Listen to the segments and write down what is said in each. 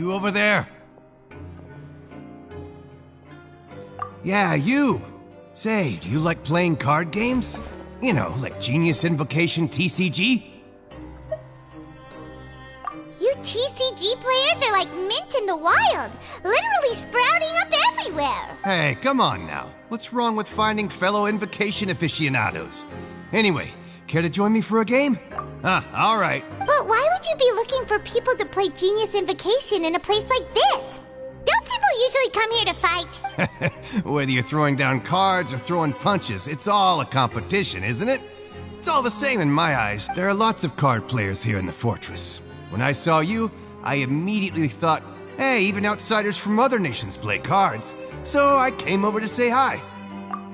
You over there? Yeah, you! Say, do you like playing card games? You know, like Genius Invocation TCG? You TCG players are like mint in the wild, literally sprouting up everywhere. Hey, come on now. What's wrong with finding fellow Invocation aficionados? Anyway, care to join me for a game? All right. But why would you be looking for people to play Genius Invocation in a place like this? Don't people usually come here to fight? Whether you're throwing down cards or throwing punches, it's all a competition, isn't it? It's all the same in my eyes. There are lots of card players here in the fortress. When I saw you, I immediately thought, hey, even outsiders from other nations play cards. So I came over to say hi.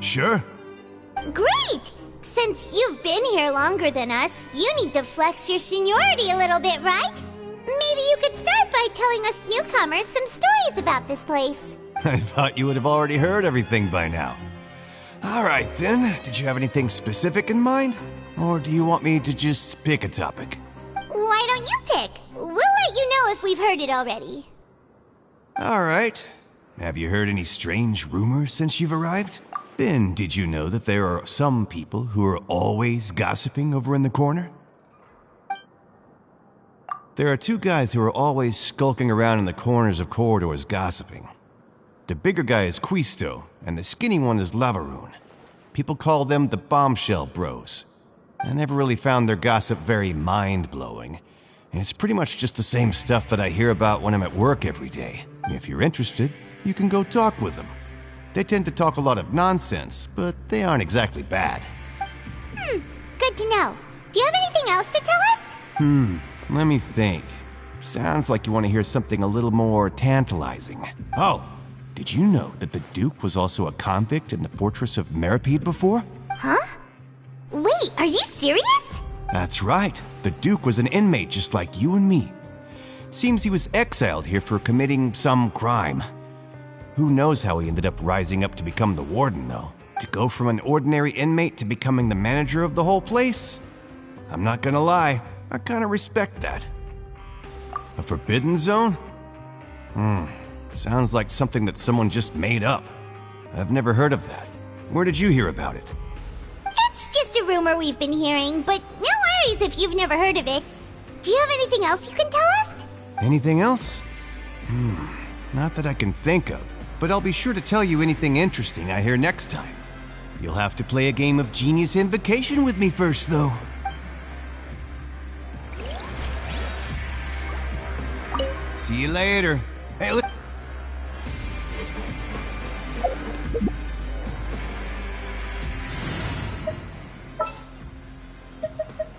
Sure. Great! Since you've been here longer than us, you need to flex your seniority a little bit, right? Maybe you could start by telling us newcomers some stories about this place. I thought you would have already heard everything by now. All right, then. Did you have anything specific in mind? Or do you want me to just pick a topic? Why don't you pick? We'll let you know if we've heard it already. All right. Have you heard any strange rumors since you've arrived? Then, did you know that there are some people who are always gossiping over in the corner? There are two guys who are always skulking around in the corners of corridors gossiping. The bigger guy is Quisto, and the skinny one is Lavaroon. People call them the Bombshell Bros. I never really found their gossip very mind-blowing. And it's pretty much just the same stuff that I hear about when I'm at work every day. If you're interested, you can go talk with them. They tend to talk a lot of nonsense, but they aren't exactly bad. Good to know. Do you have anything else to tell us? Let me think. Sounds like you want to hear something a little more tantalizing. Oh, did you know that the Duke was also a convict in the fortress of Meripede before? Huh? Wait, are you serious? That's right. The Duke was an inmate just like you and me. Seems he was exiled here for committing some crime. Who knows how he ended up rising up to become the warden, though? To go from an ordinary inmate to becoming the manager of the whole place? I'm not gonna lie, I kinda respect that. A forbidden zone? Sounds like something that someone just made up. I've never heard of that. Where did you hear about it? It's just a rumor we've been hearing, but no worries if you've never heard of it. Do you have anything else you can tell us? Anything else? Not that I can think of, but I'll be sure to tell you anything interesting I hear next time. You'll have to play a game of Genius Invocation with me first, though. See you later. Hey,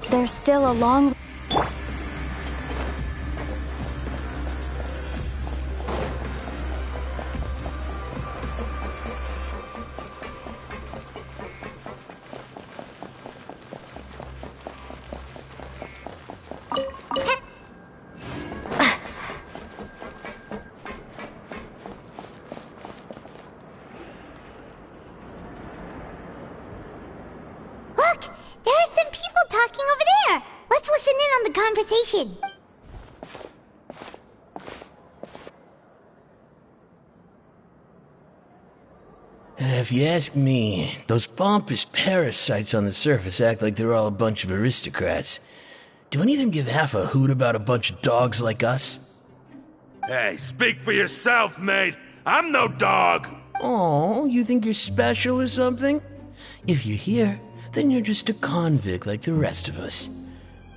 There's still a long... Look, there are some people talking over there. Let's listen in on the conversation. If you ask me, those pompous parasites on the surface act like they're all a bunch of aristocrats. Do any of them give half a hoot about a bunch of dogs like us? Hey, speak for yourself, mate. I'm no dog. Oh, you think you're special or something? If you're here, then you're just a convict like the rest of us.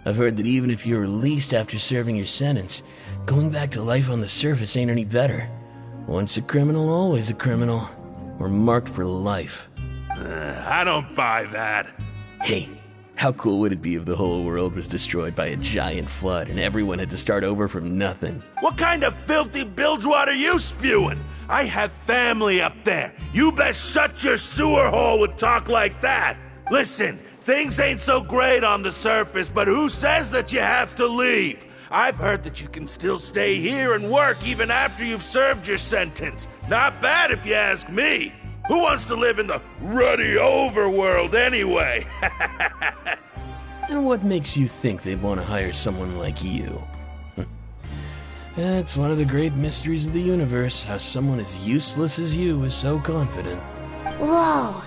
I've heard that even if you're released after serving your sentence, going back to life on the surface ain't any better. Once a criminal, always a criminal. We're marked for life. I don't buy that. Hey, how cool would it be if the whole world was destroyed by a giant flood and everyone had to start over from nothing? What kind of filthy bilgewater are you spewing? I have family up there. You best shut your sewer hole with talk like that. Listen, things ain't so great on the surface, but who says that you have to leave? I've heard that you can still stay here and work even after you've served your sentence. Not bad if you ask me. Who wants to live in the ruddy overworld anyway? And what makes you think they'd want to hire someone like you? It's one of the great mysteries of the universe, how someone as useless as you is so confident. Whoa.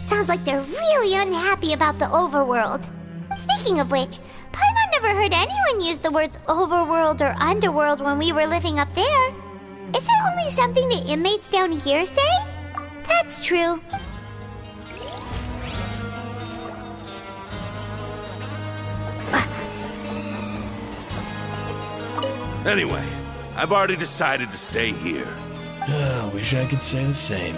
Sounds like they're really unhappy about the overworld. Speaking of which, Paimon never heard anyone use the words overworld or underworld when we were living up there. Is it only something the inmates down here say? That's true. Anyway, I've already decided to stay here. Wish I could say the same.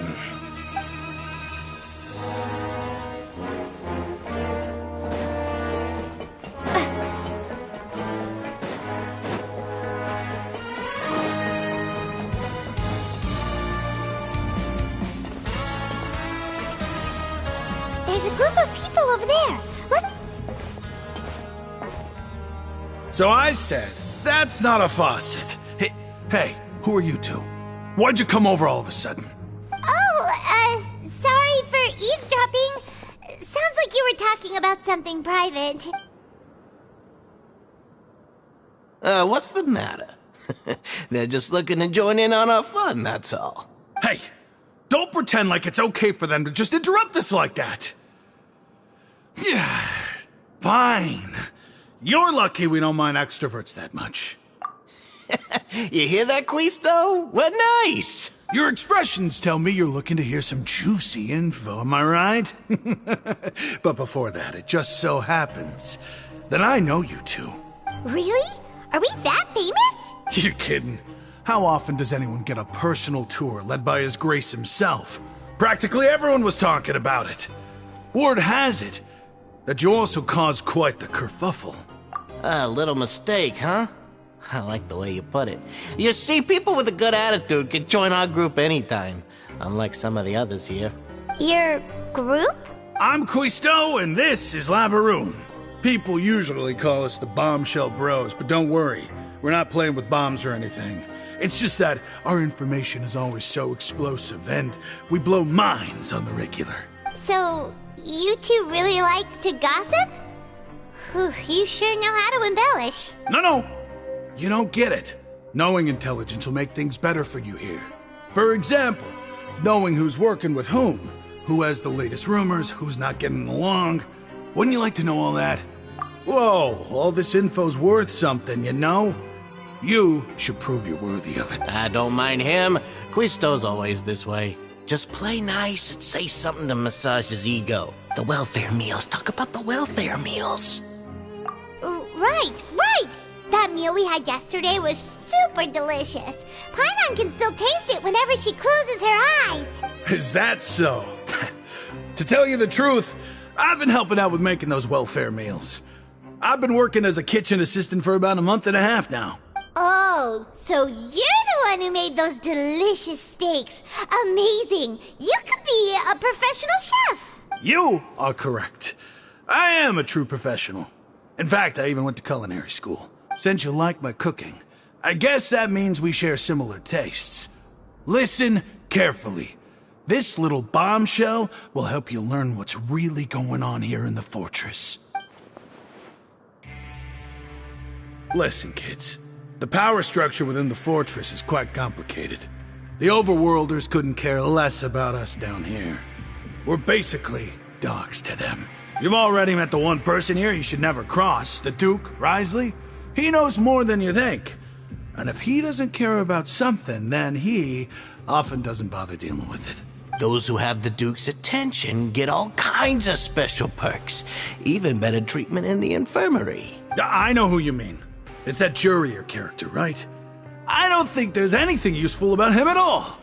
There's a group of people over there. What? So I said, that's not a faucet. Hey, who are you two? Why'd you come over all of a sudden? Oh, sorry for eavesdropping. Sounds like you were talking about something private. What's the matter? They're just looking to join in on our fun, that's all. Hey, don't pretend like it's okay for them to just interrupt us like that. Yeah, fine. You're lucky we don't mind extroverts that much. You hear that, Quisto? What nice! Your expressions tell me you're looking to hear some juicy info, am I right? But before that, it just so happens that I know you two. Really? Are we that famous? You're kidding. How often does anyone get a personal tour led by His Grace himself? Practically everyone was talking about it. Word has it that you also caused quite the kerfuffle. A little mistake, huh? I like the way you put it. You see, people with a good attitude can join our group anytime, unlike some of the others here. Your group? I'm Quisto, and this is Lavaroon. People usually call us the Bombshell Bros, but don't worry. We're not playing with bombs or anything. It's just that our information is always so explosive, and we blow minds on the regular. So, you two really like to gossip? Whew, you sure know how to embellish. No. You don't get it. Knowing intelligence will make things better for you here. For example, knowing who's working with whom, who has the latest rumors, who's not getting along. Wouldn't you like to know all that? Whoa, all this info's worth something, you know? You should prove you're worthy of it. I don't mind him. Quisto's always this way. Just play nice and say something to massage his ego. The welfare meals. Talk about the welfare meals. Right. That meal we had yesterday was super delicious. Paimon can still taste it whenever she closes her eyes. Is that so? To tell you the truth, I've been helping out with making those welfare meals. I've been working as a kitchen assistant for about a month and a half now. Oh, so you're the one who made those delicious steaks. Amazing. You could be a professional chef. You are correct. I am a true professional. In fact, I even went to culinary school. Since you like my cooking, I guess that means we share similar tastes. Listen carefully. This little bombshell will help you learn what's really going on here in the fortress. Listen, kids. The power structure within the fortress is quite complicated. The overworlders couldn't care less about us down here. We're basically dogs to them. You've already met the one person here you should never cross, the Duke, Risley. He knows more than you think. And if he doesn't care about something, then he often doesn't bother dealing with it. Those who have the Duke's attention get all kinds of special perks. Even better treatment in the infirmary. I know who you mean. It's that Jurier character, right? I don't think there's anything useful about him at all.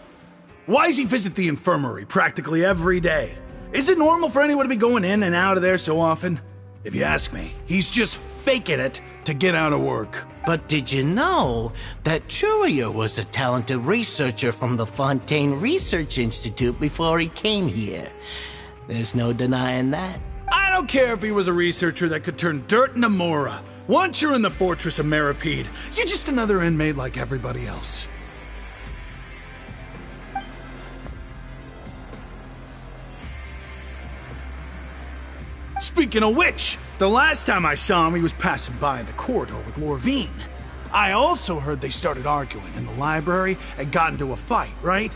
Why does he visit the infirmary practically every day? Is it normal for anyone to be going in and out of there so often? If you ask me, he's just faking it to get out of work. But did you know that Jurier was a talented researcher from the Fontaine Research Institute before he came here? There's no denying that. I don't care if he was a researcher that could turn dirt into Mora. Once you're in the fortress of Meripede, you're just another inmate like everybody else. Speaking of which, the last time I saw him, he was passing by in the corridor with Lorvine. I also heard they started arguing in the library and got into a fight, right?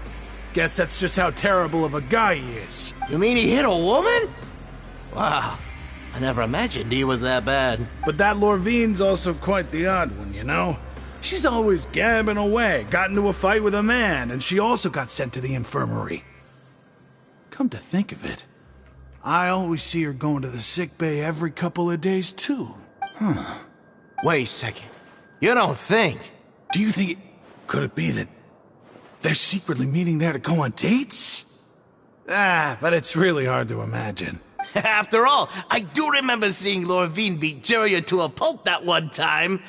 Guess that's just how terrible of a guy he is. You mean he hit a woman? Wow, I never imagined he was that bad. But that Lorvine's also quite the odd one, you know? She's always gabbing away, got into a fight with a man, and she also got sent to the infirmary. Come to think of it, I always see her going to the sick bay every couple of days, too. Wait a second. You don't think? Do you think could it be that they're secretly meeting there to go on dates? But it's really hard to imagine. After all, I do remember seeing Lorvine beat Juria to a pulp that one time.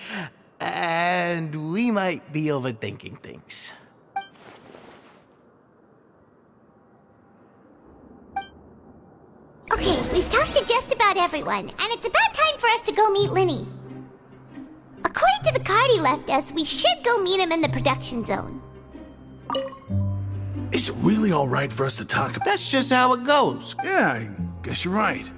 And we might be overthinking things. Okay, we've talked to just about everyone, and it's about time for us to go meet Linny. According to the card he left us, we should go meet him in the production zone. Is it really all right for us to talk about? That's just how it goes. Yeah, I guess you're right.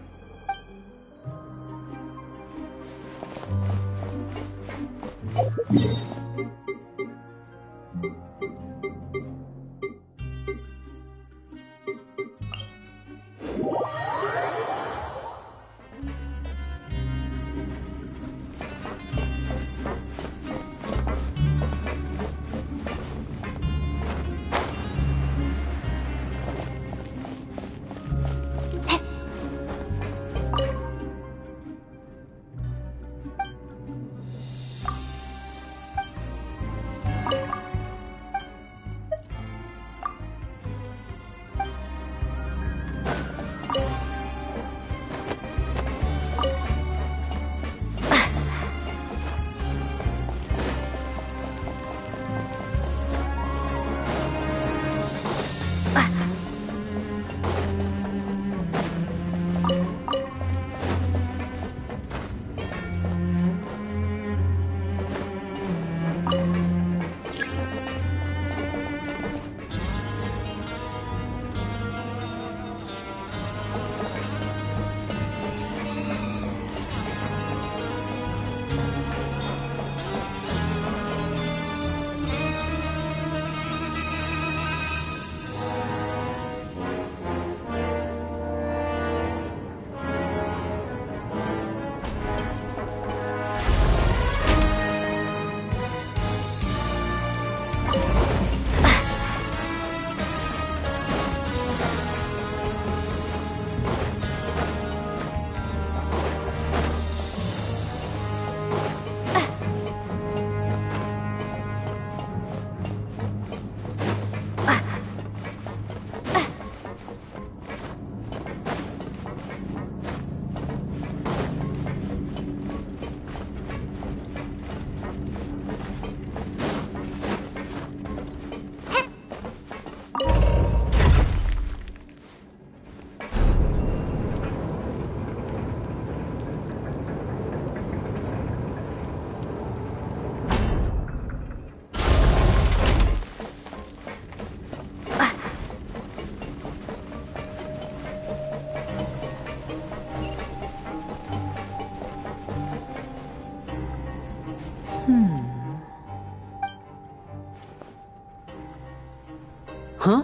Huh?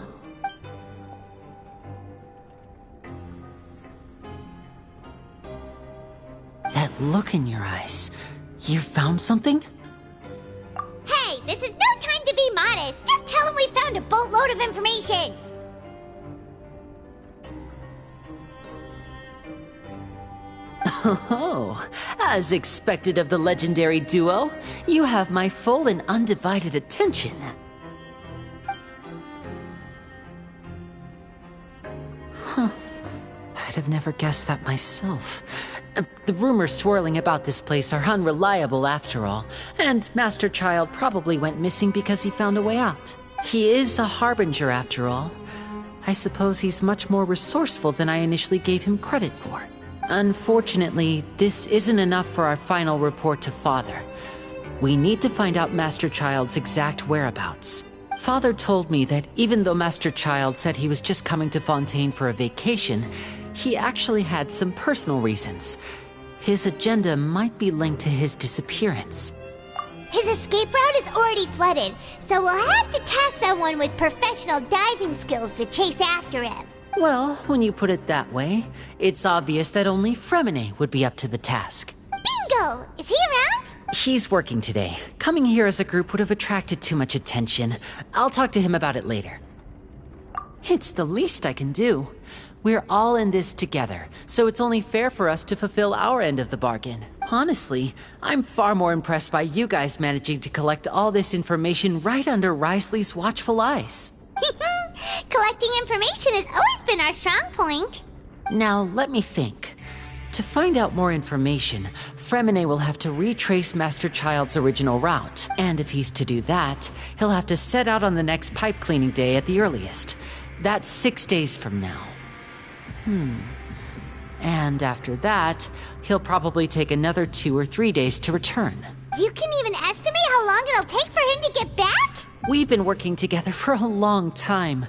That look in your eyes. You found something? Hey, this is no time to be modest. Just tell him we found a boatload of information. Oh, as expected of the legendary duo, you have my full and undivided attention. Huh. I'd have never guessed that myself. The rumors swirling about this place are unreliable after all, and Master Child probably went missing because he found a way out. He is a harbinger after all. I suppose he's much more resourceful than I initially gave him credit for. Unfortunately, this isn't enough for our final report to Father. We need to find out Master Child's exact whereabouts. Father told me that even though Master Child said he was just coming to Fontaine for a vacation, he actually had some personal reasons. His agenda might be linked to his disappearance. His escape route is already flooded, so we'll have to task someone with professional diving skills to chase after him. Well, when you put it that way, it's obvious that only Fremine would be up to the task. Bingo! Is he around? He's working today. Coming here as a group would have attracted too much attention. I'll talk to him about it later. It's the least I can do. We're all in this together, so it's only fair for us to fulfill our end of the bargain. Honestly, I'm far more impressed by you guys managing to collect all this information right under Risley's watchful eyes. Collecting information has always been our strong point. Now, let me think. To find out more information, Fremine will have to retrace Master Child's original route. And if he's to do that, he'll have to set out on the next pipe cleaning day at the earliest. That's 6 days from now. And after that, he'll probably take another 2 or 3 days to return. You can even estimate how long it'll take for him to get back? We've been working together for a long time.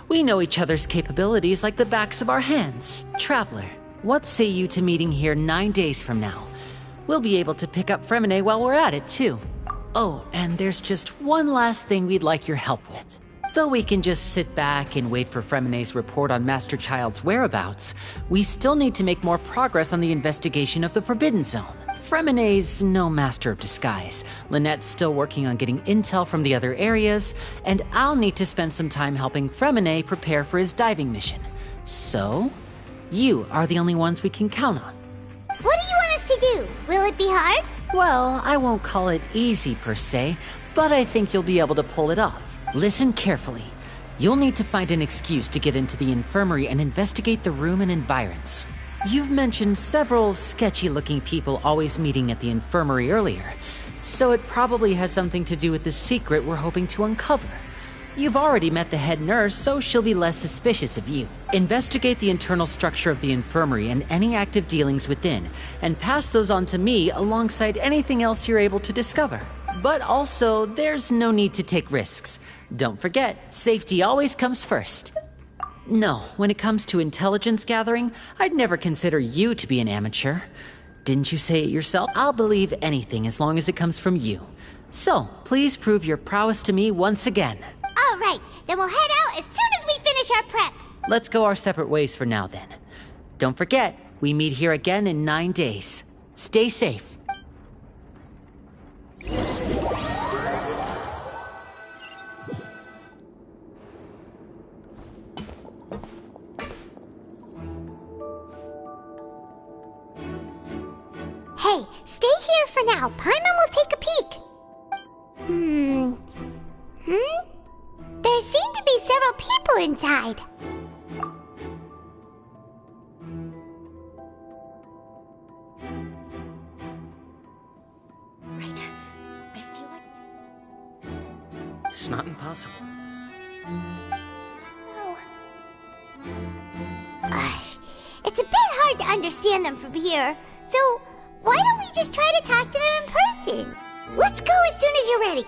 We know each other's capabilities like the backs of our hands. Traveler, what say you to meeting here 9 days from now? We'll be able to pick up Fremine while we're at it, too. Oh, and there's just one last thing we'd like your help with. Though we can just sit back and wait for Fremine's report on Master Child's whereabouts, we still need to make more progress on the investigation of the Forbidden Zone. Fremine's no master of disguise. Lynette's still working on getting intel from the other areas, and I'll need to spend some time helping Fremine prepare for his diving mission. So, you are the only ones we can count on. What do you want us to do? Will it be hard? Well, I won't call it easy per se, but I think you'll be able to pull it off. Listen carefully. You'll need to find an excuse to get into the infirmary and investigate the room and environs. You've mentioned several sketchy-looking people always meeting at the infirmary earlier, so it probably has something to do with the secret we're hoping to uncover. You've already met the head nurse, so she'll be less suspicious of you. Investigate the internal structure of the infirmary and any active dealings within, and pass those on to me alongside anything else you're able to discover. But also, there's no need to take risks. Don't forget, safety always comes first. No, when it comes to intelligence gathering, I'd never consider you to be an amateur. Didn't you say it yourself? I'll believe anything as long as it comes from you. So, please prove your prowess to me once again. All right, then we'll head out as soon as we finish our prep. Let's go our separate ways for now then. Don't forget, we meet here again in 9 days. Stay safe. Hey, stay here for now. Paimon will take a peek. There seem to be several people inside. Right. I feel like it's not impossible. Oh. It's a bit hard to understand them from here, so why don't we just try to talk to them in person? Let's go as soon as you're ready.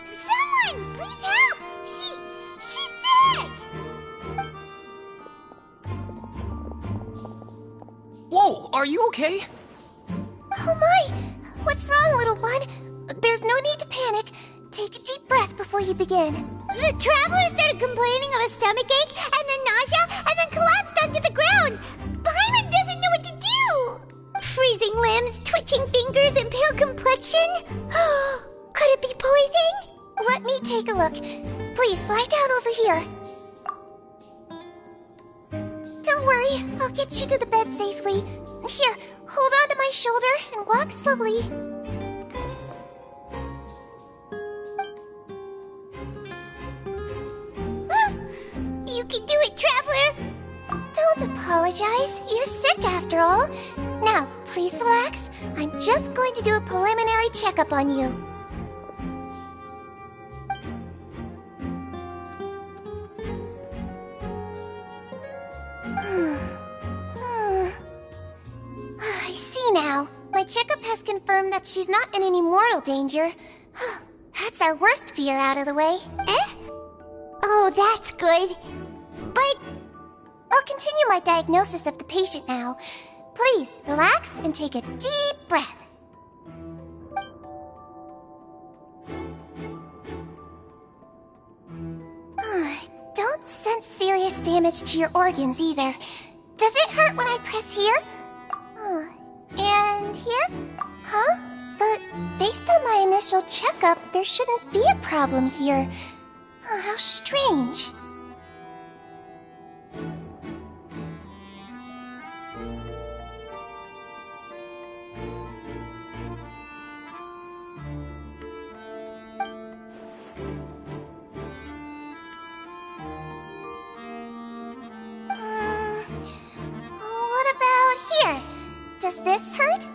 Someone, please help! She's sick! Whoa, are you okay? Oh my! What's wrong, little one? There's no need to panic. Take a deep breath before you begin. The traveler started complaining of a stomachache, and then nausea, and then collapsed onto the ground. Paimon doesn't know what to do. Freezing limbs, twitching fingers, and pale complexion. Could it be poison? Let me take a look. Please lie down over here. Don't worry, I'll get you to the bed safely. Here, hold on to my shoulder and walk slowly. You can do it, Traveler! Don't apologize. You're sick after all. Now, please relax. I'm just going to do a preliminary checkup on you. I see now. My My checkup has confirmed that she's not in any mortal danger. That's our worst fear out of the way. Eh? Oh, that's good. But I'll continue my diagnosis of the patient now. Please, relax and take a deep breath. Don't sense serious damage to your organs either. Does it hurt when I press here? And here? Huh? But based on my initial checkup, there shouldn't be a problem here. How strange. What about here? Does this hurt?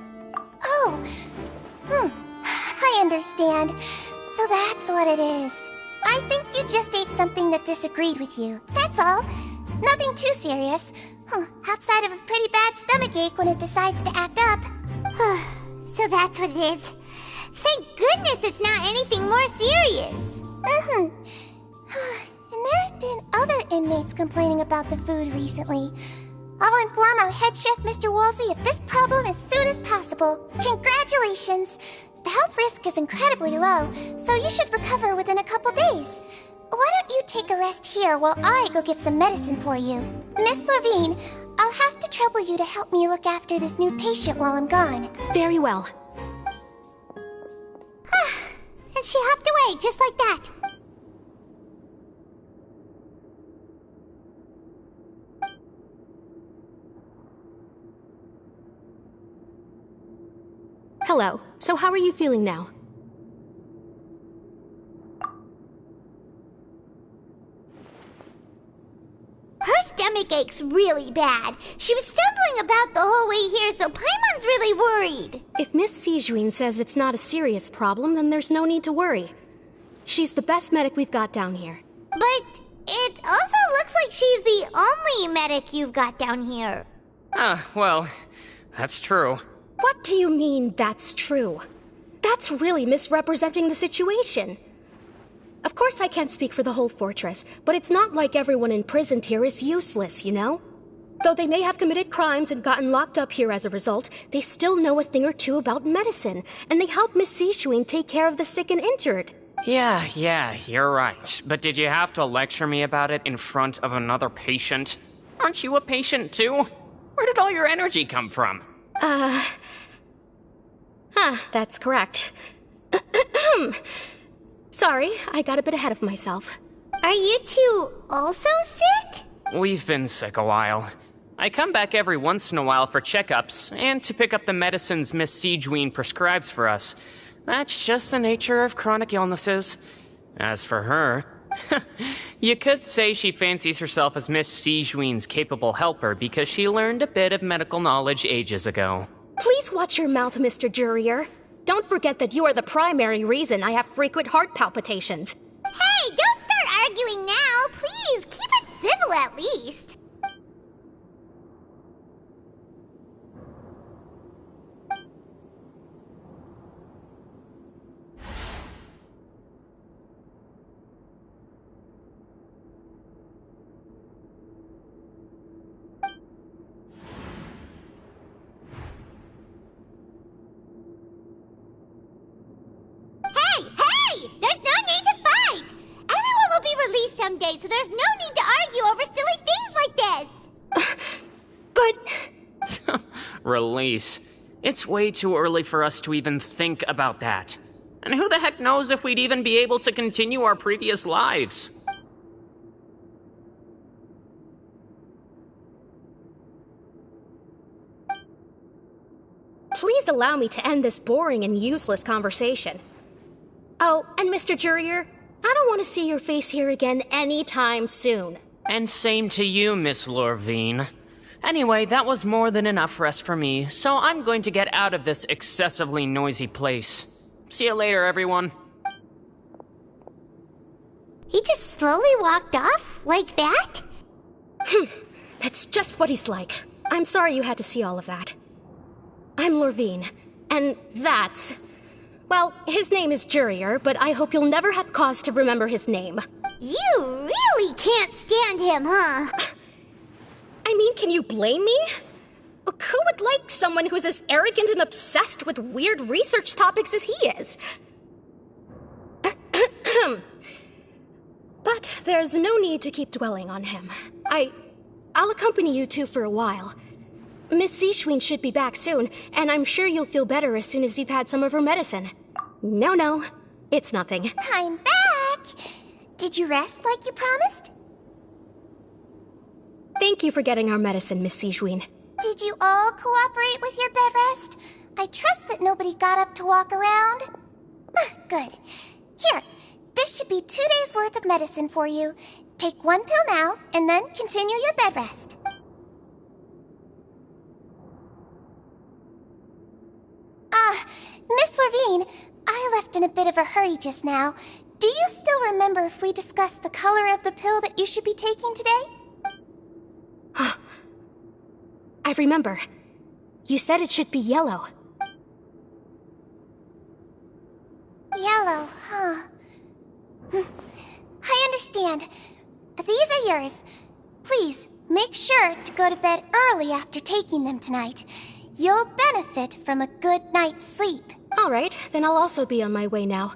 Oh, I understand. So that's what it is. I think you just ate something that disagreed with you. That's all. Nothing too serious. Outside of a pretty bad stomachache when it decides to act up. So that's what it is. Thank goodness it's not anything more serious. And there have been other inmates complaining about the food recently. I'll inform our head chef, Mr. Woolsey, of this problem as soon as possible. Congratulations! The health risk is incredibly low, so you should recover within a couple days. Why don't you take a rest here while I go get some medicine for you? Miss Levine, I'll have to trouble you to help me look after this new patient while I'm gone. Very well. And she hopped away just like that. Hello. So how are you feeling now? Her stomach aches really bad. She was stumbling about the whole way here, so Paimon's really worried. If Miss Sijuin says it's not a serious problem, then there's no need to worry. She's the best medic we've got down here. But it also looks like she's the only medic you've got down here. Well, that's true. What do you mean, that's true? That's really misrepresenting the situation. Of course I can't speak for the whole fortress, but it's not like everyone imprisoned here is useless, you know? Though they may have committed crimes and gotten locked up here as a result, they still know a thing or two about medicine, and they help Miss Sijuin take care of the sick and injured. Yeah, you're right. But did you have to lecture me about it in front of another patient? Aren't you a patient too? Where did all your energy come from? That's correct. Sorry, I got a bit ahead of myself. Are you two also sick? We've been sick a while. I come back every once in a while for checkups, and to pick up the medicines Miss Sijuin prescribes for us. That's just the nature of chronic illnesses. As for her, you could say she fancies herself as Miss Sijuin's capable helper because she learned a bit of medical knowledge ages ago. Please watch your mouth, Mr. Jurier. Don't forget that you are the primary reason I have frequent heart palpitations. Hey, don't start arguing now. Please, keep it civil at least. Someday, so there's no need to argue over silly things like this. But... Release. It's way too early for us to even think about that. And who the heck knows if we'd even be able to continue our previous lives? Please allow me to end this boring and useless conversation. Oh, and Mr. Jurier, I don't want to see your face here again anytime soon. And same to you, Miss Lorvine. Anyway, that was more than enough rest for me, so I'm going to get out of this excessively noisy place. See you later, everyone. He just slowly walked off? Like that? That's just what he's like. I'm sorry you had to see all of that. I'm Lorvine. And that's... Well, his name is Jurier, but I hope you'll never have cause to remember his name. You really can't stand him, huh? I mean, can you blame me? Who would like someone who's as arrogant and obsessed with weird research topics as he is? But there's no need to keep dwelling on him. I'll accompany you two for a while. Miss Seashween should be back soon, and I'm sure you'll feel better as soon as you've had some of her medicine. No, it's nothing. I'm back! Did you rest like you promised? Thank you for getting our medicine, Miss Seashween. Did you all cooperate with your bed rest? I trust that nobody got up to walk around. Good. Here, this should be 2 days' worth of medicine for you. Take 1 pill now, and then continue your bed rest. Miss Levine, I left in a bit of a hurry just now. Do you still remember if we discussed the color of the pill that you should be taking today? I remember. You said it should be yellow. Yellow, huh? I understand. These are yours. Please, make sure to go to bed early after taking them tonight. You'll benefit from a good night's sleep. All right, then I'll also be on my way now.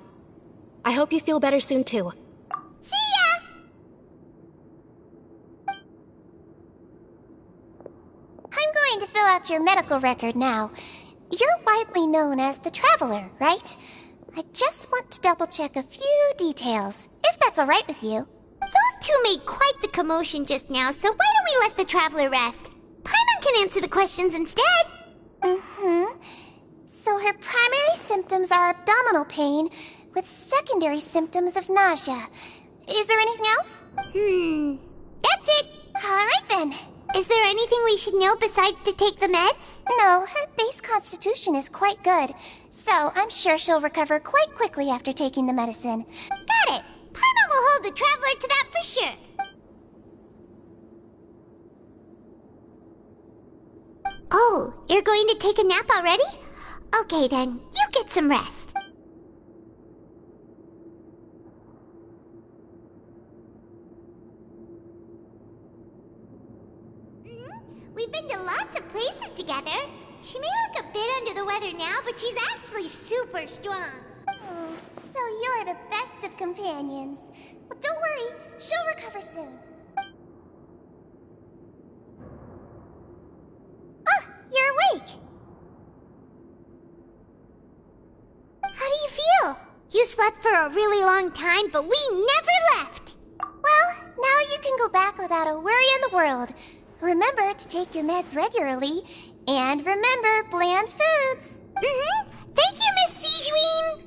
I hope you feel better soon, too. See ya! I'm going to fill out your medical record now. You're widely known as the Traveler, right? I just want to double-check a few details, if that's all right with you. Those two made quite the commotion just now, so why don't we let the Traveler rest? Paimon can answer the questions instead. So her primary symptoms are abdominal pain, with secondary symptoms of nausea. Is there anything else? That's it. All right then. Is there anything we should know besides to take the meds? No, her base constitution is quite good, so I'm sure she'll recover quite quickly after taking the medicine. Got it. Paimon will hold the Traveler to that for sure. Oh, you're going to take a nap already? Okay then, you get some rest. We've been to lots of places together. She may look a bit under the weather now, but she's actually super strong. So you're the best of companions. Well, don't worry, she'll recover soon. You're awake. How do you feel? You slept for a really long time, but we never left. Well, now you can go back without a worry in the world. Remember to take your meds regularly, and remember bland foods. Thank you, Miss Seashween.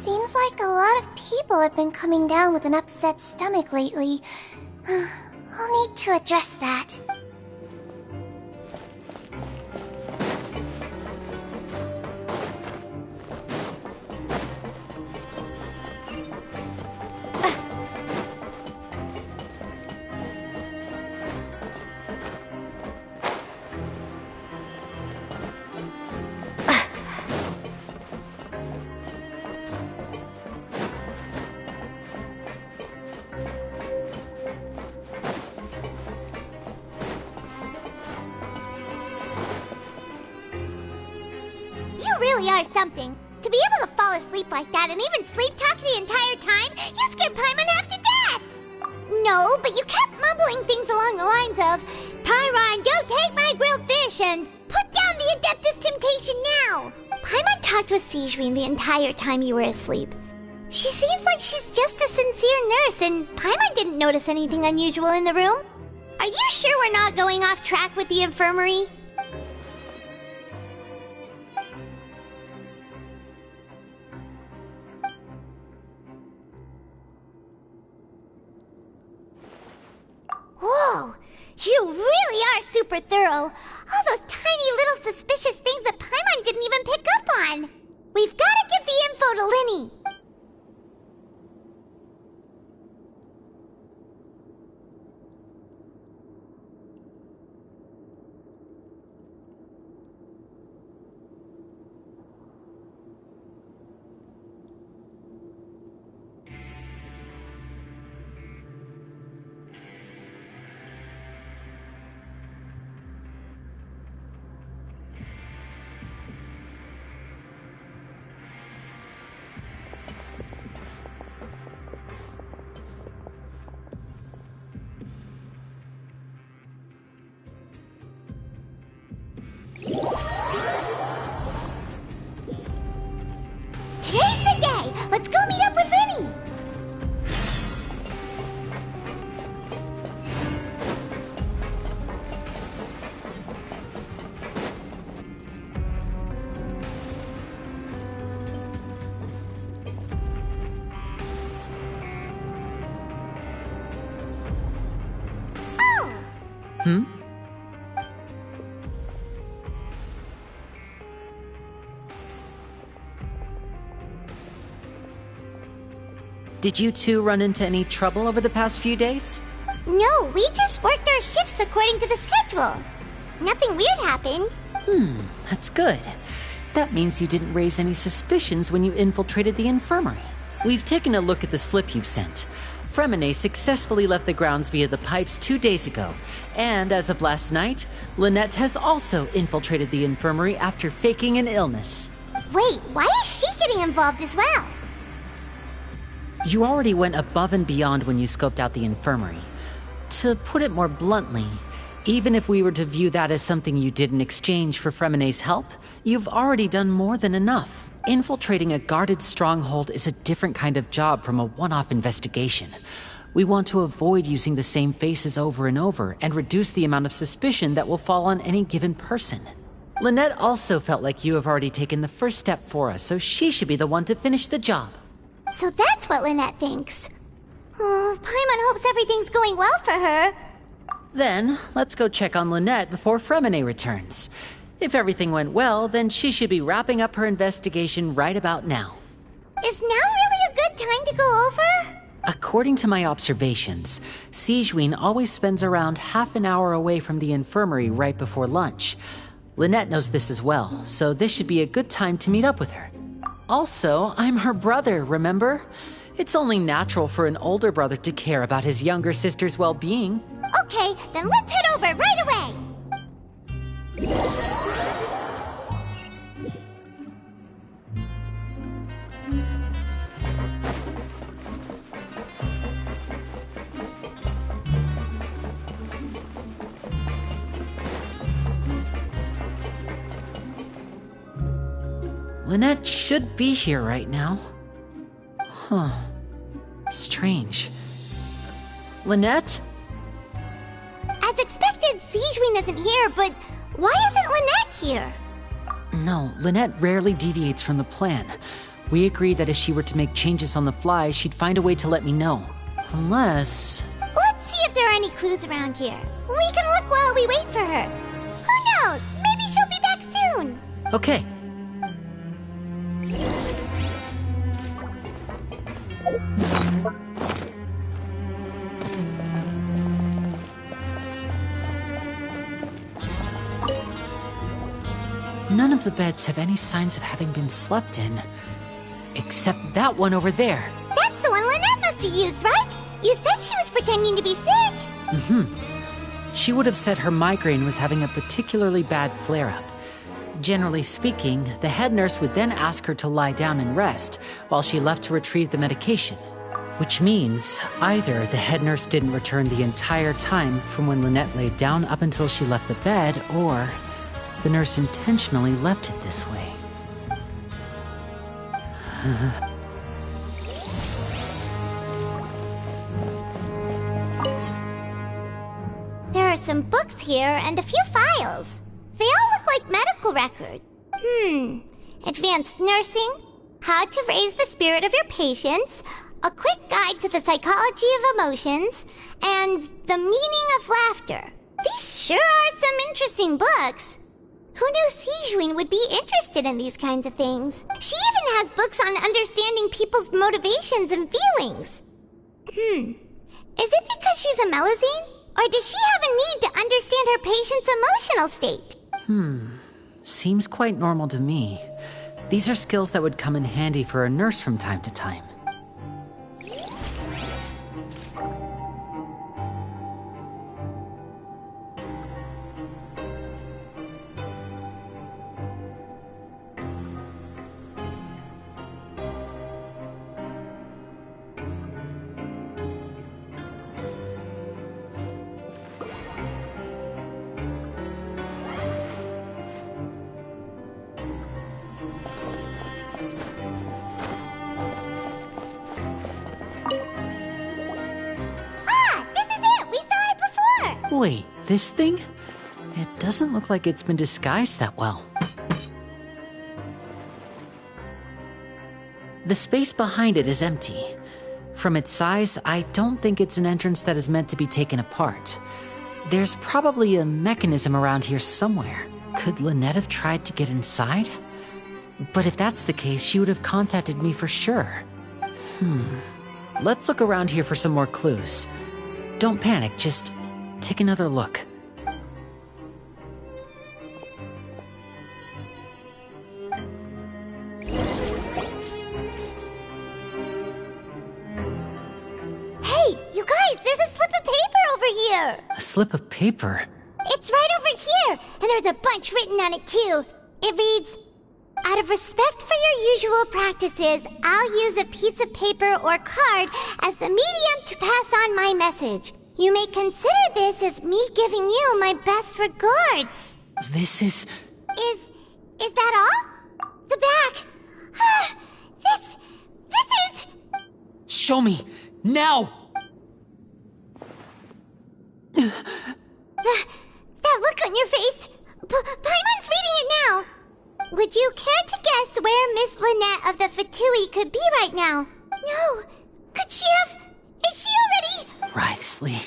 Seems like a lot of people have been coming down with an upset stomach lately. I'll need to address that. You really are something. To be able to fall asleep like that and even sleep talk the entire time, you scared Paimon half to death! No, but you kept mumbling things along the lines of, Pyron, don't take my grilled fish, and put down the Adeptus Temptation now! Paimon talked with Seashween the entire time you were asleep. She seems like she's just a sincere nurse, and Paimon didn't notice anything unusual in the room. Are you sure we're not going off track with the infirmary? You really are super thorough. All those tiny little suspicious things that Paimon didn't even pick up on. We've got to give the info to Linny. Today's the day! Let's go meet up with Linny! Oh! Hmm? Did you two run into any trouble over the past few days? No, we just worked our shifts according to the schedule. Nothing weird happened. That's good. That means you didn't raise any suspicions when you infiltrated the infirmary. We've taken a look at the slip you sent. Fremine successfully left the grounds via the pipes 2 days ago, and as of last night, Lynette has also infiltrated the infirmary after faking an illness. Wait, why is she getting involved as well? You already went above and beyond when you scoped out the infirmary. To put it more bluntly, even if we were to view that as something you did in exchange for Fremine's help, you've already done more than enough. Infiltrating a guarded stronghold is a different kind of job from a one-off investigation. We want to avoid using the same faces over and over and reduce the amount of suspicion that will fall on any given person. Lynette also felt like you have already taken the first step for us, so she should be the one to finish the job. So that's what Lynette thinks. Oh, Paimon hopes everything's going well for her. Then, let's go check on Lynette before Fremine returns. If everything went well, then she should be wrapping up her investigation right about now. Is now really a good time to go over? According to my observations, Sijuin always spends around half an hour away from the infirmary right before lunch. Lynette knows this as well, so this should be a good time to meet up with her. Also, I'm her brother, remember? It's only natural for an older brother to care about his younger sister's well-being. Okay, then let's head over right away! Lynette should be here right now. Huh. Strange. Lynette? As expected, Sijuin isn't here, but why isn't Lynette here? No, Lynette rarely deviates from the plan. We agreed that if she were to make changes on the fly, she'd find a way to let me know. Unless... Let's see if there are any clues around here. We can look while we wait for her. Who knows? Maybe she'll be back soon. Okay. None of the beds have any signs of having been slept in. Except that one over there. That's the one Lynette must have used, right? You said she was pretending to be sick. She would have said her migraine was having a particularly bad flare-up. Generally speaking, the head nurse would then ask her to lie down and rest, while she left to retrieve the medication. Which means either the head nurse didn't return the entire time from when Lynette laid down up until she left the bed, or the nurse intentionally left it this way. There are some books here and a few files. They all look like medical record. Advanced nursing, how to raise the spirit of your patients, a quick guide to the psychology of emotions, and the meaning of laughter. These sure are some interesting books. Who knew Sijuin would be interested in these kinds of things? She even has books on understanding people's motivations and feelings. Is it because she's a Melusine? Or does she have a need to understand her patient's emotional state? Seems quite normal to me. These are skills that would come in handy for a nurse from time to time. Wait, this thing? It doesn't look like it's been disguised that well. The space behind it is empty. From its size, I don't think it's an entrance that is meant to be taken apart. There's probably a mechanism around here somewhere. Could Lynette have tried to get inside? But if that's the case, she would have contacted me for sure. Let's look around here for some more clues. Don't panic, just take another look. Hey, you guys, there's a slip of paper over here! A slip of paper? It's right over here, and there's a bunch written on it too. It reads, "Out of respect for your usual practices, I'll use a piece of paper or card as the medium to pass on my message. You may consider this as me giving you my best regards." This is... Is that all? The back. This is... Show me! Now! That look on your face. Paimon's reading it now. Would you care to guess where Miss Lynette of the Fatui could be right now? No. Could she have... Is she already... Wriothesley.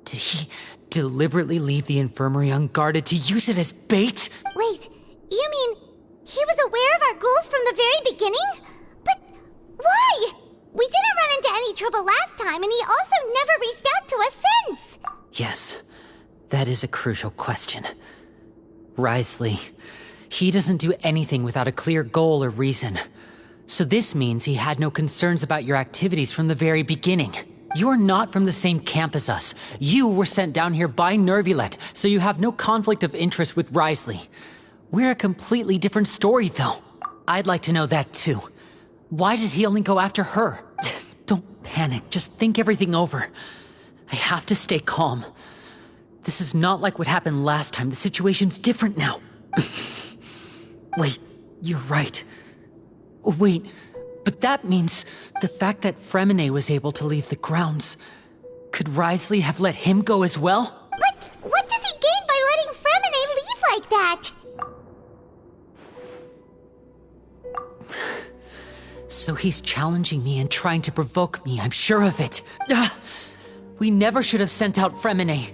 Did he deliberately leave the infirmary unguarded to use it as bait? Wait, you mean he was aware of our goals from the very beginning? But why? We didn't run into any trouble last time, and he also never reached out to us since. Yes, that is a crucial question. Wriothesley, he doesn't do anything without a clear goal or reason. So this means he had no concerns about your activities from the very beginning. You're not from the same camp as us. You were sent down here by Nervulet, so you have no conflict of interest with Wriothesley. We're a completely different story, though. I'd like to know that, too. Why did he only go after her? Don't panic, just think everything over. I have to stay calm. This is not like what happened last time. The situation's different now. Wait, you're right. Wait, but that means the fact that Fremine was able to leave the grounds. Could Wriothesley have let him go as well? But what does he gain by letting Fremine leave like that? So he's challenging me and trying to provoke me, I'm sure of it. We never should have sent out Fremine.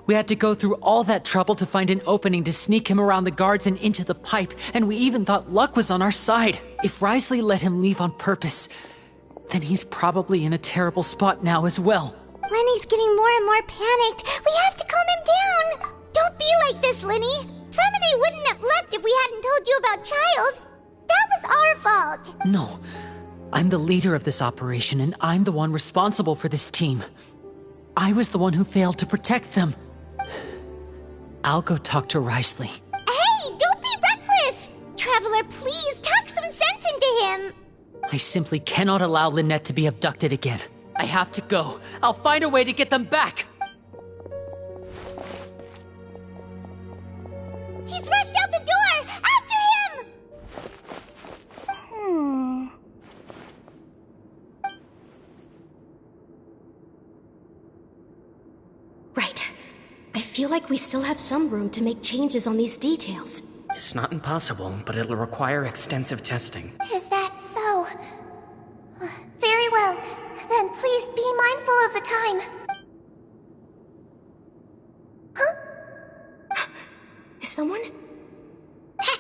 We had to go through all that trouble to find an opening to sneak him around the guards and into the pipe, and we even thought luck was on our side. If Wriothesley let him leave on purpose, then he's probably in a terrible spot now as well. Lenny's getting more and more panicked. We have to calm him down. Don't be like this, Lenny. Fremine wouldn't have left if we hadn't told you about Child. That was our fault. No, I'm the leader of this operation, and I'm the one responsible for this team. I was the one who failed to protect them. I'll go talk to Wriothesley. Hey, don't be reckless! Traveler, please talk some sense into him. I simply cannot allow Lynette to be abducted again. I have to go. I'll find a way to get them back. He's rushed out the door! After him! Right. I feel like we still have some room to make changes on these details. It's not impossible, but it'll require extensive testing. Is that so? Very well. Then please be mindful of the time.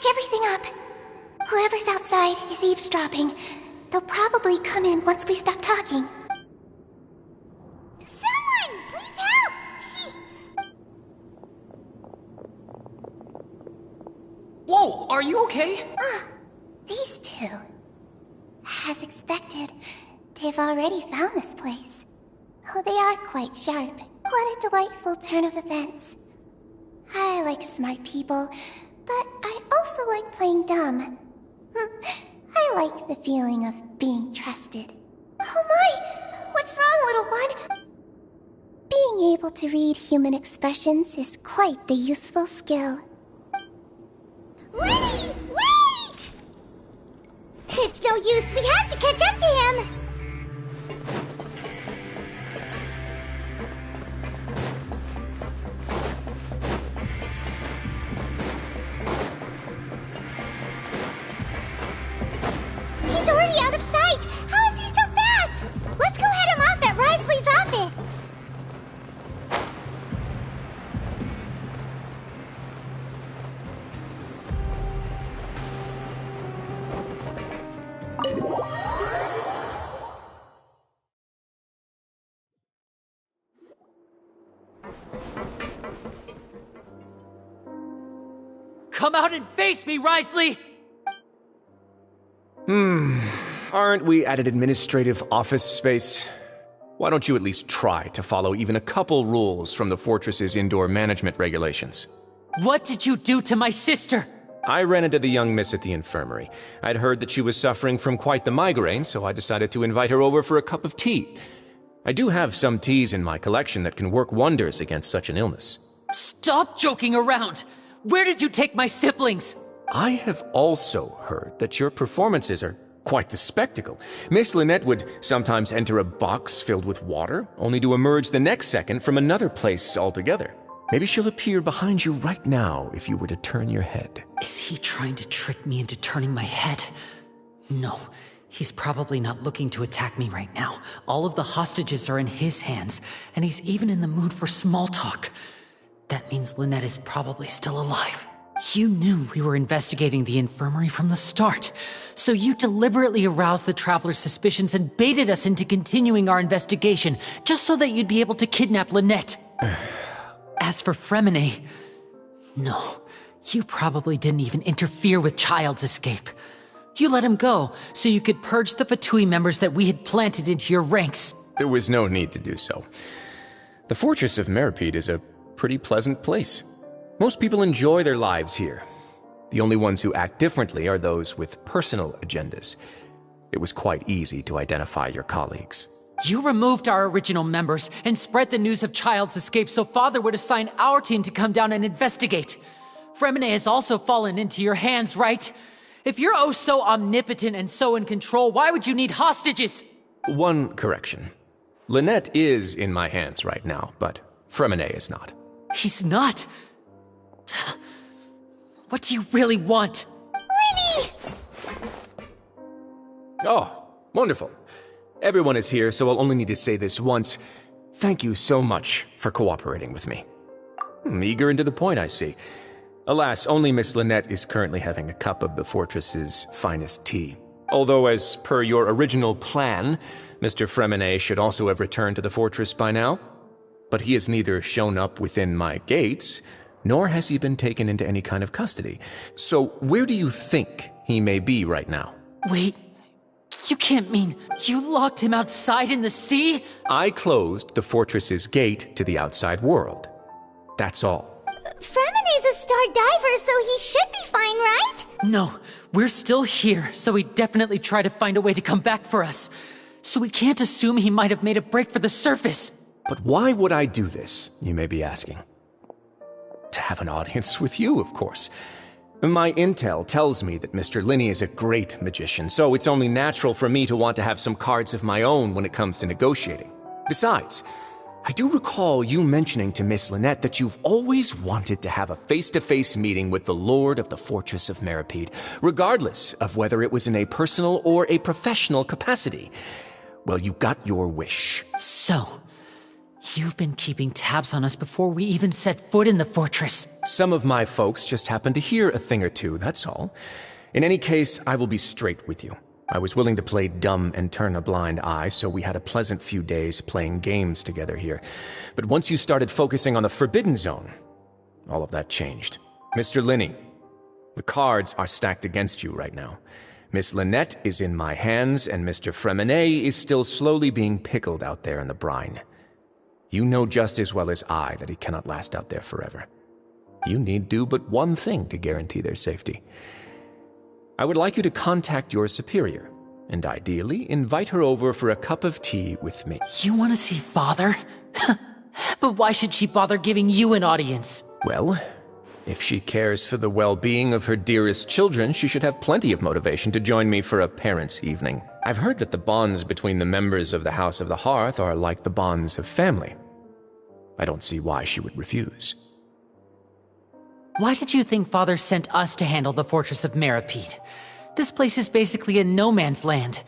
Check everything up. Whoever's outside is eavesdropping. They'll probably come in once we stop talking. Someone! Please help! Whoa, are you okay? These two. As expected, they've already found this place. Oh, they are quite sharp. What a delightful turn of events. I like smart people, but I also like playing dumb. I like the feeling of being trusted. Oh my! What's wrong, little one? Being able to read human expressions is quite the useful skill. Wait! Wait! It's no use, we have to catch up to him! He's already out of sight! How is he so fast? Let's go head him off at Risley's office! Come out and face me, Risley! Aren't we at an administrative office space? Why don't you at least try to follow even a couple rules from the fortress's indoor management regulations? What did you do to my sister? I ran into the young miss at the infirmary. I'd heard that she was suffering from quite the migraine, so I decided to invite her over for a cup of tea. I do have some teas in my collection that can work wonders against such an illness. Stop joking around! Where did you take my siblings? I have also heard that your performances are quite the spectacle. Miss Lynette would sometimes enter a box filled with water, only to emerge the next second from another place altogether. Maybe she'll appear behind you right now if you were to turn your head. Is he trying to trick me into turning my head? No, he's probably not looking to attack me right now. All of the hostages are in his hands, and he's even in the mood for small talk. That means Lynette is probably still alive. You knew we were investigating the infirmary from the start, so you deliberately aroused the traveler's suspicions and baited us into continuing our investigation, just so that you'd be able to kidnap Lynette. As for Fremine, no, you probably didn't even interfere with Child's escape. You let him go, so you could purge the Fatui members that we had planted into your ranks. There was no need to do so. The Fortress of Meripede is a pretty pleasant place. Most people enjoy their lives here. The only ones who act differently are those with personal agendas. It was quite easy to identify your colleagues. You removed our original members and spread the news of Child's escape so Father would assign our team to come down and investigate. Fremine has also fallen into your hands, right? If you're oh so omnipotent and so in control, why would you need hostages? One correction. Lynette is in my hands right now, but Fremine is not. He's not? What do you really want? Lenny! Oh, wonderful. Everyone is here, so I'll only need to say this once. Thank you so much for cooperating with me. Eager and to the point, I see. Alas, only Miss Lynette is currently having a cup of the fortress's finest tea. Although, as per your original plan, Mr. Fremine should also have returned to the fortress by now. But he has neither shown up within my gates, nor has he been taken into any kind of custody. So where do you think he may be right now? Wait, you can't mean you locked him outside in the sea? I closed the fortress's gate to the outside world. That's all. Fremine's a star diver, so he should be fine, right? No, we're still here, so he definitely tried to find a way to come back for us. So we can't assume he might have made a break for the surface. But why would I do this, you may be asking? To have an audience with you, of course. My intel tells me that Mr. Linney is a great magician, so it's only natural for me to want to have some cards of my own when it comes to negotiating. Besides, I do recall you mentioning to Miss Lynette that you've always wanted to have a face-to-face meeting with the Lord of the Fortress of Meripede, regardless of whether it was in a personal or a professional capacity. Well, you got your wish. So, You've been keeping tabs on us before we even set foot in the fortress. Some of my folks just happened to hear a thing or two, that's all. In any case, I will be straight with you. I was willing to play dumb and turn a blind eye, so we had a pleasant few days playing games together here. But once you started focusing on the Forbidden Zone, all of that changed. Mr. Linney, the cards are stacked against you right now. Miss Lynette is in my hands, and Mr. Fremenet is still slowly being pickled out there in the brine. You know just as well as I that he cannot last out there forever. You need do but one thing to guarantee their safety. I would like you to contact your superior, and ideally invite her over for a cup of tea with me. You want to see Father? But why should she bother giving you an audience? Well, if she cares for the well-being of her dearest children, she should have plenty of motivation to join me for a parents' evening. I've heard that the bonds between the members of the House of the Hearth are like the bonds of family. I don't see why she would refuse. Why did you think Father sent us to handle the Fortress of Meripede? This place is basically a no-man's land.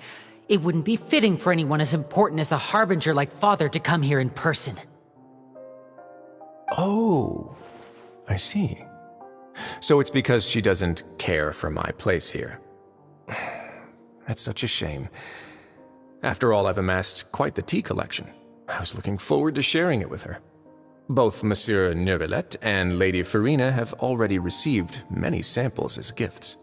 It wouldn't be fitting for anyone as important as a harbinger like Father to come here in person. Oh, I see. So it's because she doesn't care for my place here. That's such a shame. After all, I've amassed quite the tea collection. I was looking forward to sharing it with her. Both Monsieur Neuvillette and Lady Farina have already received many samples as gifts.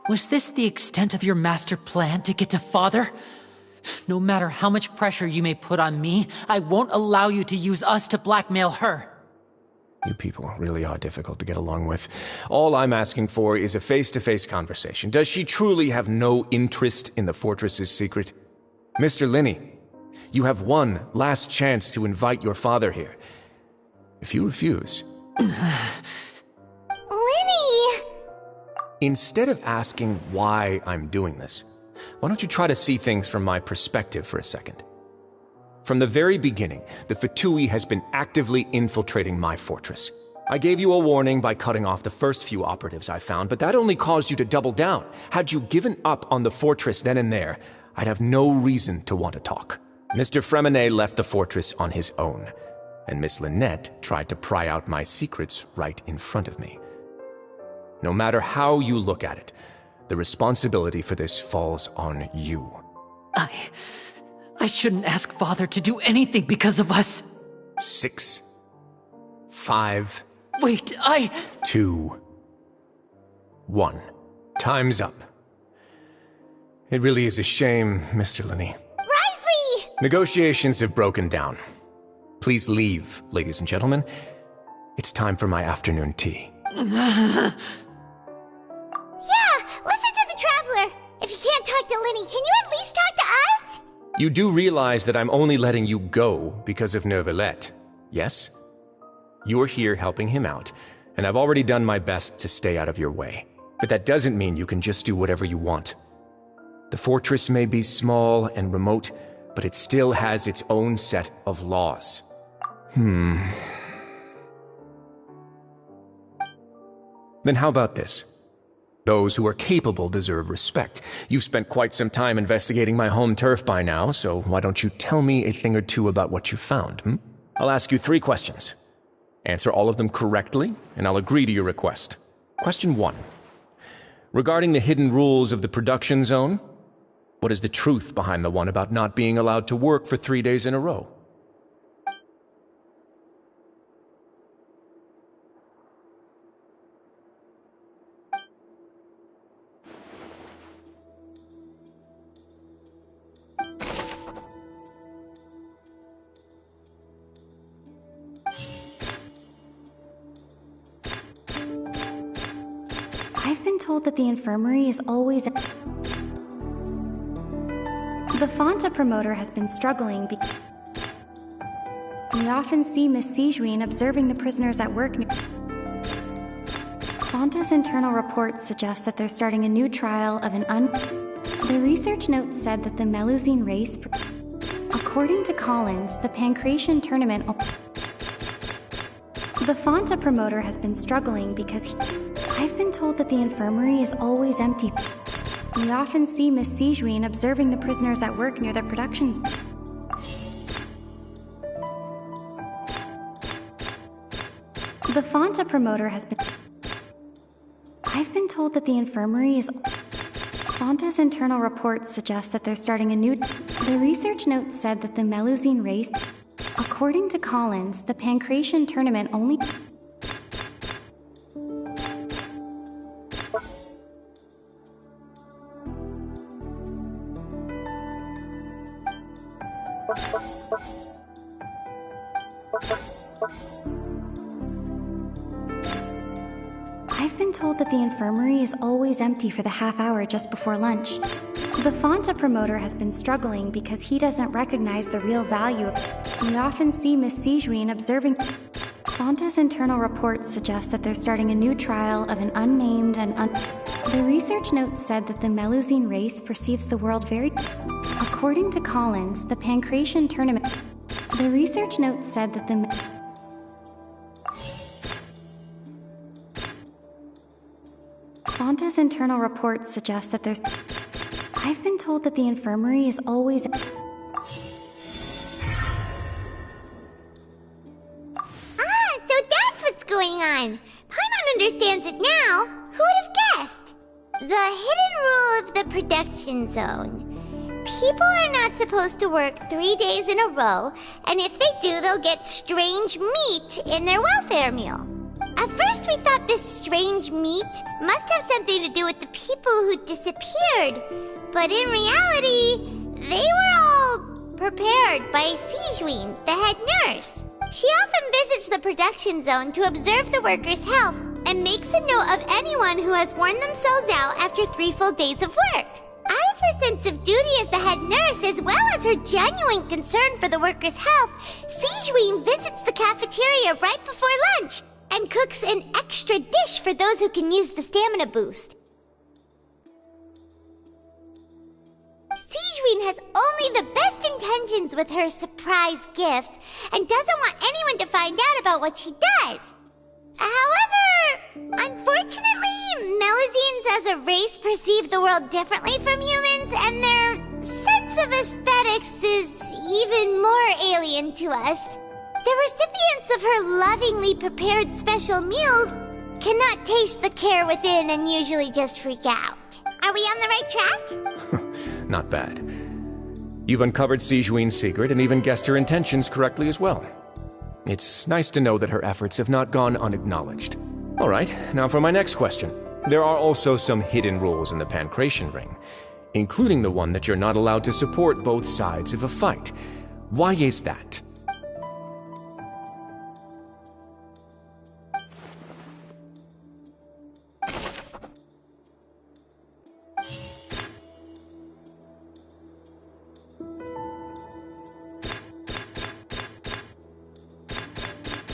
Was this the extent of your master plan to get to Father? No matter how much pressure you may put on me, I won't allow you to use us to blackmail her. You people really are difficult to get along with. All I'm asking for is a face-to-face conversation. Does she truly have no interest in the fortress's secret? Mr. Linney, you have one last chance to invite your father here. If you refuse... Linny! Instead of asking why I'm doing this, why don't you try to see things from my perspective for a second? From the very beginning, the Fatui has been actively infiltrating my fortress. I gave you a warning by cutting off the first few operatives I found, but that only caused you to double down. Had you given up on the fortress then and there, I'd have no reason to want to talk. Mr. Fremenet left the fortress on his own, and Miss Lynette tried to pry out my secrets right in front of me. No matter how you look at it, the responsibility for this falls on you. I shouldn't ask Father to do anything because of us. 6, 5... Wait, 2, 1. Time's up. It really is a shame, Mr. Linney. Risley! Negotiations have broken down. Please leave, ladies and gentlemen. It's time for my afternoon tea. Yeah, listen to the Traveler. If you can't talk to Linny, can you at least talk to us? You do realize that I'm only letting you go because of Neuvillette, yes? You're here helping him out, and I've already done my best to stay out of your way. But that doesn't mean you can just do whatever you want. The fortress may be small and remote, but it still has its own set of laws. Then how about this? Those who are capable deserve respect. You've spent quite some time investigating my home turf by now, so why don't you tell me a thing or two about what you found, I'll ask you 3 questions. Answer all of them correctly, and I'll agree to your request. Question 1. Regarding the hidden rules of the production zone, what is the truth behind the one about not being allowed to work for 3 days in a row? I've been told that the infirmary is always... The Fonta promoter has been struggling because... We often see Miss Sijuin observing the prisoners at work. Fonta's internal reports suggest that they're starting a new trial of an The research note said that the Melusine race... According to Collins, the Pancration tournament... The Fonta promoter has been struggling because I've been told that the infirmary is always empty. We often see Miss Sijuin observing the prisoners at work near their productions. The Fonta promoter has been... I've been told that the infirmary is... Fonta's internal reports suggest that they're starting a new... The research note said that the Melusine race... According to Collins, the Pancration tournament only... I've been told that the infirmary is always empty for the half hour just before lunch. The Fonta promoter has been struggling because he doesn't recognize the real value of... We often see Miss Sijuin observing... Fonta's internal reports suggest that they're starting a new trial of an unnamed and The research note said that the Melusine race perceives the world very... According to Collins, the Pancration tournament... The research note said that the... Fonta's internal reports suggest that there's... I've been told that the infirmary is always... So that's what's going on. Paimon understands it now. Who would have guessed? The hidden rule of the production zone. People are not supposed to work 3 days in a row, and if they do, they'll get strange meat in their welfare meal. At first we thought this strange meat must have something to do with the people who disappeared. But in reality, they were all prepared by Sijween, the head nurse. She often visits the production zone to observe the workers' health and makes a note of anyone who has worn themselves out after 3 full days of work. Out of her sense of duty as the head nurse, as well as her genuine concern for the workers' health, Sijween visits the cafeteria right before lunch and cooks an extra dish for those who can use the stamina boost. Sijween has only the best intentions with her surprise gift and doesn't want anyone to find out about what she does. However, unfortunately, Melusines as a race perceive the world differently from humans, and their sense of aesthetics is even more alien to us. The recipients of her lovingly prepared special meals cannot taste the care within and usually just freak out. Are we on the right track? Not bad. You've uncovered Sijween's secret and even guessed her intentions correctly as well. It's nice to know that her efforts have not gone unacknowledged. All right, now for my next question. There are also some hidden rules in the Pancration Ring, including the one that you're not allowed to support both sides of a fight. Why is that?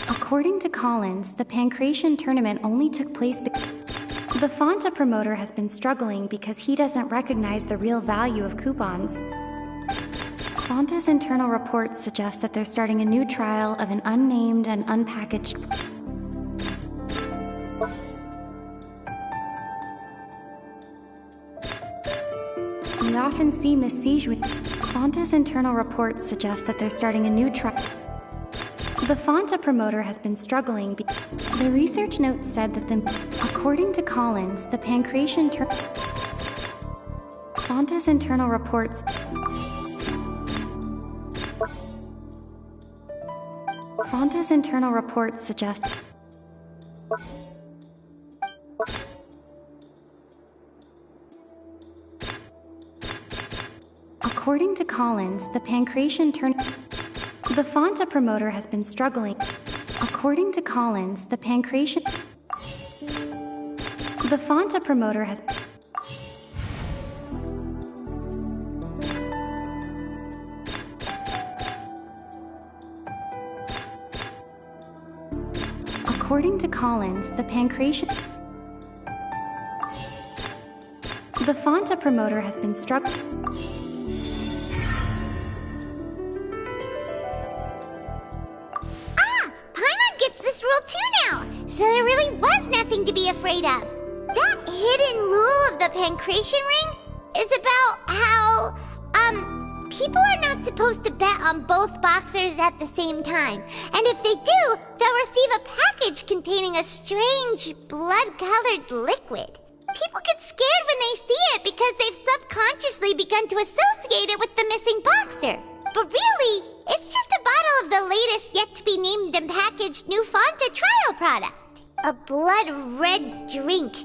According to Collins, the Pancration tournament only took place because the Fanta promoter has been struggling because he doesn't recognize the real value of coupons. Fanta's internal reports suggest that they're starting a new trial of an unnamed and unpackaged. We often see Miss Sijween. Fanta's internal reports suggest that they're starting a new trial. The Fanta promoter has been struggling. The research note said that according to Collins, the Pancration Fanta's internal reports. Fanta's internal reports suggest. According to Collins, the Pancration The Fanta promoter has been struggling. According to Collins, the Pancration. The Fanta promoter has. According to Collins, the Pancration. The Fanta promoter has been struggling. So there really was nothing to be afraid of. That hidden rule of the Pancration Ring is about how, people are not supposed to bet on both boxers at the same time. And if they do, they'll receive a package containing a strange, blood-colored liquid. People get scared when they see it because they've subconsciously begun to associate it with the missing boxer. But really, it's just a bottle of the latest yet-to-be-named and packaged new Fanta trial product. A blood-red drink.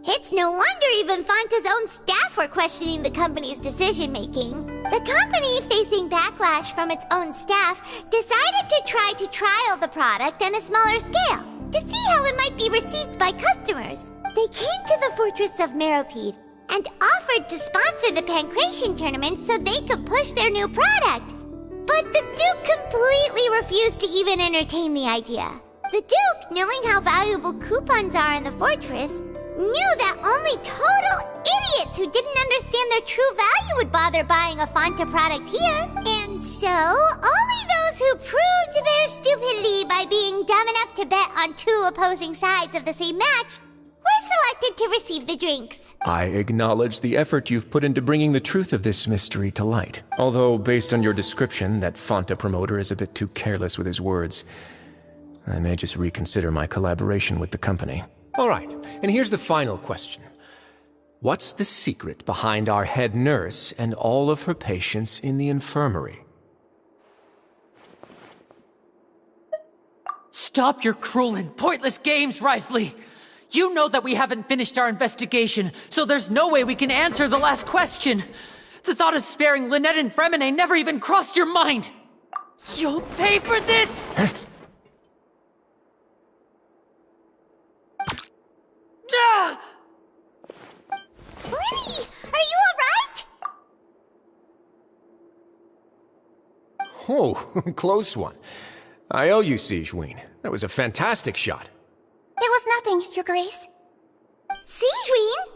It's no wonder even Fanta's own staff were questioning the company's decision-making. The company, facing backlash from its own staff, decided to try to trial the product on a smaller scale, to see how it might be received by customers. They came to the fortress of Meropide and offered to sponsor the Pancration tournament so they could push their new product. But the Duke completely refused to even entertain the idea. The Duke, knowing how valuable coupons are in the fortress, knew that only total idiots who didn't understand their true value would bother buying a Fanta product here. And so, only those who proved their stupidity by being dumb enough to bet on 2 opposing sides of the same match were selected to receive the drinks. I acknowledge the effort you've put into bringing the truth of this mystery to light. Although, based on your description, that Fanta promoter is a bit too careless with his words. I may just reconsider my collaboration with the company. All right, and here's the final question. What's the secret behind our head nurse and all of her patients in the infirmary? Stop your cruel and pointless games, Risley! You know that we haven't finished our investigation, so there's no way we can answer the last question. The thought of sparing Lynette and Fremine never even crossed your mind! You'll pay for this! Ah! Lenny, are you alright? Oh, close one. I owe you, Sigewinne. That was a fantastic shot. It was nothing, Your Grace. Sigewinne?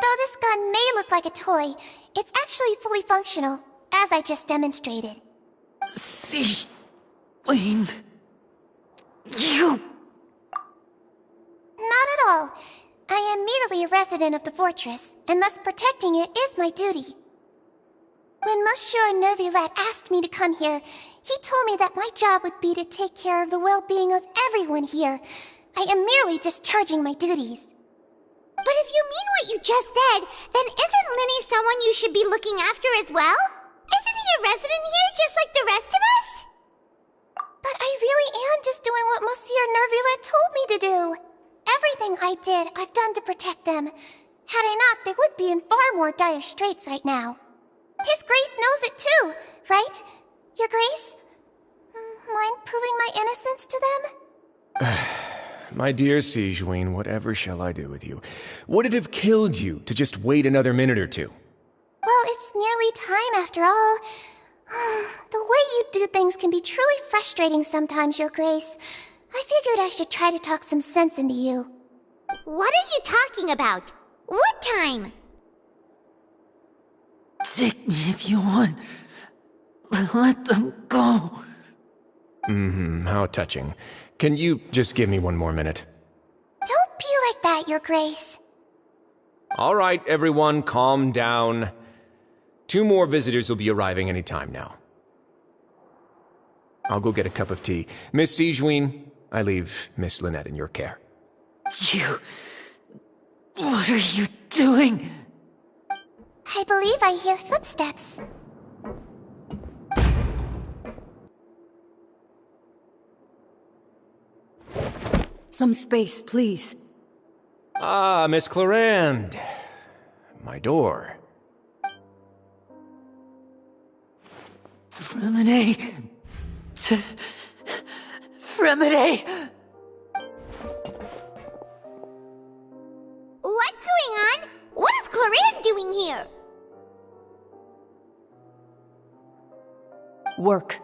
Though this gun may look like a toy, it's actually fully functional, as I just demonstrated. Sigewinne... You... Not at all. I am merely a resident of the fortress, and thus protecting it is my duty. When Monsieur Nervulette asked me to come here, he told me that my job would be to take care of the well-being of everyone here. I am merely discharging my duties. But if you mean what you just said, then isn't Linny someone you should be looking after as well? Isn't he a resident here just like the rest of us? But I really am just doing what Monsieur Nervulette told me to do. Everything I did, I've done to protect them. Had I not, they would be in far more dire straits right now. His Grace knows it too, right? Your Grace? Mind proving my innocence to them? My dear Sigewinne, whatever shall I do with you? Would it have killed you to just wait another minute or two? Well, it's nearly time after all. The way you do things can be truly frustrating sometimes, Your Grace. I figured I should try to talk some sense into you. What are you talking about? What time? Take me if you want. But let them go. How touching. Can you just give me one more minute? Don't be like that, Your Grace. All right, everyone, calm down. 2 more visitors will be arriving any time now. I'll go get a cup of tea. Miss Sigewinne, I leave Miss Lynette in your care. You... What are you doing? I believe I hear footsteps. Some space, please. Ah, Miss Clarande. My door. Fremine... Fremine... What's going on? What is Clarande doing here? Work.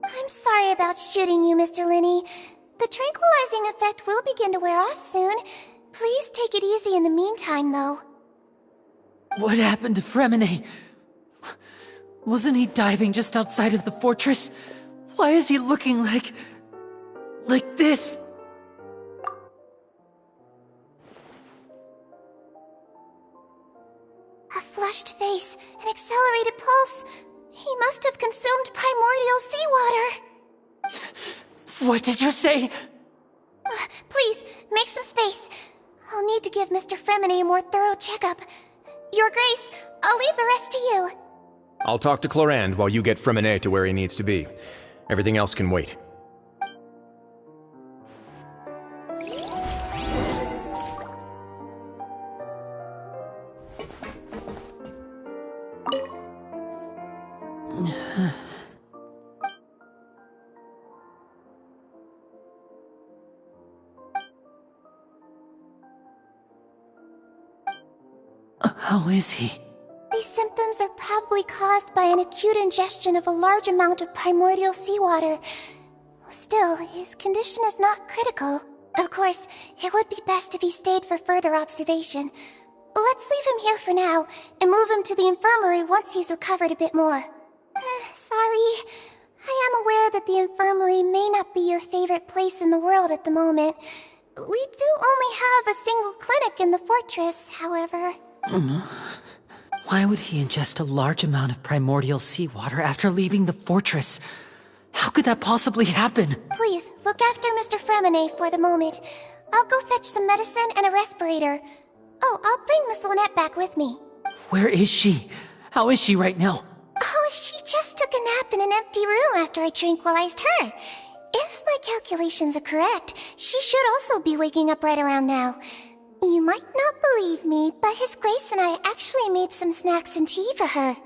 I'm sorry about shooting you, Mr. Linney. The tranquilizing effect will begin to wear off soon. Please take it easy in the meantime, though. What happened to Fremine? Wasn't he diving just outside of the fortress? Why is he looking like this? A flushed face, an accelerated pulse. He must have consumed primordial seawater. What did you say? Please, make some space. I'll need to give Mr. Fremine a more thorough checkup. Your Grace, I'll leave the rest to you. I'll talk to Clarande while you get Fremine to where he needs to be. Everything else can wait. How is he? These symptoms are probably caused by an acute ingestion of a large amount of primordial seawater. Still, his condition is not critical. Of course, it would be best if he stayed for further observation. Let's leave him here for now, and move him to the infirmary once he's recovered a bit more. Sorry. I am aware that the infirmary may not be your favorite place in the world at the moment. We do only have a single clinic in the fortress, however. Why would he ingest a large amount of primordial seawater after leaving the fortress? How could that possibly happen? Please, look after Mr. Fremine for the moment. I'll go fetch some medicine and a respirator. Oh, I'll bring Miss Lynette back with me. Where is she? How is she right now? Oh, she just took a nap in an empty room after I tranquilized her. If my calculations are correct, she should also be waking up right around now. You might not believe me, but His Grace and I actually made some snacks and tea for her.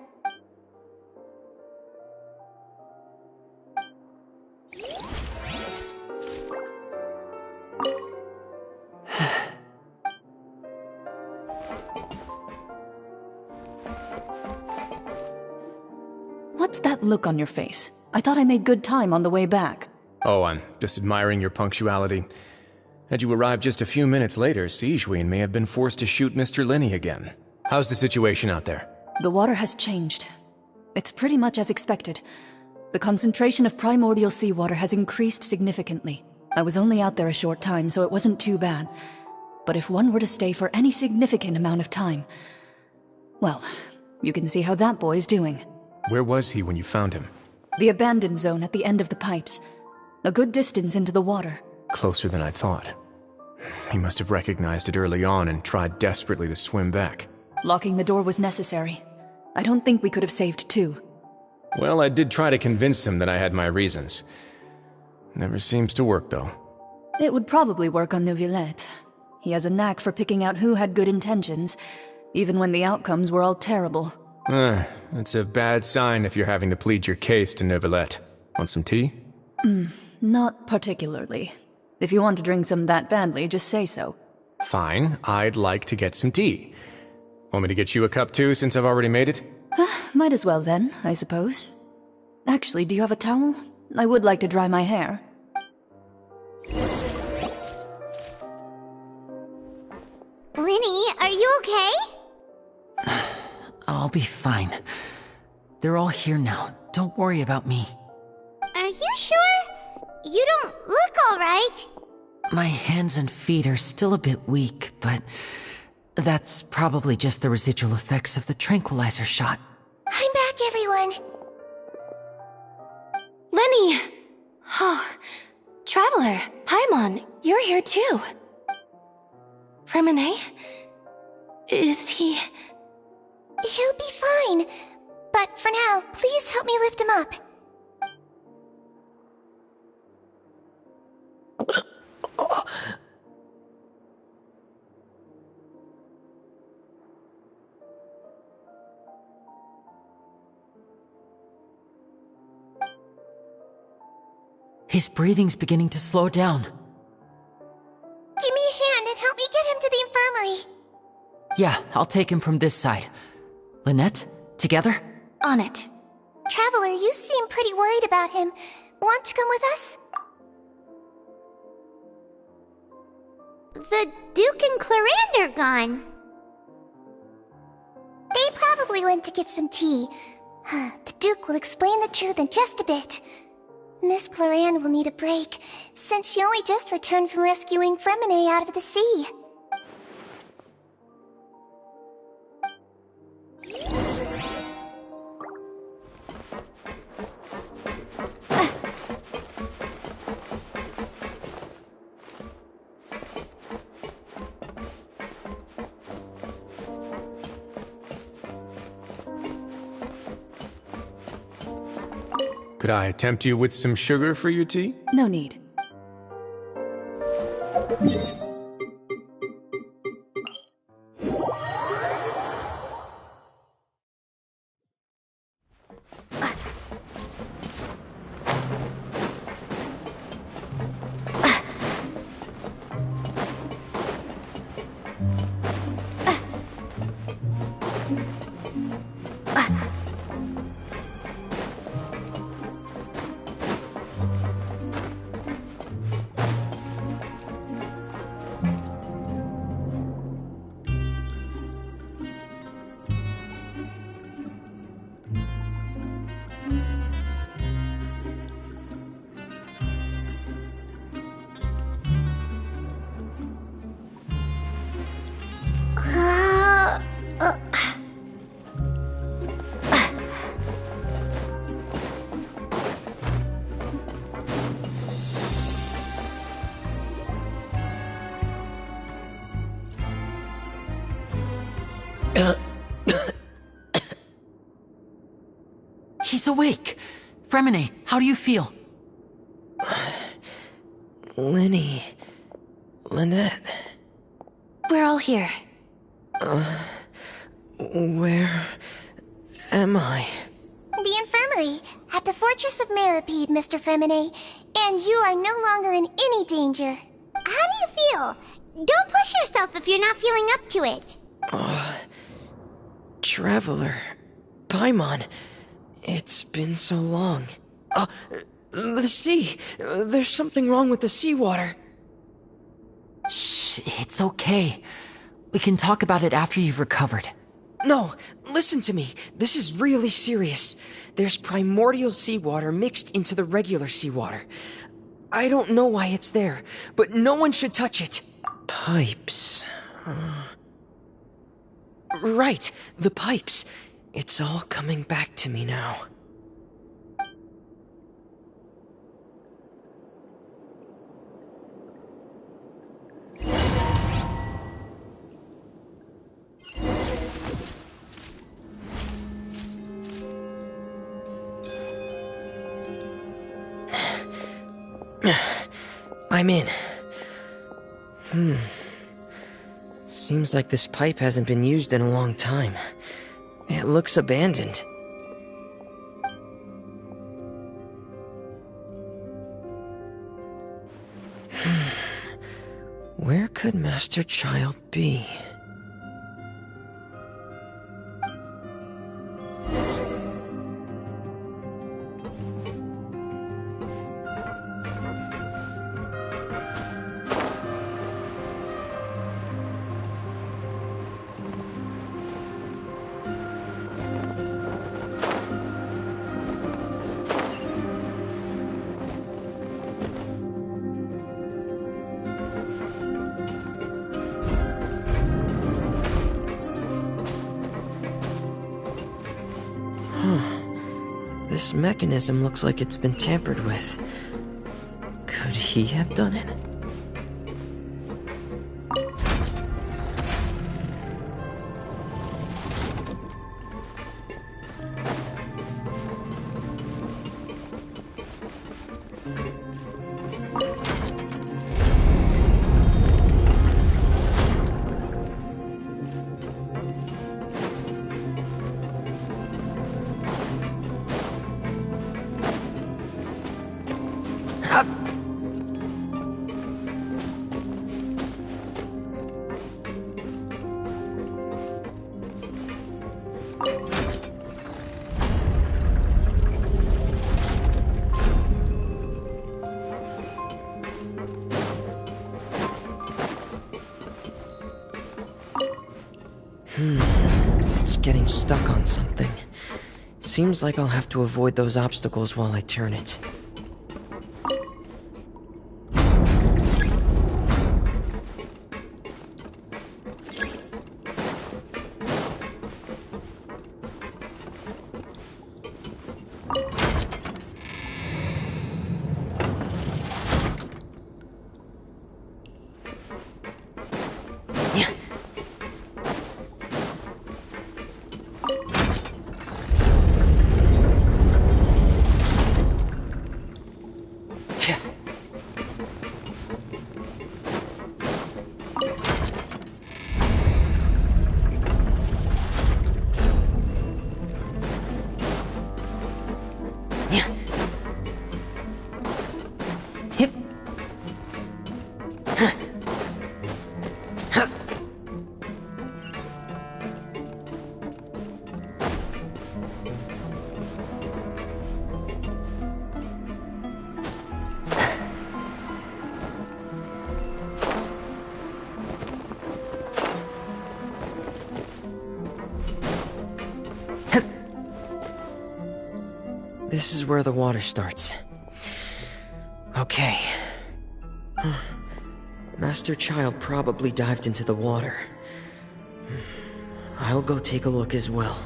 What's that look on your face? I thought I made good time on the way back. Oh, I'm just admiring your punctuality. Had you arrived just a few minutes later, Sigewinne may have been forced to shoot Mr. Lenny again. How's the situation out there? The water has changed. It's pretty much as expected. The concentration of primordial seawater has increased significantly. I was only out there a short time, so it wasn't too bad. But if one were to stay for any significant amount of time... well, you can see how that boy's doing. Where was he when you found him? The abandoned zone at the end of the pipes. A good distance into the water. Closer than I thought. He must have recognized it early on and tried desperately to swim back. Locking the door was necessary. I don't think we could have saved two. Well, I did try to convince him that I had my reasons. Never seems to work, though. It would probably work on Neuvillette. He has a knack for picking out who had good intentions, even when the outcomes were all terrible. That's a bad sign if you're having to plead your case to Neuvillette. Want some tea? Not particularly. If you want to drink some that badly, just say so. Fine, I'd like to get some tea. Want me to get you a cup too, since I've already made it? Might as well then, I suppose. Actually, do you have a towel? I would like to dry my hair. Lenny, are you okay? I'll be fine. They're all here now. Don't worry about me. Are you sure? You don't look alright. My hands and feet are still a bit weak, but that's probably just the residual effects of the tranquilizer shot. I'm back, everyone. Lenny! Oh, Traveler, Paimon, you're here too. Remine? Is he... He'll be fine. But for now, please help me lift him up. His breathing's beginning to slow down. Give me a hand and help me get him to the infirmary. Yeah, I'll take him from this side. Lynette, together? On it. Traveler, you seem pretty worried about him. Want to come with us? The Duke and Clarande are gone. They probably went to get some tea. The Duke will explain the truth in just a bit. Miss Clarande will need a break, since she only just returned from rescuing Fremine out of the sea. Could I tempt you with some sugar for your tea? No need. He's awake. Fremine, how do you feel? Lenny... Lynette... We're all here. Where... am I? The infirmary, at the Fortress of Meripede, Mr. Fremine, and you are no longer in any danger. How do you feel? Don't push yourself if you're not feeling up to it. Traveler... Paimon... It's been so long. The sea! There's something wrong with the seawater. Shh, it's okay. We can talk about it after you've recovered. No, listen to me. This is really serious. There's primordial seawater mixed into the regular seawater. I don't know why it's there, but no one should touch it. Pipes... Right, the pipes. It's all coming back to me now. I'm in. Seems like this pipe hasn't been used in a long time. It looks abandoned. Where could Master Child be? This mechanism looks like it's been tampered with. Could he have done it? It's getting stuck on something. Seems like I'll have to avoid those obstacles while I turn it. This is where the water starts. Okay. Master Child probably dived into the water. I'll go take a look as well.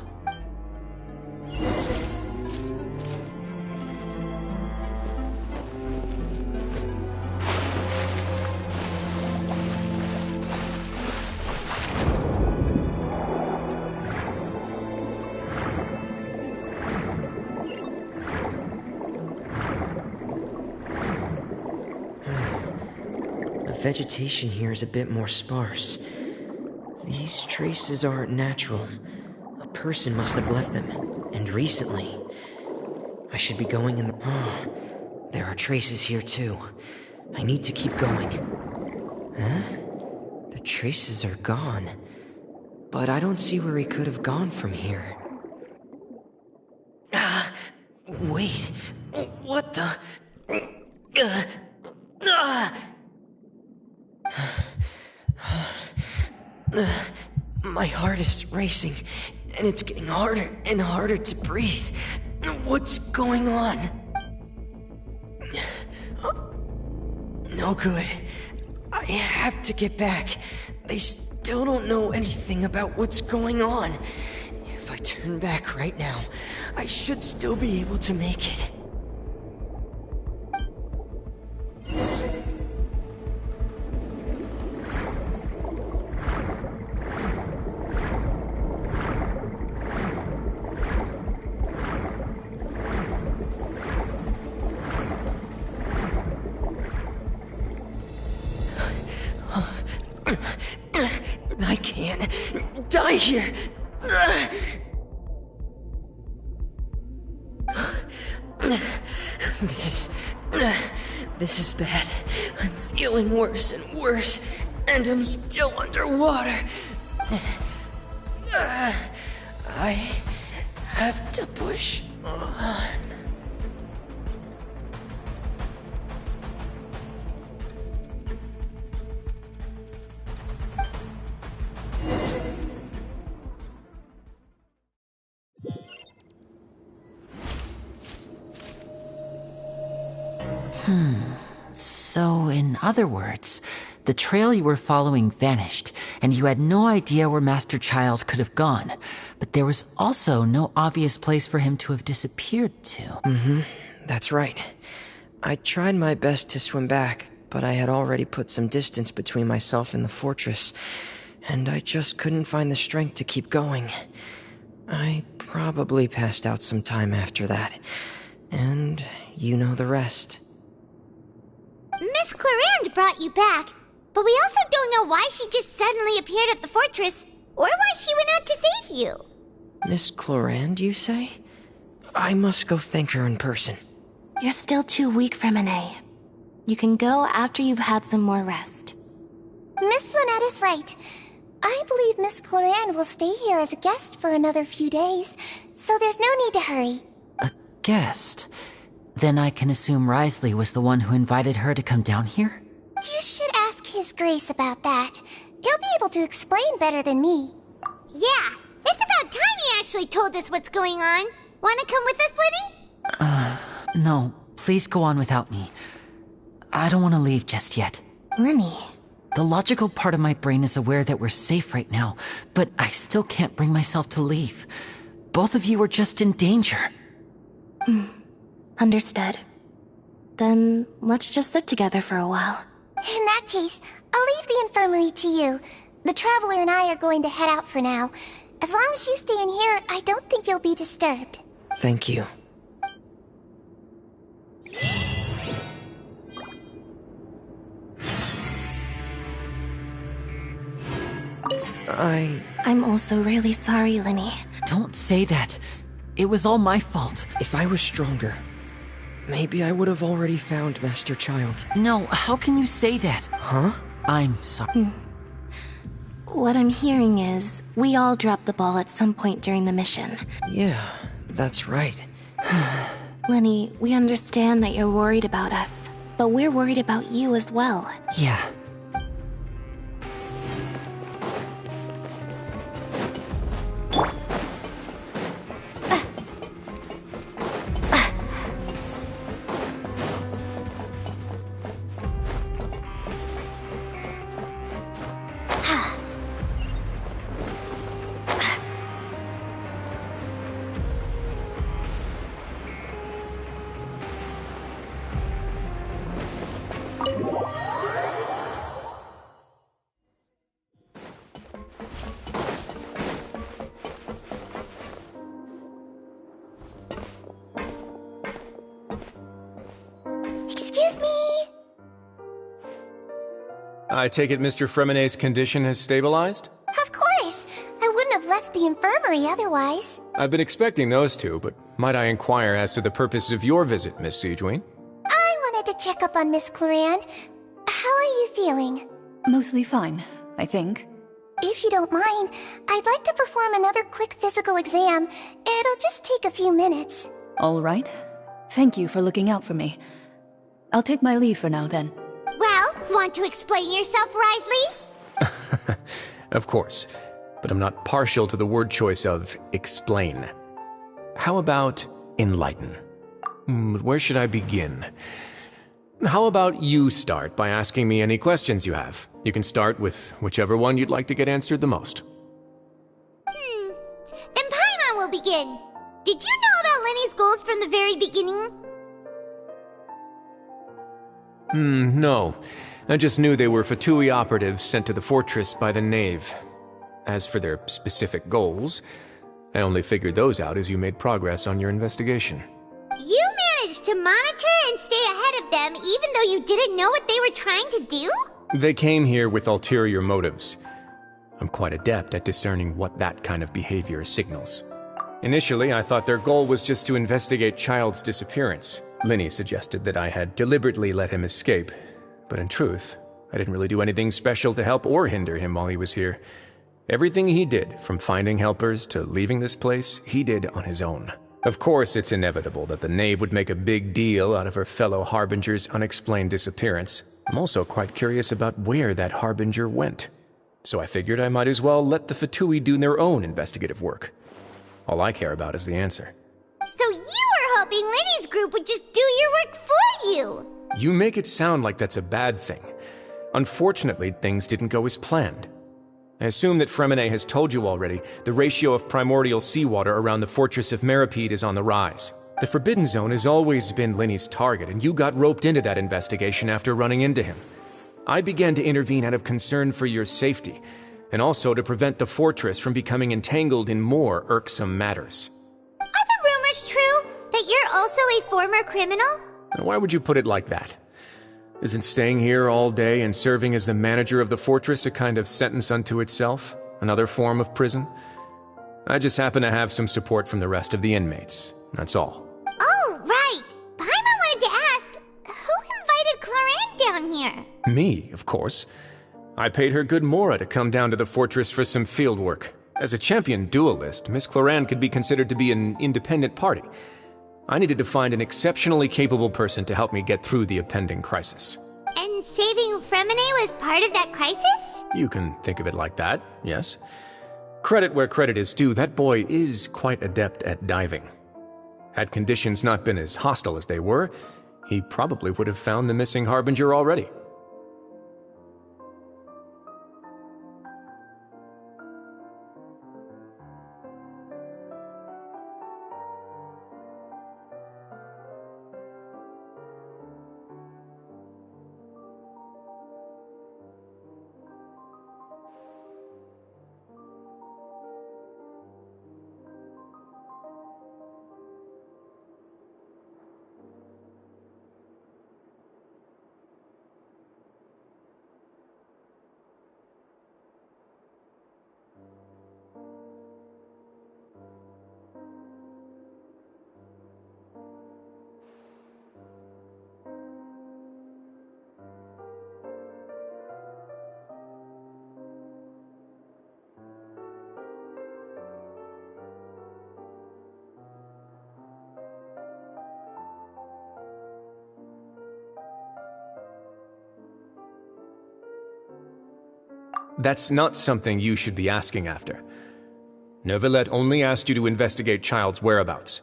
vegetation here is a bit more sparse. These traces aren't natural. A person must have left them, and recently. I should be going in the... Oh, there are traces here too. I need to keep going. Huh? The traces are gone. But I don't see where he could have gone from here. Wait. What the... My heart is racing, and it's getting harder and harder to breathe. What's going on? No good. I have to get back. They still don't know anything about what's going on. If I turn back right now, I should still be able to make it. I can't die here. This is bad. I'm feeling worse and worse, and I'm still underwater. I have to push on. So, in other words, the trail you were following vanished, and you had no idea where Master Child could have gone. But there was also no obvious place for him to have disappeared to. That's right. I tried my best to swim back, but I had already put some distance between myself and the fortress, and I just couldn't find the strength to keep going. I probably passed out some time after that, and you know the rest. Miss Clarande brought you back, but we also don't know why she just suddenly appeared at the fortress, or why she went out to save you. Miss Clarande, you say? I must go thank her in person. You're still too weak for Monet. You can go after you've had some more rest. Miss Lynette is right. I believe Miss Clarande will stay here as a guest for another few days, so there's no need to hurry. A guest? Then I can assume Risley was the one who invited her to come down here? You should ask His Grace about that. He'll be able to explain better than me. Yeah, it's about time he actually told us what's going on. Wanna come with us, Lenny? No, please go on without me. I don't want to leave just yet. Lenny. The logical part of my brain is aware that we're safe right now, but I still can't bring myself to leave. Both of you are just in danger. Understood. Then let's just sit together for a while. In that case, I'll leave the infirmary to you. The Traveler and I are going to head out for now. As long as you stay in here, I don't think you'll be disturbed. Thank you. I'm also really sorry, Lenny. Don't say that. It was all my fault. If I was stronger, maybe I would have already found Master Child. No, how can you say that? Huh? I'm sorry. What I'm hearing is, we all dropped the ball at some point during the mission. Yeah, that's right. Lenny, we understand that you're worried about us, but we're worried about you as well. Yeah. Excuse me. I take it Mr. Fremonet's condition has stabilized? Of course! I wouldn't have left the infirmary otherwise. I've been expecting those two, but might I inquire as to the purpose of your visit, Miss Siegewien? I wanted to check up on Miss Cloran. How are you feeling? Mostly fine, I think. If you don't mind, I'd like to perform another quick physical exam. It'll just take a few minutes. All right. Thank you for looking out for me. I'll take my leave for now, then. Well, want to explain yourself, Risley? Of course, but I'm not partial to the word choice of explain. How about enlighten? Where should I begin? How about you start by asking me any questions you have? You can start with whichever one you'd like to get answered the most. Then Paimon will begin. Did you know about Lenny's goals from the very beginning? No. I just knew they were Fatui operatives sent to the fortress by the Knave. As for their specific goals, I only figured those out as you made progress on your investigation. You managed to monitor and stay ahead of them even though you didn't know what they were trying to do? They came here with ulterior motives. I'm quite adept at discerning what that kind of behavior signals. Initially, I thought their goal was just to investigate Child's disappearance. Linny suggested that I had deliberately let him escape, but in truth, I didn't really do anything special to help or hinder him while he was here. Everything he did, from finding helpers to leaving this place, he did on his own. Of course, it's inevitable that the Knave would make a big deal out of her fellow Harbinger's unexplained disappearance. I'm also quite curious about where that Harbinger went. So I figured I might as well let the Fatui do their own investigative work. All I care about is the answer. So you were hoping Lenny's group would just do your work for you! You make it sound like that's a bad thing. Unfortunately, things didn't go as planned. I assume that Fremonet has told you already, the ratio of primordial seawater around the fortress of Meripede is on the rise. The Forbidden Zone has always been Linny's target, and you got roped into that investigation after running into him. I began to intervene out of concern for your safety, and also to prevent the fortress from becoming entangled in more irksome matters. Are the rumors true? That you're also a former criminal? Why would you put it like that? Isn't staying here all day and serving as the manager of the fortress a kind of sentence unto itself? Another form of prison? I just happen to have some support from the rest of the inmates. That's all. Oh, right! Paimon wanted to ask, who invited Cloran down here? Me, of course. I paid her good mora to come down to the fortress for some field work. As a champion duelist, Miss Cloran could be considered to be an independent party. I needed to find an exceptionally capable person to help me get through the impending crisis. And saving Fremonet was part of that crisis? You can think of it like that, yes. Credit where credit is due, that boy is quite adept at diving. Had conditions not been as hostile as they were, he probably would have found the missing Harbinger already. That's not something you should be asking after. Neuvillette only asked you to investigate Child's whereabouts.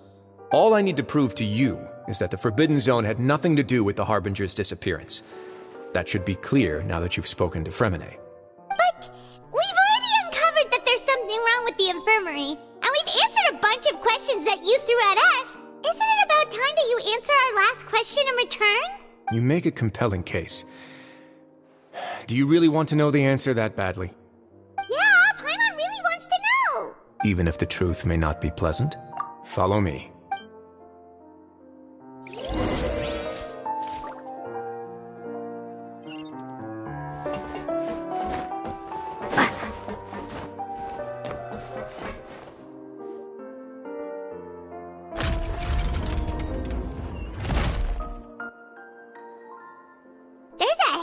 All I need to prove to you is that the Forbidden Zone had nothing to do with the Harbinger's disappearance. That should be clear now that you've spoken to Fremonet. But we've already uncovered that there's something wrong with the infirmary, and we've answered a bunch of questions that you threw at us. Isn't it about time that you answer our last question in return? You make a compelling case. Do you really want to know the answer that badly? Yeah, Paimon really wants to know. Even if the truth may not be pleasant? Follow me.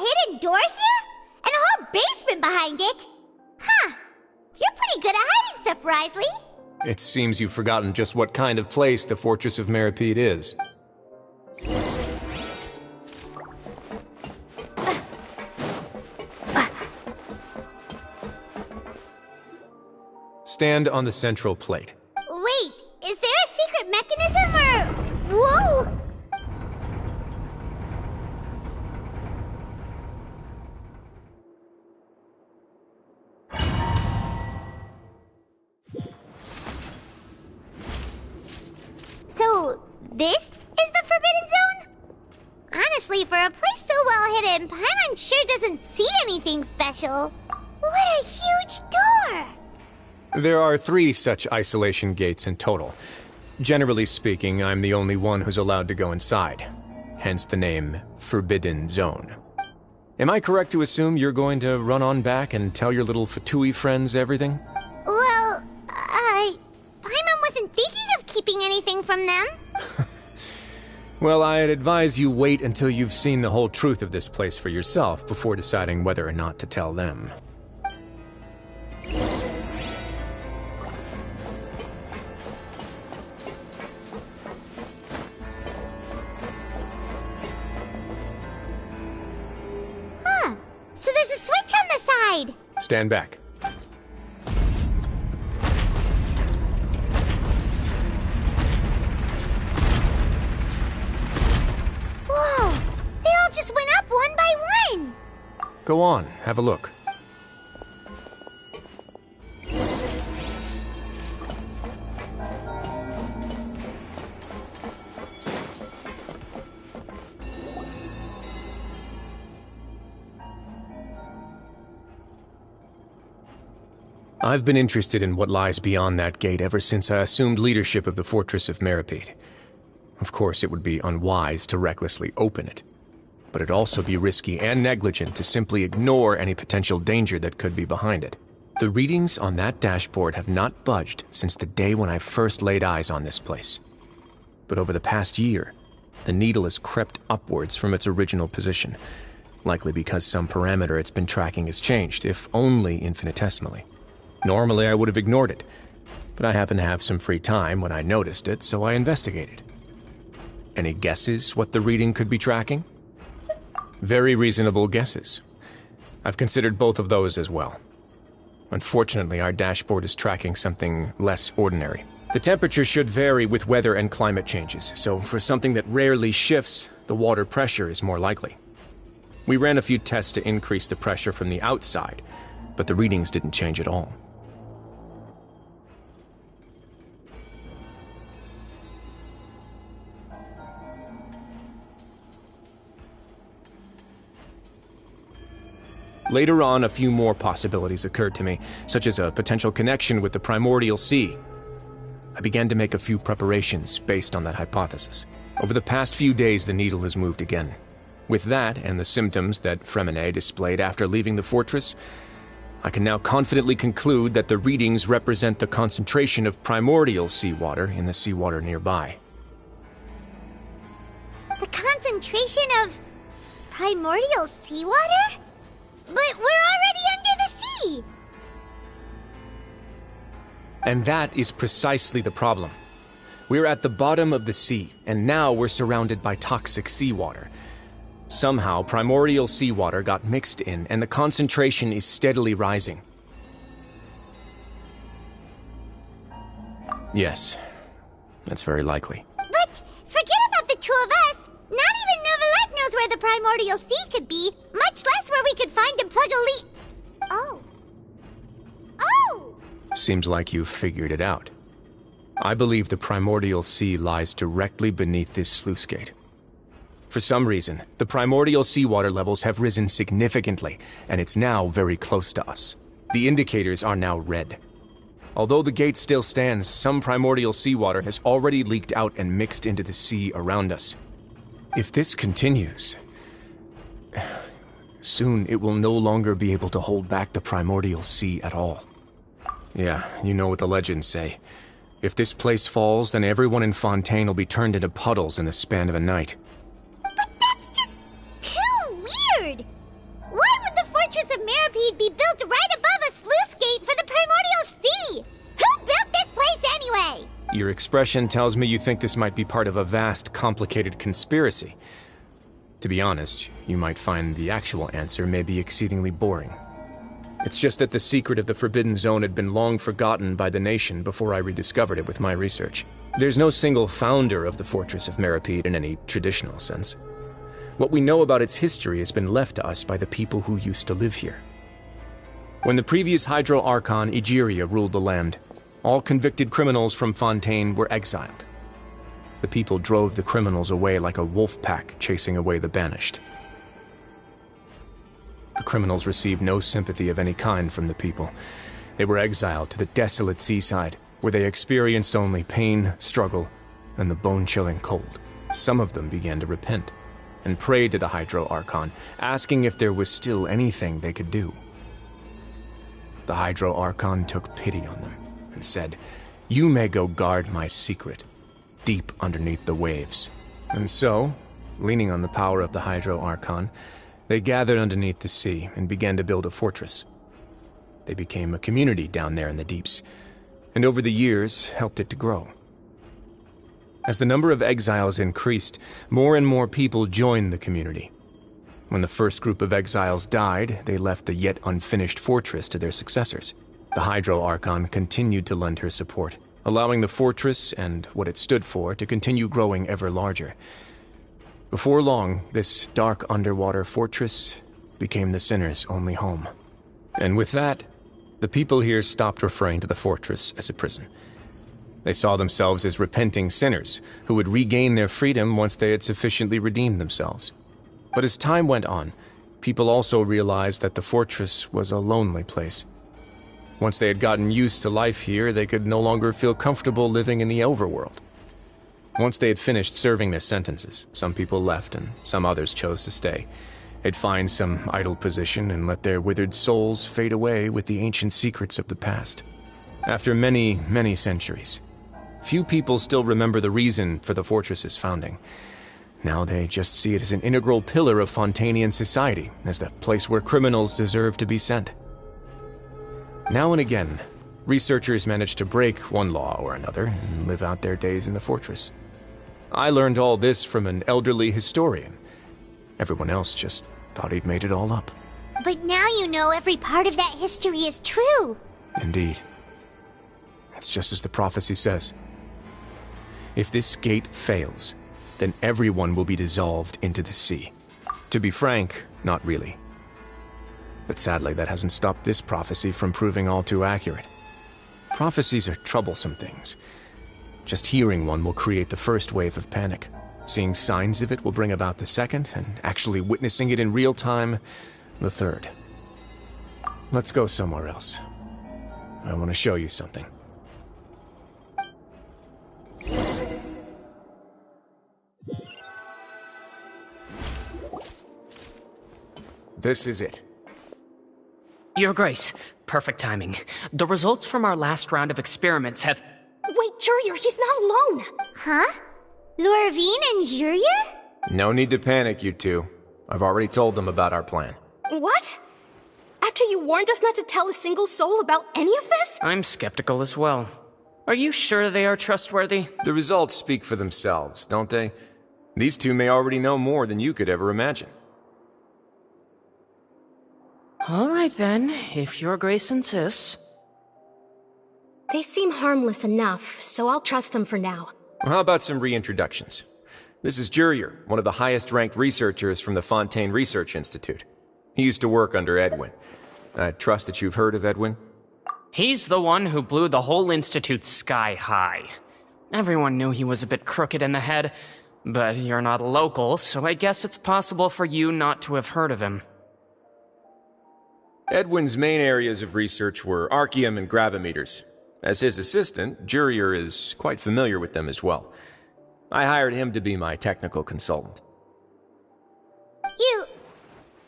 hidden door here? And a whole basement behind it? Huh. You're pretty good at hiding stuff, Risley. It seems you've forgotten just what kind of place the Fortress of Meripede is. Stand on the central plate. Wait, is there a secret mechanism or... Whoa! So, this is the Forbidden Zone? Honestly, for a place so well hidden, Paimon sure doesn't see anything special. What a huge door! There are 3 such isolation gates in total. Generally speaking, I'm the only one who's allowed to go inside. Hence the name Forbidden Zone. Am I correct to assume you're going to run on back and tell your little Fatui friends everything? Well, Paimon wasn't thinking of keeping anything from them. Well, I'd advise you wait until you've seen the whole truth of this place for yourself before deciding whether or not to tell them. So there's a switch on the side. Stand back. Whoa! They all just went up one by one. Go on, have a look. I've been interested in what lies beyond that gate ever since I assumed leadership of the Fortress of Meripede. Of course, it would be unwise to recklessly open it, but it'd also be risky and negligent to simply ignore any potential danger that could be behind it. The readings on that dashboard have not budged since the day when I first laid eyes on this place. But over the past year, the needle has crept upwards from its original position, likely because some parameter it's been tracking has changed, if only infinitesimally. Normally, I would have ignored it, but I happened to have some free time when I noticed it, so I investigated. Any guesses what the reading could be tracking? Very reasonable guesses. I've considered both of those as well. Unfortunately, our dashboard is tracking something less ordinary. The temperature should vary with weather and climate changes, so for something that rarely shifts, the water pressure is more likely. We ran a few tests to increase the pressure from the outside, but the readings didn't change at all. Later on, a few more possibilities occurred to me, such as a potential connection with the primordial sea. I began to make a few preparations based on that hypothesis. Over the past few days, the needle has moved again. With that, and the symptoms that Fremine displayed after leaving the fortress, I can now confidently conclude that the readings represent the concentration of primordial seawater in the seawater nearby. The concentration of primordial seawater? But we're already under the sea! And that is precisely the problem. We're at the bottom of the sea, and now we're surrounded by toxic seawater. Somehow, primordial seawater got mixed in, and the concentration is steadily rising. Yes, that's very likely. But forget about the two of us! Not even Novelette knows where the primordial sea could be, much less where we could find and plug a leak. Oh. Oh! Seems like you've figured it out. I believe the primordial sea lies directly beneath this sluice gate. For some reason, the primordial seawater levels have risen significantly, and it's now very close to us. The indicators are now red. Although the gate still stands, some primordial seawater has already leaked out and mixed into the sea around us. If this continues, soon it will no longer be able to hold back the primordial sea at all. Yeah, you know what the legends say. If this place falls, then everyone in Fontaine will be turned into puddles in the span of a night. But that's just too weird! Fortress of Mirapede be built right above a sluice gate for the Primordial Sea? Who built this place anyway? Your expression tells me you think this might be part of a vast, complicated conspiracy. To be honest, you might find the actual answer may be exceedingly boring. It's just that the secret of the Forbidden Zone had been long forgotten by the nation before I rediscovered it with my research. There's no single founder of the Fortress of Mirapede in any traditional sense. What we know about its history has been left to us by the people who used to live here. When the previous Hydro Archon Egeria ruled the land, all convicted criminals from Fontaine were exiled. The people drove the criminals away like a wolf pack chasing away the banished. The criminals received no sympathy of any kind from the people. They were exiled to the desolate seaside, where they experienced only pain, struggle, and the bone-chilling cold. Some of them began to repent, and prayed to the Hydro Archon, asking if there was still anything they could do. The Hydro Archon took pity on them, and said, "You may go guard my secret, deep underneath the waves." And so, leaning on the power of the Hydro Archon, they gathered underneath the sea and began to build a fortress. They became a community down there in the deeps, and over the years helped it to grow. As the number of exiles increased, more and more people joined the community. When the first group of exiles died, they left the yet unfinished fortress to their successors. The Hydro Archon continued to lend her support, allowing the fortress and what it stood for to continue growing ever larger. Before long, this dark underwater fortress became the sinner's only home. And with that, the people here stopped referring to the fortress as a prison. They saw themselves as repenting sinners who would regain their freedom once they had sufficiently redeemed themselves. But as time went on, people also realized that the fortress was a lonely place. Once they had gotten used to life here, they could no longer feel comfortable living in the overworld. Once they had finished serving their sentences, some people left and some others chose to stay. They'd find some idle position and let their withered souls fade away with the ancient secrets of the past. After many, many centuries, few people still remember the reason for the fortress's founding. Now they just see it as an integral pillar of Fontainian society, as the place where criminals deserve to be sent. Now and again, researchers manage to break one law or another and live out their days in the fortress. I learned all this from an elderly historian. Everyone else just thought he'd made it all up. But now you know every part of that history is true. Indeed. It's just as the prophecy says. If this gate fails, then everyone will be dissolved into the sea. To be frank, not really. But sadly, that hasn't stopped this prophecy from proving all too accurate. Prophecies are troublesome things. Just hearing one will create the first wave of panic. Seeing signs of it will bring about the second, and actually witnessing it in real time, the third. Let's go somewhere else. I want to show you something. This is it. Your Grace, perfect timing. The results from our last round of experiments have... Wait, Jurier, he's not alone! Huh? Lorvine and Jurier? No need to panic, you two. I've already told them about our plan. What? After you warned us not to tell a single soul about any of this? I'm skeptical as well. Are you sure they are trustworthy? The results speak for themselves, don't they? These two may already know more than you could ever imagine. All right then, if Your Grace insists. They seem harmless enough, so I'll trust them for now. How about some reintroductions? This is Jurier, one of the highest-ranked researchers from the Fontaine Research Institute. He used to work under Edwin. I trust that you've heard of Edwin? He's the one who blew the whole institute sky high. Everyone knew he was a bit crooked in the head, but you're not local, so I guess it's possible for you not to have heard of him. Edwin's main areas of research were archaeum and gravimeters. As his assistant, Jurier is quite familiar with them as well. I hired him to be my technical consultant. You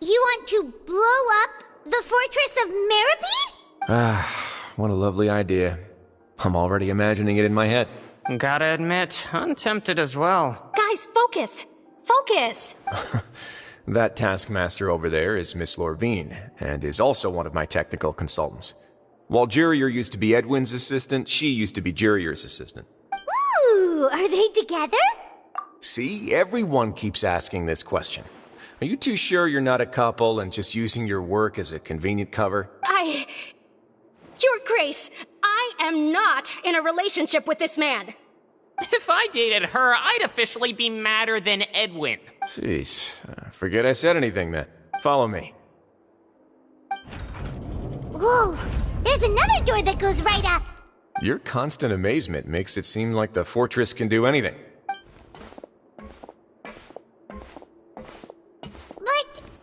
want to blow up the Fortress of Mirapede? What a lovely idea. I'm already imagining it in my head. Gotta admit, I'm tempted as well. Guys, focus! Focus! That taskmaster over there is Miss Lorvine, and is also one of my technical consultants. While Jurier used to be Edwin's assistant, she used to be Jurier's assistant. Ooh, are they together? See, everyone keeps asking this question. Are you too sure you're not a couple and just using your work as a convenient cover? Your Grace, I am not in a relationship with this man. If I dated her, I'd officially be madder than Edwin. Jeez, forget I said anything then. Follow me. Whoa, there's another door that goes right up. Your constant amazement makes it seem like the fortress can do anything. But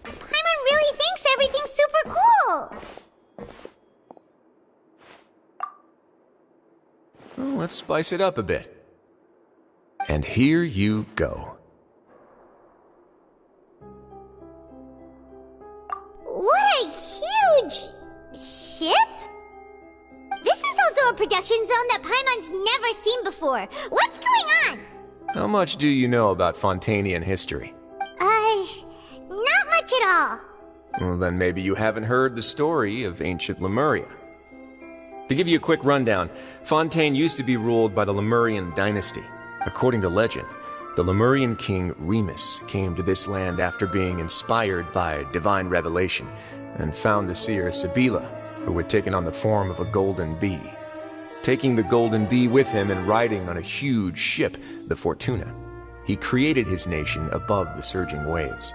Paimon really thinks everything's super cool. Well, let's spice it up a bit. And here you go. What a huge ship? This is also a production zone that Paimon's never seen before. What's going on? How much do you know about Fontanian history? Not much at all. Well, then maybe you haven't heard the story of ancient Lemuria. To give you a quick rundown, Fontaine used to be ruled by the Lemurian dynasty. According to legend, the Lemurian king Remus came to this land after being inspired by divine revelation and found the seer Sibila, who had taken on the form of a golden bee. Taking the golden bee with him and riding on a huge ship, the Fortuna, he created his nation above the surging waves.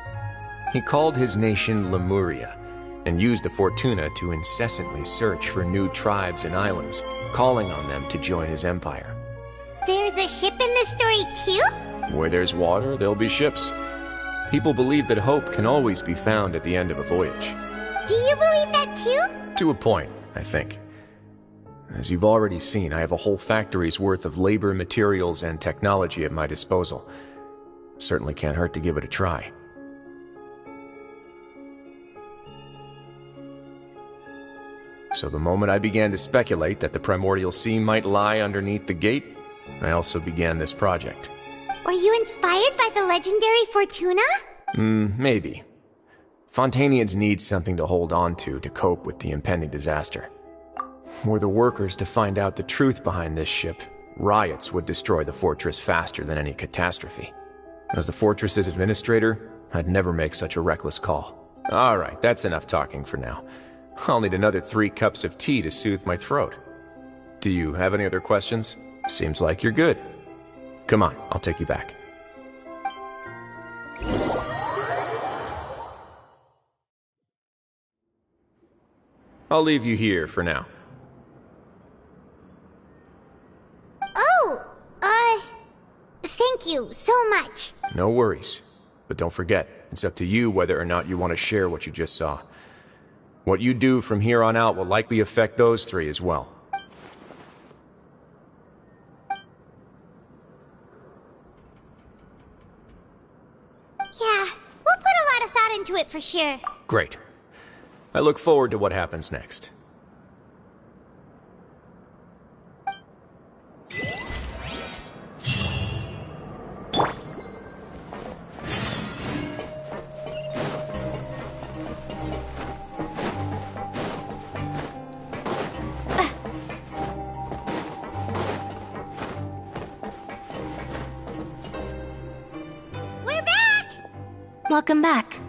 He called his nation Lemuria, and used the Fortuna to incessantly search for new tribes and islands, calling on them to join his empire. There's a ship in this story too? Where there's water, there'll be ships. People believe that hope can always be found at the end of a voyage. Do you believe that too? To a point, I think. As you've already seen, I have a whole factory's worth of labor, materials, and technology at my disposal. Certainly can't hurt to give it a try. So the moment I began to speculate that the primordial sea might lie underneath the gate, I also began this project. Were you inspired by the legendary Fortuna? Maybe. Fontanians need something to hold on to cope with the impending disaster. Were the workers to find out the truth behind this ship, riots would destroy the fortress faster than any catastrophe. As the fortress's administrator, I'd never make such a reckless call. Alright, that's enough talking for now. I'll need another 3 cups of tea to soothe my throat. Do you have any other questions? Seems like you're good. Come on, I'll take you back. I'll leave you here for now. Oh, thank you so much. No worries. But don't forget, it's up to you whether or not you want to share what you just saw. What you do from here on out will likely affect those 3 as well. Yeah, we'll put a lot of thought into it for sure. Great. I look forward to what happens next. Welcome back.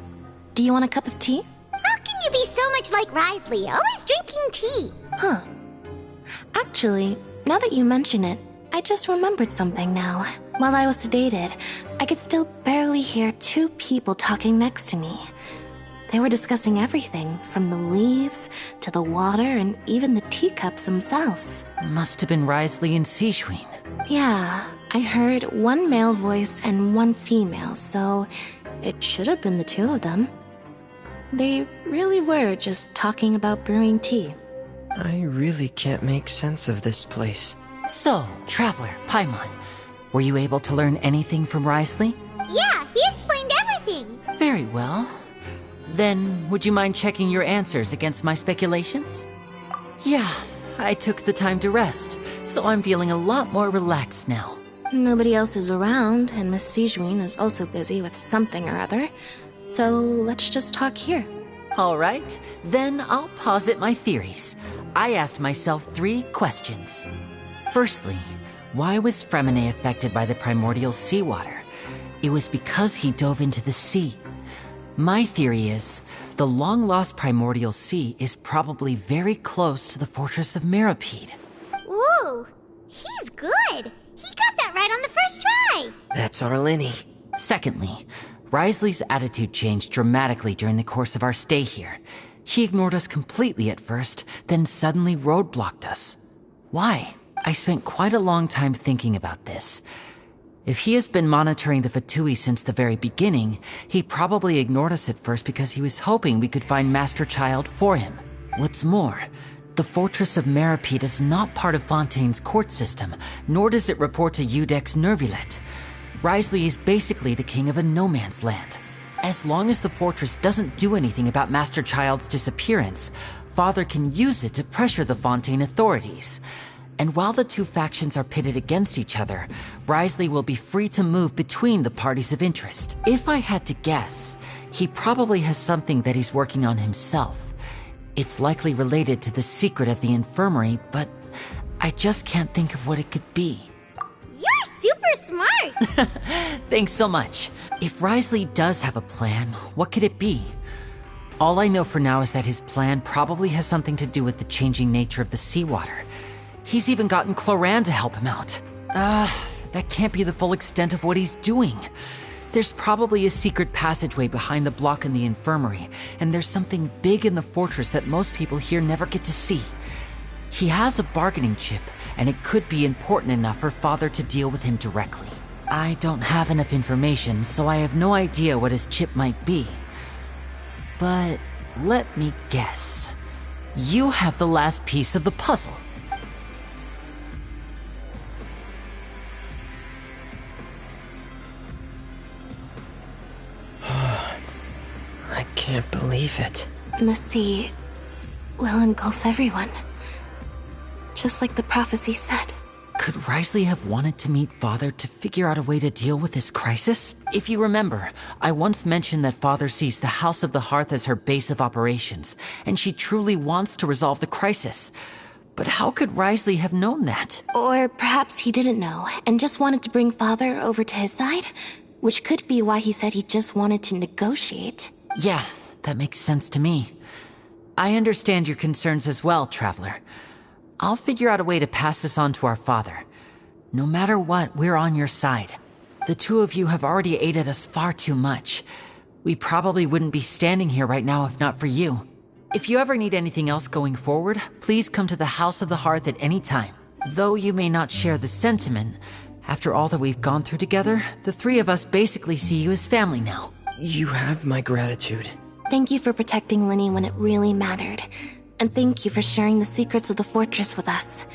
Do you want a cup of tea? How can you be so much like Risley, always drinking tea? Huh. Actually, now that you mention it, I just remembered something now. While I was sedated, I could still barely hear 2 people talking next to me. They were discussing everything, from the leaves to the water and even the teacups themselves. Must have been Risley and Sijuin. Yeah, I heard 1 male voice and 1 female, so it should have been the 2 of them. They really were just talking about brewing tea. I really can't make sense of this place. So, Traveler, Paimon, were you able to learn anything from Risley? Yeah, he explained everything. Very well. Then, would you mind checking your answers against my speculations? Yeah, I took the time to rest, so I'm feeling a lot more relaxed now. Nobody else is around, and Miss Sijuin is also busy with something or other. So let's just talk here. All right, then I'll posit my theories. I asked myself 3 questions. Firstly, why was Fremine affected by the primordial seawater? It was because he dove into the sea. My theory is, the long-lost primordial sea is probably very close to the fortress of Mirapede. Ooh, he's good. He got that right on the first try. That's our Linny. Secondly, Risley's attitude changed dramatically during the course of our stay here. He ignored us completely at first, then suddenly roadblocked us. Why? I spent quite a long time thinking about this. If he has been monitoring the Fatui since the very beginning, he probably ignored us at first because he was hoping we could find Master Child for him. What's more, the Fortress of Mirapede is not part of Fontaine's court system, nor does it report to Udex Nervulet. Risley is basically the king of a no-man's land. As long as the fortress doesn't do anything about Master Child's disappearance, Father can use it to pressure the Fontaine authorities. And while the 2 factions are pitted against each other, Risley will be free to move between the parties of interest. If I had to guess, he probably has something that he's working on himself. It's likely related to the secret of the infirmary, but I just can't think of what it could be. You're super smart. Thanks so much. If Risley does have a plan, what could it be? All I know for now is that his plan probably has something to do with the changing nature of the seawater. He's even gotten Cloran to help him out. That can't be the full extent of what he's doing. There's probably a secret passageway behind the block in the infirmary, and there's something big in the fortress that most people here never get to see. He has a bargaining chip, and it could be important enough for Father to deal with him directly. I don't have enough information, so I have no idea what his chip might be. But let me guess. You have the last piece of the puzzle. I can't believe it. The sea will engulf everyone. Just like the prophecy said. Could Risley have wanted to meet Father to figure out a way to deal with this crisis? If you remember, I once mentioned that Father sees the House of the Hearth as her base of operations, and she truly wants to resolve the crisis. But how could Risley have known that? Or perhaps he didn't know, and just wanted to bring Father over to his side? Which could be why he said he just wanted to negotiate. Yeah, that makes sense to me. I understand your concerns as well, Traveler. I'll figure out a way to pass this on to our father. No matter what, we're on your side. The 2 of you have already aided us far too much. We probably wouldn't be standing here right now if not for you. If you ever need anything else going forward, please come to the House of the Hearth at any time. Though you may not share the sentiment, after all that we've gone through together, the 3 of us basically see you as family now. You have my gratitude. Thank you for protecting Linny when it really mattered. And thank you for sharing the secrets of the fortress with us.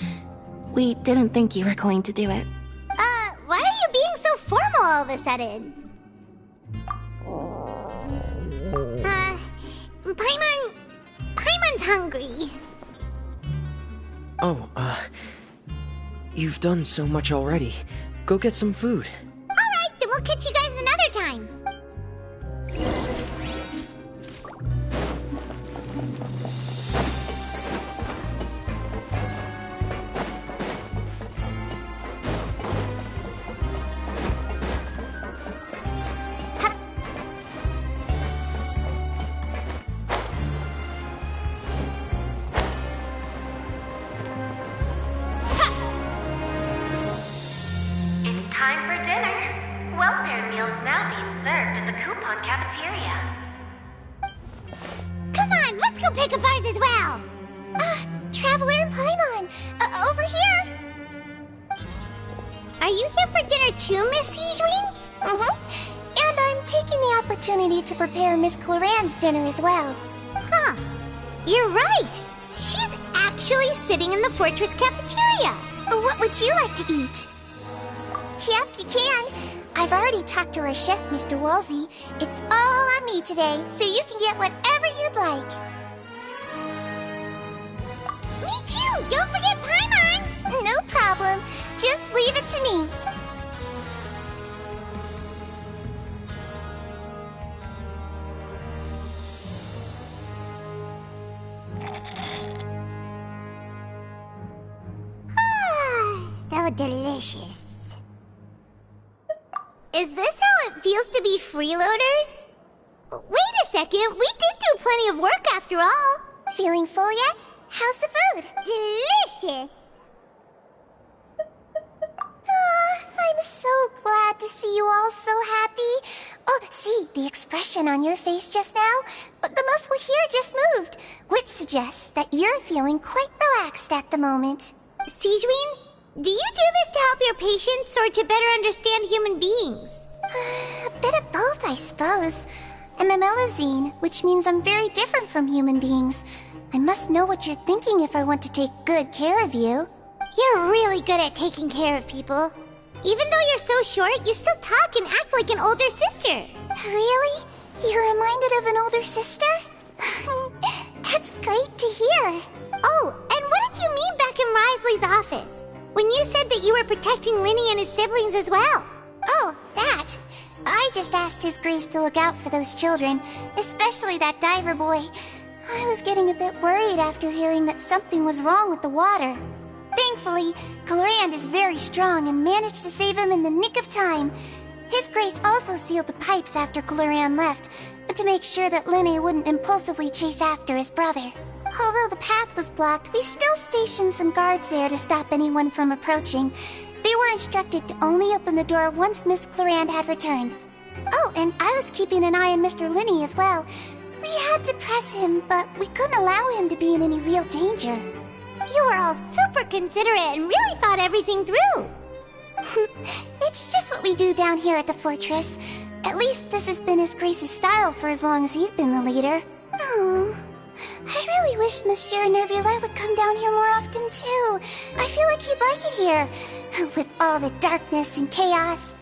We didn't think you were going to do it. Why are you being so formal all of a sudden? Paimon's hungry. Oh, you've done so much already. Go get some food. Alright, then we'll catch you guys another time. Traveler and Paimon! Over here! Are you here for dinner too, Miss Sijwin? And I'm taking the opportunity to prepare Miss Cloran's dinner as well. Huh. You're right. She's actually sitting in the fortress cafeteria. What would you like to eat? Yep, you can. I've already talked to our chef, Mr. Wolsey. It's all on me today, so you can get whatever you'd like. Me too! Don't forget Paimon! No problem. Just leave it to me. so delicious. Is this how it feels to be freeloaders? Wait a second, we did do plenty of work after all. Feeling full yet? How's the food? Delicious. I'm so glad to see you all so happy. Oh, see, the expression on your face just now? The muscle here just moved, which suggests that you're feeling quite relaxed at the moment. Sigewinne, do you do this to help your patients or to better understand human beings? A bit of both, I suppose. I'm a Melazine, which means I'm very different from human beings. I must know what you're thinking if I want to take good care of you. You're really good at taking care of people. Even though you're so short, you still talk and act like an older sister. Really? You're reminded of an older sister? That's great to hear. Oh, and what did you mean back in Risley's office? When you said that you were protecting Linny and his siblings as well? Oh, that. I just asked His Grace to look out for those children, especially that diver boy. I was getting a bit worried after hearing that something was wrong with the water. Thankfully, Clorand is very strong and managed to save him in the nick of time. His Grace also sealed the pipes after Clorand left, to make sure that Linny wouldn't impulsively chase after his brother. Although the path was blocked, we still stationed some guards there to stop anyone from approaching. They were instructed to only open the door once Miss Clorand had returned. Oh, and I was keeping an eye on Mr. Linny as well. We had to press him, but we couldn't allow him to be in any real danger. You were all super considerate and really thought everything through. It's just what we do down here at the fortress. At least this has been His Grace's style for as long as he's been the leader. Oh, I really wish Monsieur Nervula would come down here more often too. I feel like he'd like it here, with all the darkness and chaos.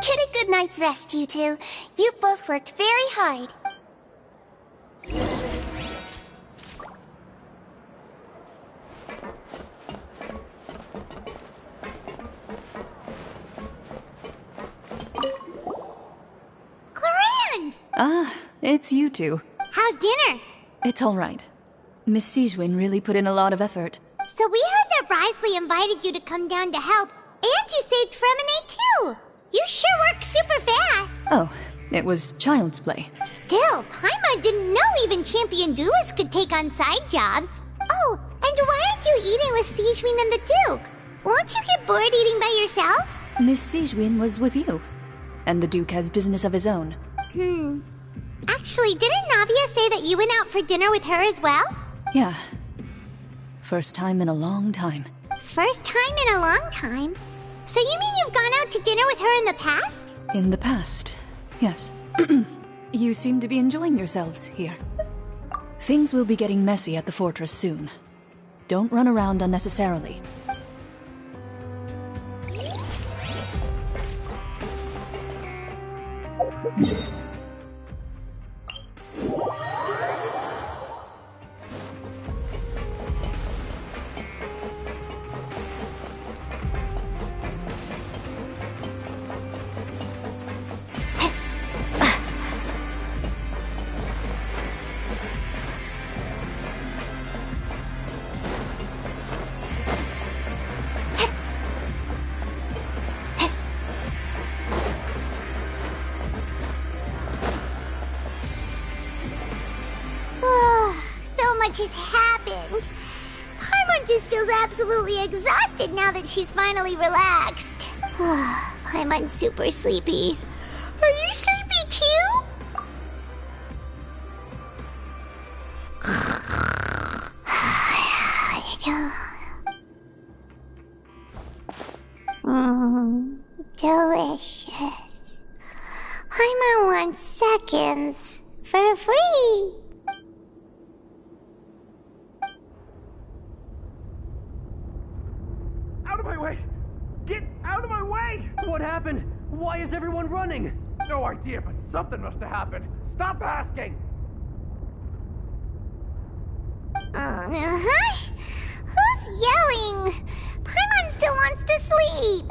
Get a good night's rest, you two. You both worked very hard. Ah, it's you two. How's dinner? It's all right. Miss Sigewinne really put in a lot of effort. So we heard that Risley invited you to come down to help, and you saved Fremonade too. You sure work super fast. Oh, it was child's play. Still, Paimon didn't know even champion duelists could take on side jobs. Oh, and why aren't you eating with Sigewinne and the Duke? Won't you get bored eating by yourself? Miss Sigewinne was with you, and the Duke has business of his own. Actually, didn't Navia say that you went out for dinner with her as well? Yeah. First time in a long time. First time in a long time? So you mean you've gone out to dinner with her in the past? In the past, yes. You seem to be enjoying yourselves here. Things will be getting messy at the fortress soon. Don't run around unnecessarily. Has happened. Paimon just feels absolutely exhausted now that she's finally relaxed. Paimon's super sleepy. Are you sleepy too? Delicious. Paimon wants seconds for free. Out of my way! Get out of my way! What happened? Why is everyone running? No idea, but something must have happened. Stop asking! Who's yelling? Paimon still wants to sleep.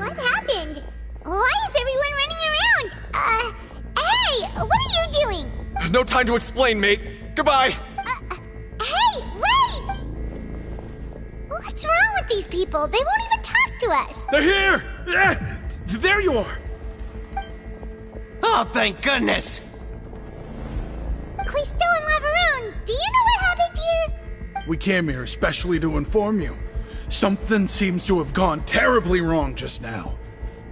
What happened? Why is everyone running around? Hey, what are you doing? No time to explain, mate. Goodbye. Hey, wait! What's wrong with these people? They won't even talk to us. They're here! Yeah, there you are! Oh, thank goodness! Quisto and Lavaroon, do you know what happened here? We came here especially to inform you. Something seems to have gone terribly wrong just now.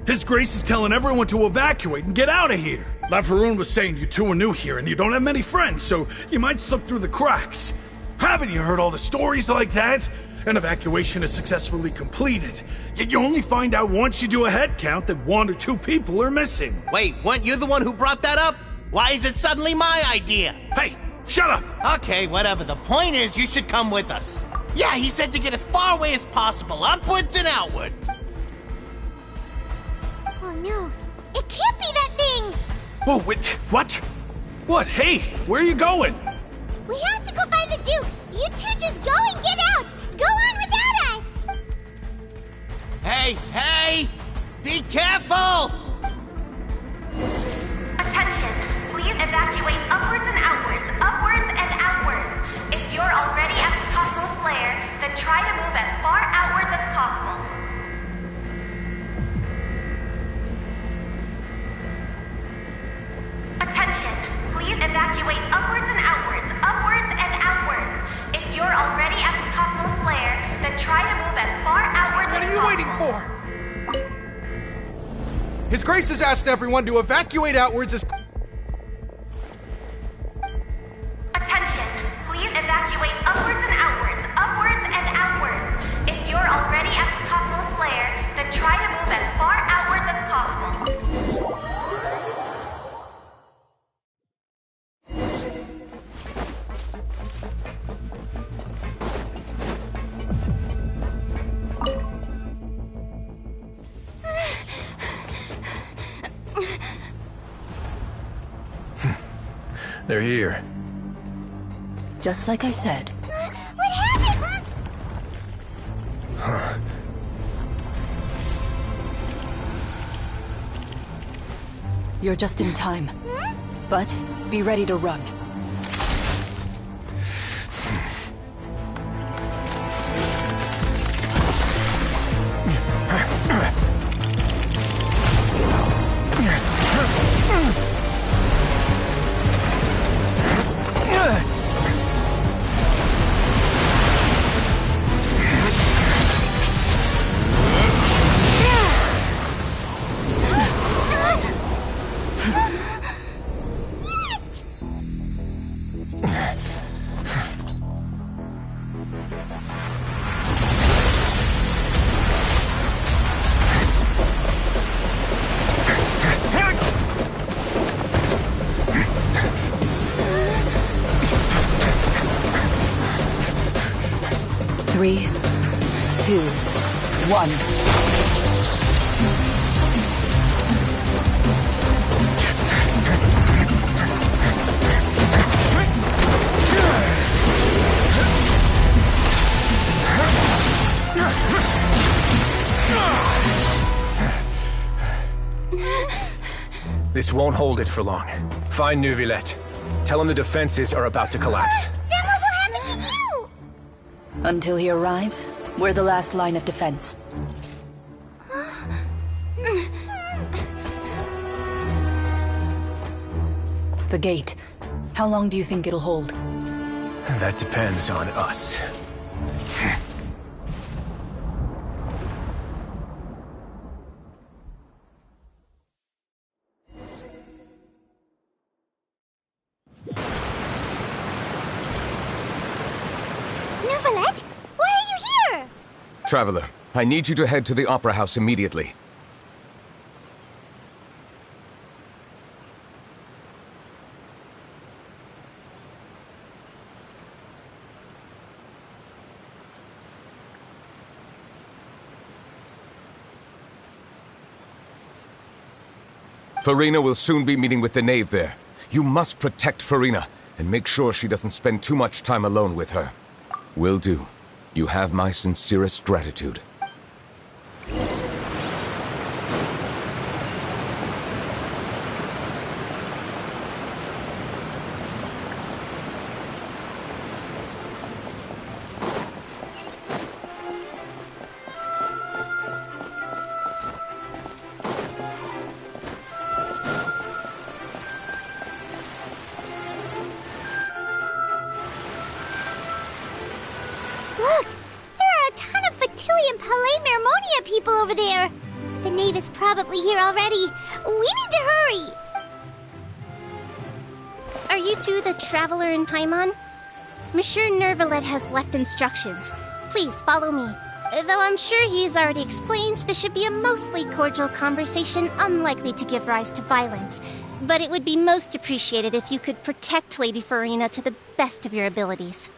His Grace is telling everyone to evacuate and get out of here. Lavaroon was saying you two are new here and you don't have many friends, so you might slip through the cracks. Haven't you heard all the stories like that? An evacuation is successfully completed, yet you only find out once you do a head count that 1 or 2 people are missing. Wait, weren't you the one who brought that up? Why is it suddenly my idea? Hey, shut up! Okay, whatever. The point is, you should come with us. Yeah, he said to get as far away as possible, upwards and outwards. Oh no, it can't be that thing! Whoa, wait, what? What? Hey, where are you going? We have to go find the Duke! You two just go and get out! Go on without us! Hey! Be careful! Attention! Please evacuate upwards and outwards, upwards and outwards. If you're already at the topmost layer, then try to move as far outwards as possible. Attention! Please evacuate upwards and outwards, upwards and outwards. If you're already at the topmost layer, then try to move as far outwards as possible. What are you waiting for? His Grace has asked everyone to evacuate outwards as... Attention! Please evacuate upwards and outwards, upwards and outwards. If you're already at the topmost layer, then try to move as far outwards as possible. They're here. Just like I said. What happened? You're just in time. But be ready to run. Three, 2, 1. This won't hold it for long. Find Neuvillette. Tell him the defenses are about to collapse. Then what will happen to you? Until he arrives, we're the last line of defense. The gate. How long do you think it'll hold? That depends on us. Neuvillette, why are you here? Traveler, I need you to head to the Opera House immediately. Farina will soon be meeting with the Knave there. You must protect Farina, and make sure she doesn't spend too much time alone with her. Will do. You have my sincerest gratitude. people over there. The knave is probably here already. We need to hurry. Are you two the traveler in Paimon? Monsieur Nervalet has left instructions. Please follow me. Though I'm sure he's already explained, this should be a mostly cordial conversation, unlikely to give rise to violence. But it would be most appreciated if you could protect Lady Farina to the best of your abilities.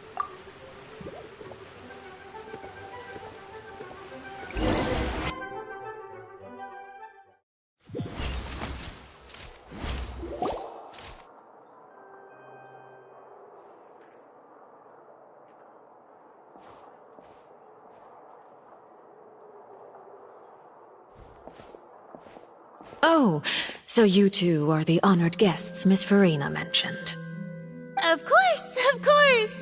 Oh, so you two are the honored guests Miss Farina mentioned. Of course, of course!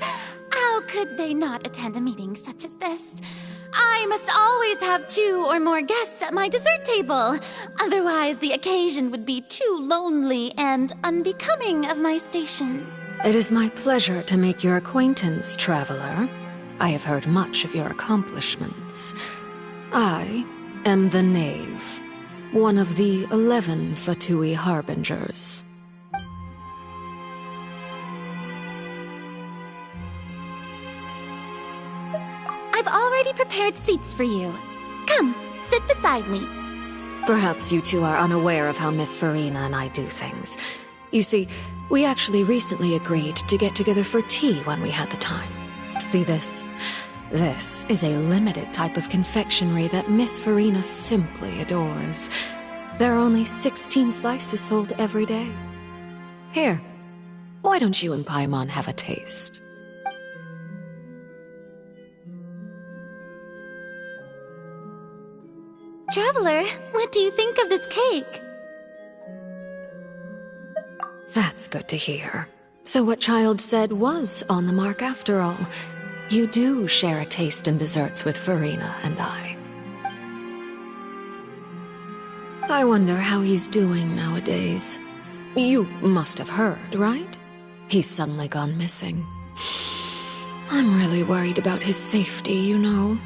How could they not attend a meeting such as this? I must always have 2 or more guests at my dessert table. Otherwise, the occasion would be too lonely and unbecoming of my station. It is my pleasure to make your acquaintance, traveler. I have heard much of your accomplishments. I am the Knave, one of the 11 Fatui Harbingers. I've already prepared seats for you. Come, sit beside me. Perhaps you two are unaware of how Miss Farina and I do things. You see, we actually recently agreed to get together for tea when we had the time. See this? This is a limited type of confectionery that Miss Farina simply adores. There are only 16 slices sold every day. Here, why don't you and Paimon have a taste? Traveler, what do you think of this cake? That's good to hear. So what Child said was on the mark after all. You do share a taste in desserts with Farina and I. I wonder how he's doing nowadays. You must have heard, right? He's suddenly gone missing. I'm really worried about his safety, you know.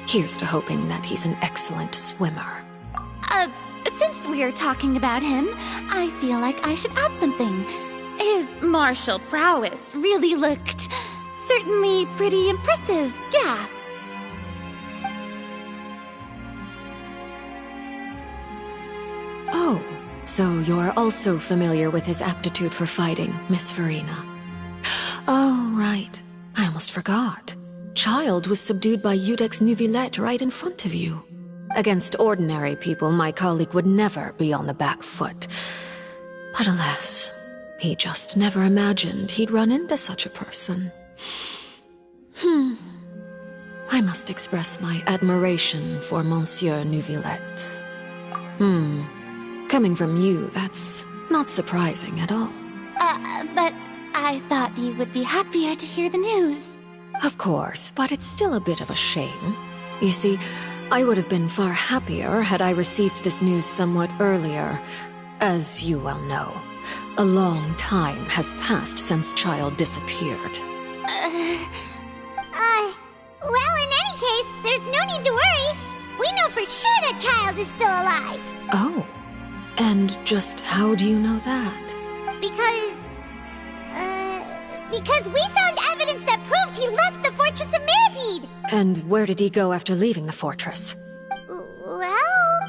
Here's to hoping that he's an excellent swimmer. Since we're talking about him, I feel like I should add something. His martial prowess really looked certainly pretty impressive, yeah. Oh, so you're also familiar with his aptitude for fighting, Miss Farina. Oh, right. I almost forgot. Child was subdued by Udex Neuvillette right in front of you. Against ordinary people, my colleague would never be on the back foot. But alas, he just never imagined he'd run into such a person. I must express my admiration for Monsieur Neuvillette. Coming from you, that's not surprising at all. But I thought you would be happier to hear the news. Of course, but it's still a bit of a shame. You see, I would have been far happier had I received this news somewhat earlier. As you well know, a long time has passed since Child disappeared. Well, in any case, there's no need to worry. We know for sure that Child is still alive. Oh, and just how do you know that? Because we found evidence that proved he left the Fortress of Mirapede. And where did he go after leaving the fortress? Well...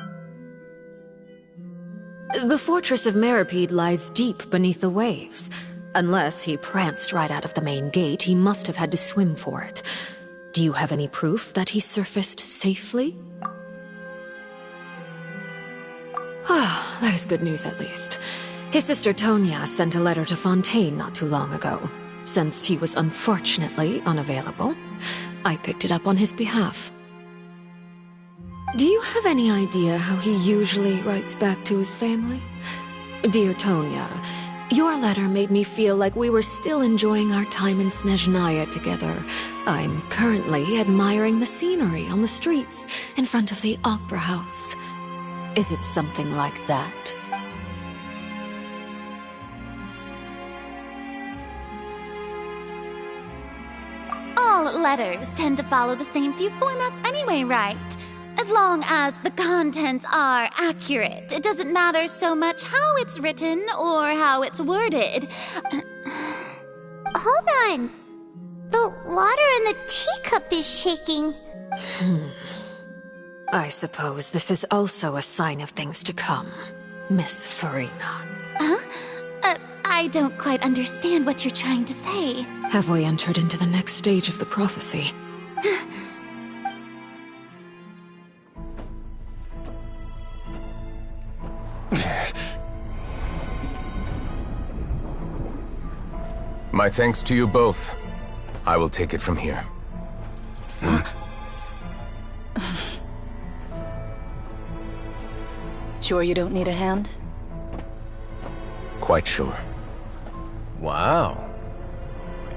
The Fortress of Mirapede lies deep beneath the waves. Unless he pranced right out of the main gate, he must have had to swim for it. Do you have any proof that he surfaced safely? Ah, that is good news at least. His sister Tonya sent a letter to Fontaine not too long ago. Since he was unfortunately unavailable, I picked it up on his behalf. Do you have any idea how he usually writes back to his family? Dear Tonya, your letter made me feel like we were still enjoying our time in Snezhnaya together. I'm currently admiring the scenery on the streets in front of the opera house. Is it something like that? All letters tend to follow the same few formats anyway, right? As long as the contents are accurate, it doesn't matter so much how it's written or how it's worded. Hold on. The water in the teacup is shaking. I suppose this is also a sign of things to come, Miss Farina. Huh? I don't quite understand what you're trying to say. Have we entered into the next stage of the prophecy? My thanks to you both. I will take it from here. Sure you don't need a hand? Quite sure. Wow.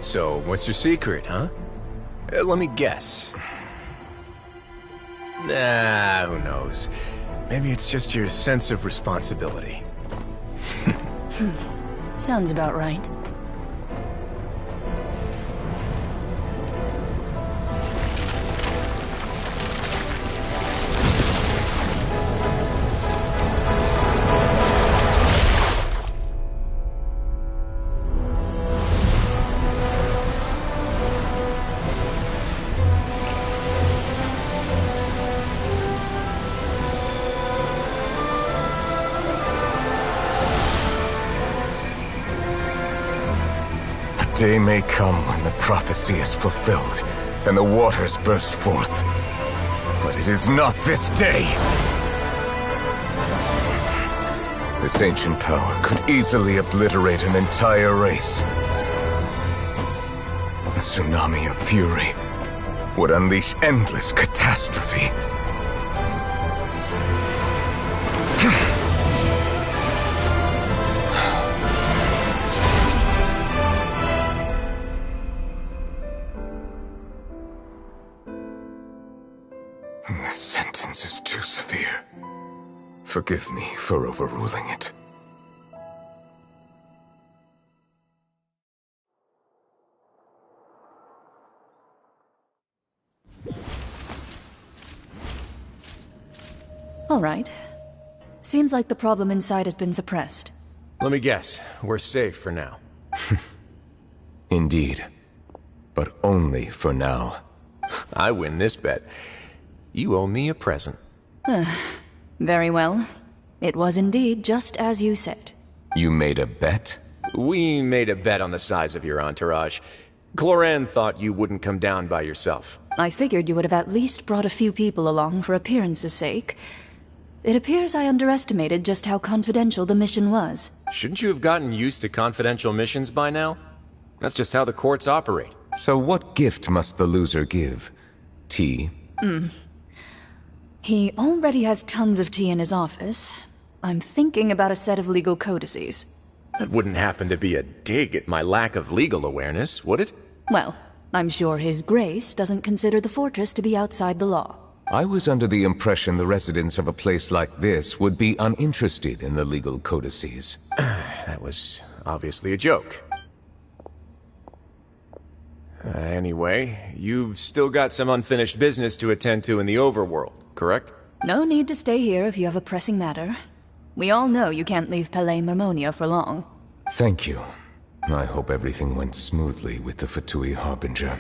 So, what's your secret, huh? Let me guess. Nah, who knows? Maybe it's just your sense of responsibility. Sounds about right. Day may come when the prophecy is fulfilled, and the waters burst forth. But it is not this day! This ancient power could easily obliterate an entire race. A tsunami of fury would unleash endless catastrophe. This sentence is too severe. Forgive me for overruling it. All right. Seems like the problem inside has been suppressed. Let me guess, we're safe for now. Indeed. But only for now. I win this bet. You owe me a present. Very well. It was indeed just as you said. You made a bet? We made a bet on the size of your entourage. Cloran thought you wouldn't come down by yourself. I figured you would have at least brought a few people along for appearance's sake. It appears I underestimated just how confidential the mission was. Shouldn't you have gotten used to confidential missions by now? That's just how the courts operate. So what gift must the loser give? Tea? He already has tons of tea in his office. I'm thinking about a set of legal codices. That wouldn't happen to be a dig at my lack of legal awareness, would it? Well, I'm sure His Grace doesn't consider the fortress to be outside the law. I was under the impression the residents of a place like this would be uninterested in the legal codices. That was obviously a joke. Anyway, you've still got some unfinished business to attend to in the overworld, correct? No need to stay here if you have a pressing matter. We all know you can't leave Palais Marmonia for long. Thank you. I hope everything went smoothly with the Fatui Harbinger.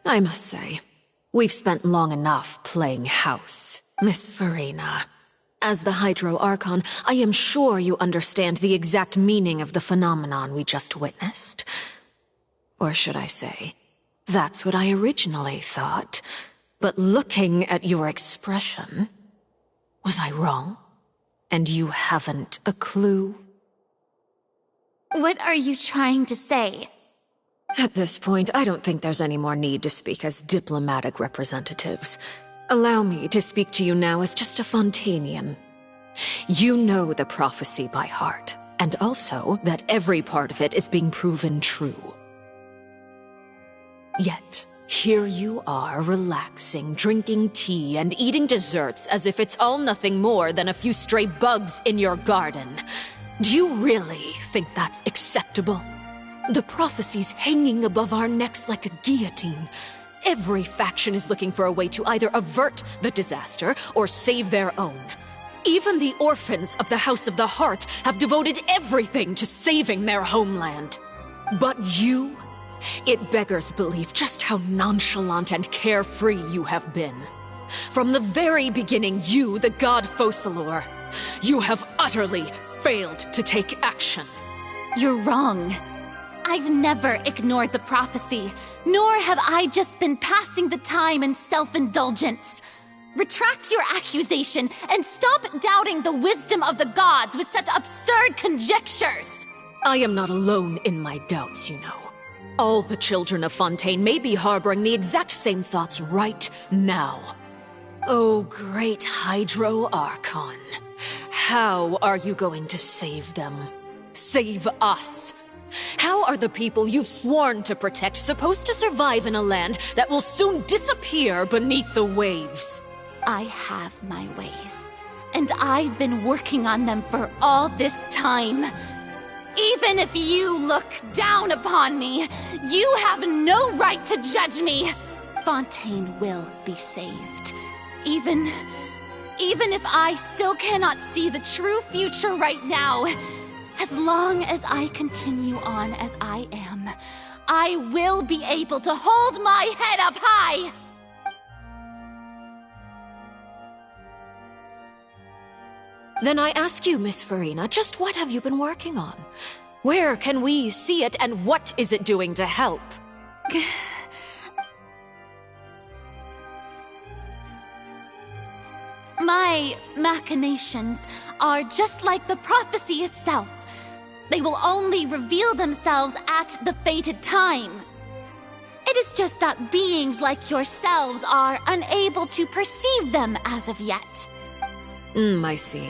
I must say, we've spent long enough playing house, Miss Farina. As the Hydro Archon, I am sure you understand the exact meaning of the phenomenon we just witnessed. Or should I say, that's what I originally thought. But looking at your expression, was I wrong? And you haven't a clue? What are you trying to say? At this point, I don't think there's any more need to speak as diplomatic representatives. Allow me to speak to you now as just a Fontanian. You know the prophecy by heart, and also that every part of it is being proven true. Yet, Here you are, relaxing, drinking tea, and eating desserts as if it's all nothing more than a few stray bugs in your garden. Do you really think that's acceptable? The prophecy's hanging above our necks like a guillotine. Every faction is looking for a way to either avert the disaster or save their own. Even the orphans of the House of the Hearth have devoted everything to saving their homeland. But you? It beggars belief just how nonchalant and carefree you have been. From the very beginning, you, the god Focalor, you have utterly failed to take action. You're wrong. I've never ignored the prophecy, nor have I just been passing the time in self-indulgence. Retract your accusation and stop doubting the wisdom of the gods with such absurd conjectures. I am not alone in my doubts, you know. All the children of Fontaine may be harboring the exact same thoughts right now. Oh, great Hydro Archon. How are you going to save them? Save us? How are the people you've sworn to protect supposed to survive in a land that will soon disappear beneath the waves? I have my ways, and I've been working on them for all this time. Even if you look down upon me, you have no right to judge me. Fontaine will be saved. Even if I still cannot see the true future right now, as long as I continue on as I am, I will be able to hold my head up high. Then I ask you, Miss Farina, just what have you been working on? Where can we see it, and what is it doing to help? My machinations are just like the prophecy itself. They will only reveal themselves at the fated time. It is just that beings like yourselves are unable to perceive them as of yet. I see.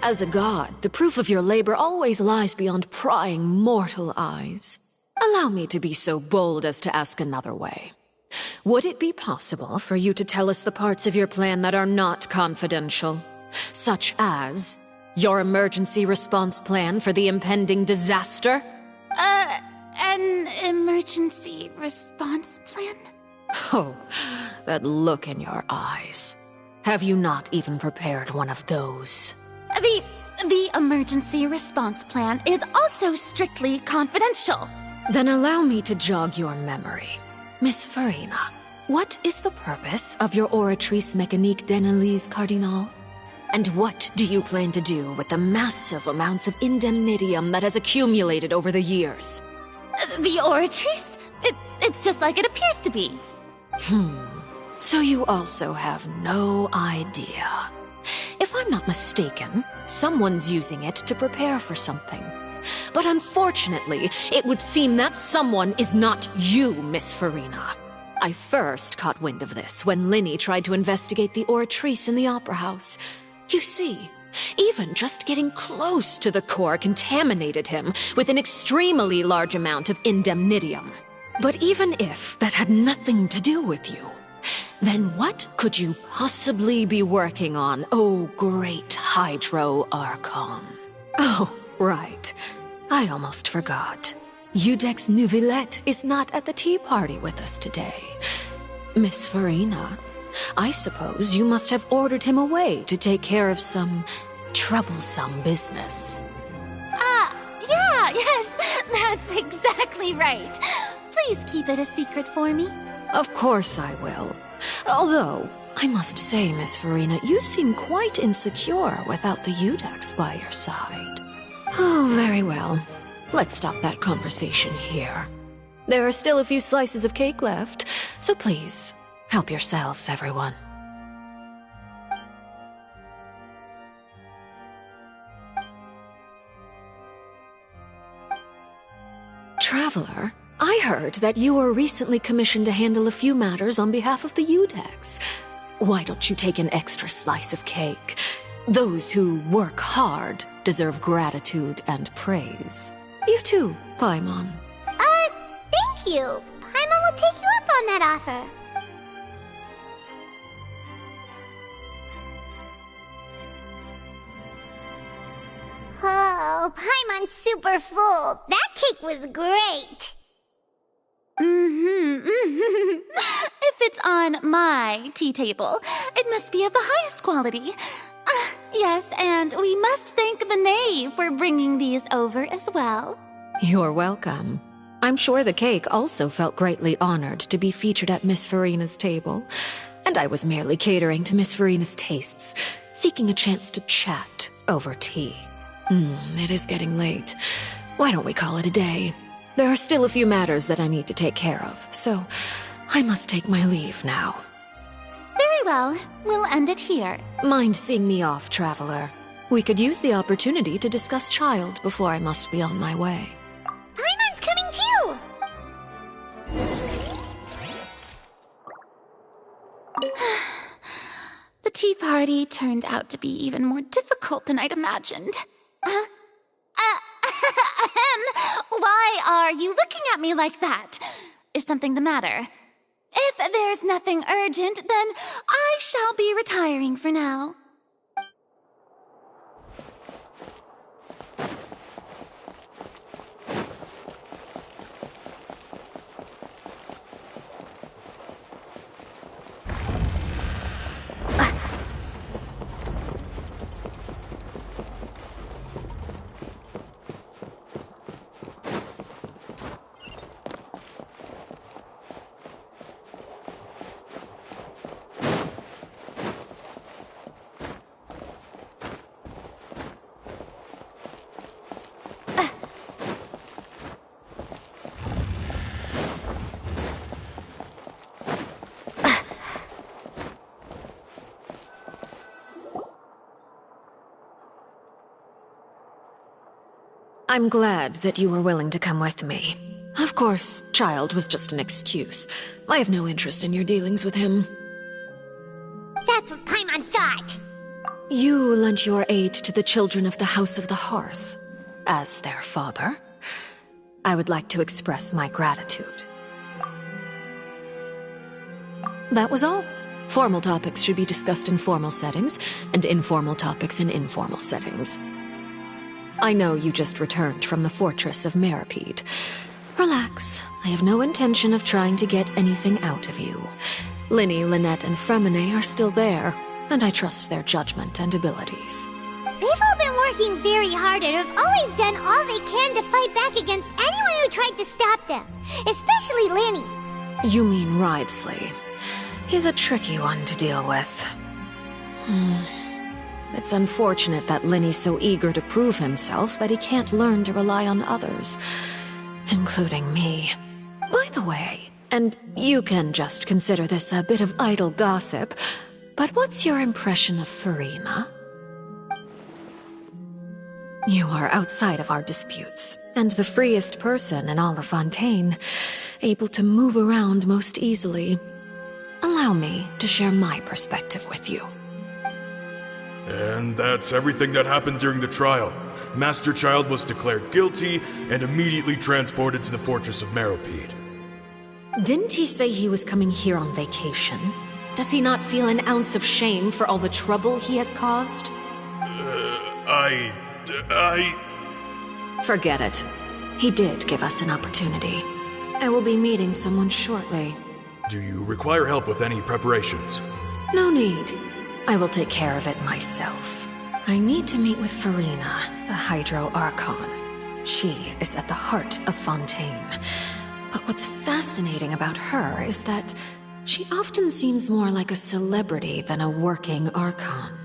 As a god, the proof of your labor always lies beyond prying mortal eyes. Allow me to be so bold as to ask another way. Would it be possible for you to tell us the parts of your plan that are not confidential? Such as your emergency response plan for the impending disaster? An emergency response plan? Oh, that look in your eyes. Have you not even prepared one of those? The emergency response plan is also strictly confidential. Then allow me to jog your memory. Miss Farina, what is the purpose of your Oratrice Mécanique d'Analyse Cardinal? And what do you plan to do with the massive amounts of indemnitium that has accumulated over the years? The Oratrice? It's just like it appears to be. So you also have no idea. If I'm not mistaken, someone's using it to prepare for something. But unfortunately, it would seem that someone is not you, Miss Farina. I first caught wind of this when Linny tried to investigate the Oratrice in the Opera House. You see, even just getting close to the core contaminated him with an extremely large amount of indemnitium. But even if that had nothing to do with you, then what could you possibly be working on, oh great Hydro Archon? Oh, right. I almost forgot. Udex Neuvillette is not at the tea party with us today. Miss Farina, I suppose you must have ordered him away to take care of some troublesome business. Yes, that's exactly right. Please keep it a secret for me. Of course I will. Although, I must say, Miss Farina, you seem quite insecure without the Udex by your side. Oh, very well. Let's stop that conversation here. There are still a few slices of cake left, so please, help yourselves, everyone. Traveler, I heard that you were recently commissioned to handle a few matters on behalf of the Udex. Why don't you take an extra slice of cake? Those who work hard deserve gratitude and praise. You too, Paimon. Thank you. Paimon will take you up on that offer. Oh, Paimon's super full. That cake was great. If it's on my tea table, it must be of the highest quality. Yes, and we must thank the knave for bringing these over as well. You're welcome. I'm sure the cake also felt greatly honored to be featured at Miss Farina's table. And I was merely catering to Miss Farina's tastes, seeking a chance to chat over tea. It is getting late. Why don't we call it a day? There are still a few matters that I need to take care of, so I must take my leave now. Very well. We'll end it here. Mind seeing me off, traveler? We could use the opportunity to discuss Child before I must be on my way. Paimon's coming too! The tea party turned out to be even more difficult than I'd imagined. Why are you looking at me like that? Is something the matter? If there's nothing urgent, then I shall be retiring for now. I'm glad that you were willing to come with me. Of course, Child was just an excuse. I have no interest in your dealings with him. That's what Paimon thought. You lent your aid to the children of the House of the Hearth. As their father, I would like to express my gratitude. That was all. Formal topics should be discussed in formal settings, and informal topics in informal settings. I know you just returned from the fortress of Meripede. Relax. I have no intention of trying to get anything out of you. Linny, Lynette, and Fremine are still there, and I trust their judgment and abilities. They've all been working very hard and have always done all they can to fight back against anyone who tried to stop them. Especially Linny. You mean Ridesley. He's a tricky one to deal with. It's unfortunate that Linny's so eager to prove himself that he can't learn to rely on others, including me. By the way, and you can just consider this a bit of idle gossip, but what's your impression of Farina? You are outside of our disputes, and the freest person in all of Fontaine, able to move around most easily. Allow me to share my perspective with you. And that's everything that happened during the trial. Master Child was declared guilty and immediately transported to the fortress of Meripede. Didn't he say he was coming here on vacation? Does he not feel an ounce of shame for all the trouble he has caused? Forget it. He did give us an opportunity. I will be meeting someone shortly. Do you require help with any preparations? No need. I will take care of it myself. I need to meet with Farina, the Hydro Archon. She is at the heart of Fontaine. But what's fascinating about her is that she often seems more like a celebrity than a working Archon.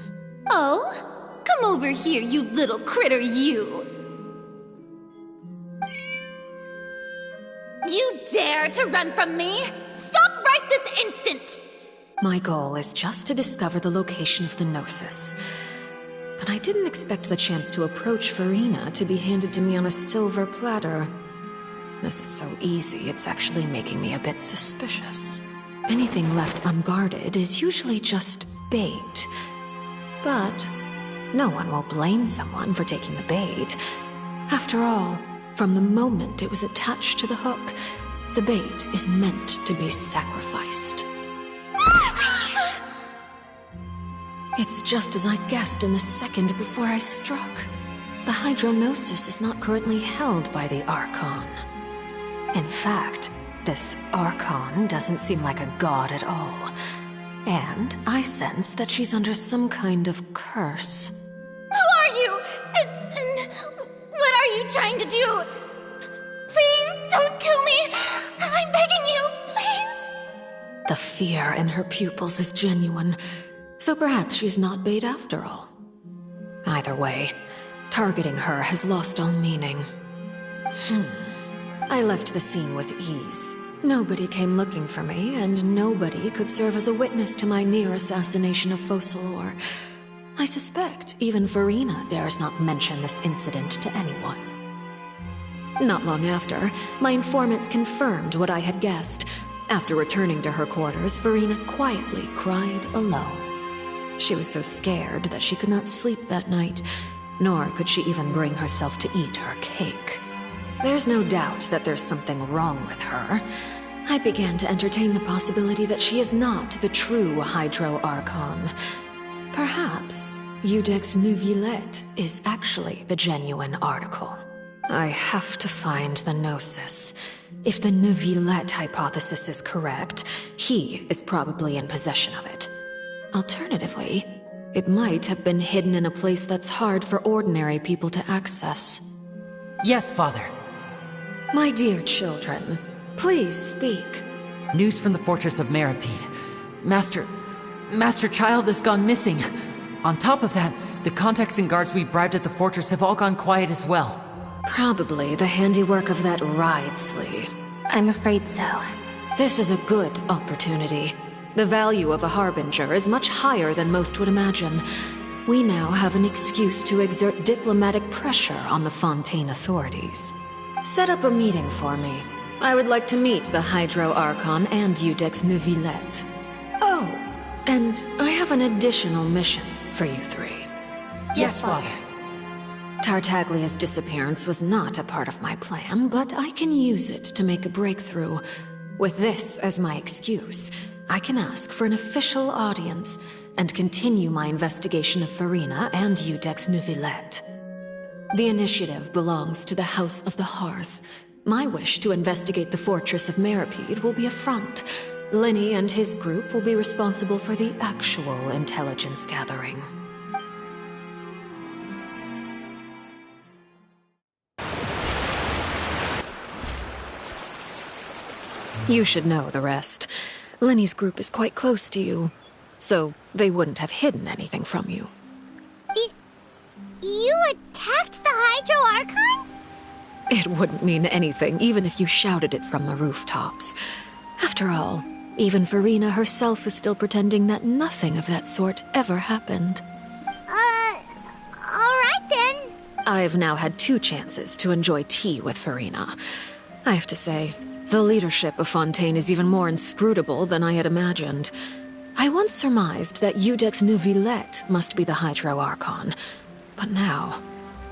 Oh? Come over here, you little critter, you! You dare to run from me? Stop right this instant! My goal is just to discover the location of the Gnosis. But I didn't expect the chance to approach Farina to be handed to me on a silver platter. This is so easy, it's actually making me a bit suspicious. Anything left unguarded is usually just bait. But no one will blame someone for taking the bait. After all, from the moment it was attached to the hook, The bait is meant to be sacrificed. It's just as I guessed in the second before I struck. The Hydronosis is not currently held by the Archon. In fact, this Archon doesn't seem like a god at all. And I sense that she's under some kind of curse. Who are you? And what are you trying to do? Please don't kill me! I'm begging you, please! The fear in her pupils is genuine, so perhaps she's not bait after all. Either way, targeting her has lost all meaning. I left the scene with ease. Nobody came looking for me, and nobody could serve as a witness to my near assassination of Focalor. I suspect even Farina dares not mention this incident to anyone. Not long after, my informants confirmed what I had guessed. After returning to her quarters, Farina quietly cried alone. She was so scared that she could not sleep that night, nor could she even bring herself to eat her cake. There's no doubt that there's something wrong with her. I began to entertain the possibility that she is not the true Hydro Archon. Perhaps Iudex Neuvillette is actually the genuine article. I have to find the Gnosis. If the Neuvillette hypothesis is correct, he is probably in possession of it. Alternatively, it might have been hidden in a place that's hard for ordinary people to access. Yes, Father. My dear children, please speak. News from the fortress of Meripede. Master Child has gone missing. On top of that, the contacts and guards we bribed at the fortress have all gone quiet as well. Probably the handiwork of that Wriothesley. I'm afraid so. This is a good opportunity. The value of a Harbinger is much higher than most would imagine. We now have an excuse to exert diplomatic pressure on the Fontaine authorities. Set up a meeting for me. I would like to meet the Hydro Archon and Iudex Neuvillette. Oh, and I have an additional mission for you three. Yes, Father. Tartaglia's disappearance was not a part of my plan, but I can use it to make a breakthrough. With this as my excuse, I can ask for an official audience and continue my investigation of Farina and Iudex Neuvillette. The initiative belongs to the House of the Hearth. My wish to investigate the fortress of Meripede will be a front. Lenny and his group will be responsible for the actual intelligence gathering. You should know the rest. Lenny's group is quite close to you, so they wouldn't have hidden anything from you. You attacked the Hydro Archon? It wouldn't mean anything, even if you shouted it from the rooftops. After all, even Farina herself is still pretending that nothing of that sort ever happened. Alright then. I've now had 2 chances to enjoy tea with Farina. I have to say, the leadership of Fontaine is even more inscrutable than I had imagined. I once surmised that Iudex Neuvillette must be the Hydro Archon, but now,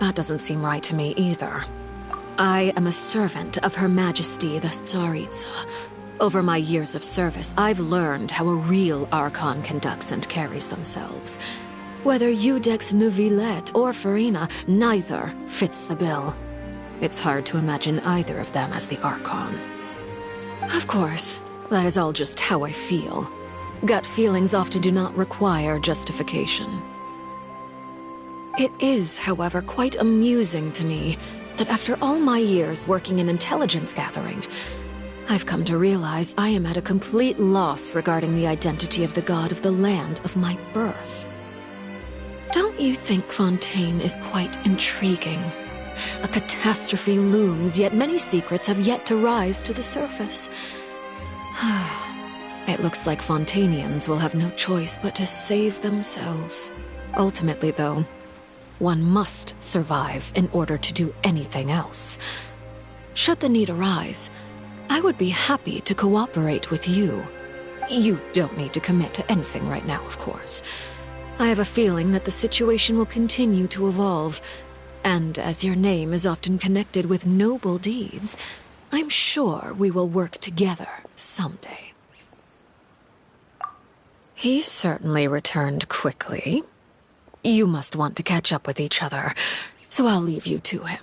that doesn't seem right to me either. I am a servant of Her Majesty the Tsaritsa. Over my years of service, I've learned how a real Archon conducts and carries themselves. Whether Iudex Neuvillette or Farina, neither fits the bill. It's hard to imagine either of them as the Archon. Of course, that is all just how I feel. Gut feelings often do not require justification. It is, however, quite amusing to me that after all my years working in intelligence gathering, I've come to realize I am at a complete loss regarding the identity of the god of the land of my birth. Don't you think Fontaine is quite intriguing? A catastrophe looms, yet many secrets have yet to rise to the surface. It looks like Fontainians will have no choice but to save themselves. Ultimately, though, one must survive in order to do anything else. Should the need arise, I would be happy to cooperate with you. You don't need to commit to anything right now, of course. I have a feeling that the situation will continue to evolve, and as your name is often connected with noble deeds, I'm sure we will work together someday. He certainly returned quickly. You must want to catch up with each other, so I'll leave you to him.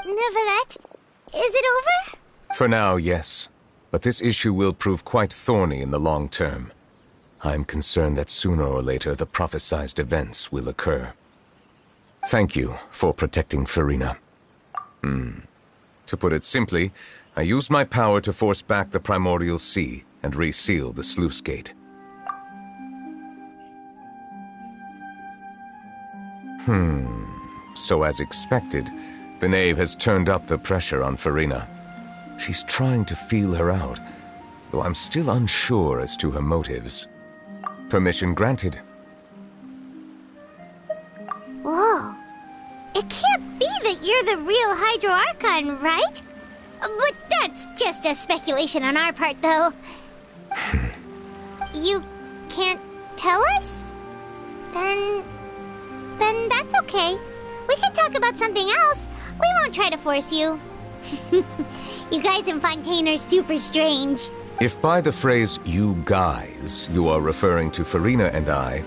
Neuvillette, is it over? For now, yes. But this issue will prove quite thorny in the long term. I'm concerned that sooner or later the prophesized events will occur. Thank you for protecting Furina. To put it simply, I used my power to force back the primordial sea and reseal the sluice gate. So as expected, the knave has turned up the pressure on Furina. She's trying to feel her out, though I'm still unsure as to her motives. Permission granted. Whoa. It can't be that you're the real Hydro Archon, right? But that's just a speculation on our part, though. You can't tell us? Then that's okay. We can talk about something else. We won't try to force you. You guys in Fontaine are super strange. If by the phrase, you guys, you are referring to Furina and I,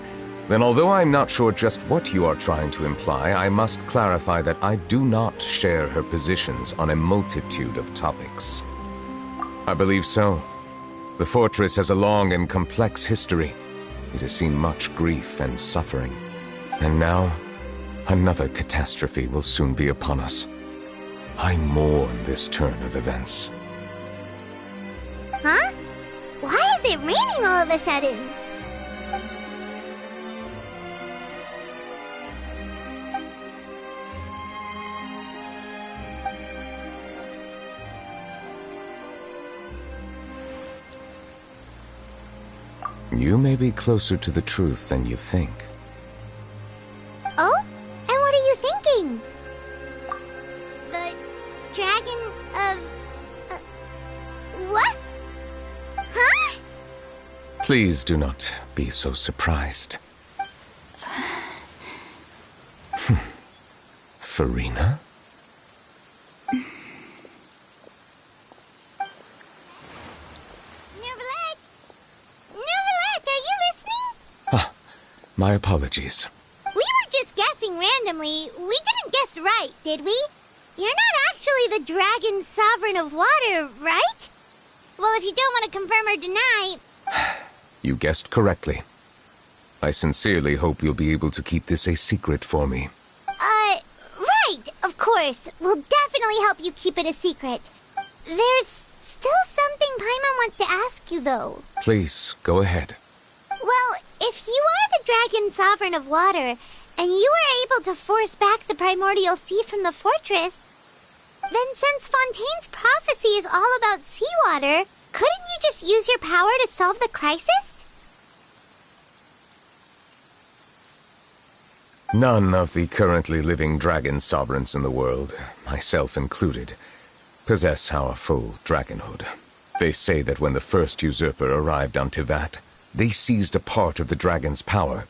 then although I'm not sure just what you are trying to imply, I must clarify that I do not share her positions on a multitude of topics. I believe so. The fortress has a long and complex history. It has seen much grief and suffering. And now, another catastrophe will soon be upon us. I mourn this turn of events. Huh? Why is it raining all of a sudden? You may be closer to the truth than you think. Oh? And what are you thinking? The dragon of... what? Huh? Please do not be so surprised. Furina? My apologies. We were just guessing randomly. We didn't guess right, did we? You're not actually the Dragon Sovereign of Water, right? Well, if you don't want to confirm or deny... You guessed correctly. I sincerely hope you'll be able to keep this a secret for me. Right, of course. We'll definitely help you keep it a secret. There's still something Paimon wants to ask you, though. Please, go ahead. Well, if you are the Dragon Sovereign of Water, and you were able to force back the primordial sea from the fortress, then since Fontaine's prophecy is all about seawater, couldn't you just use your power to solve the crisis? None of the currently living dragon sovereigns in the world, myself included, possess our full dragonhood. They say that when the first usurper arrived on Tivat, they seized a part of the dragon's power.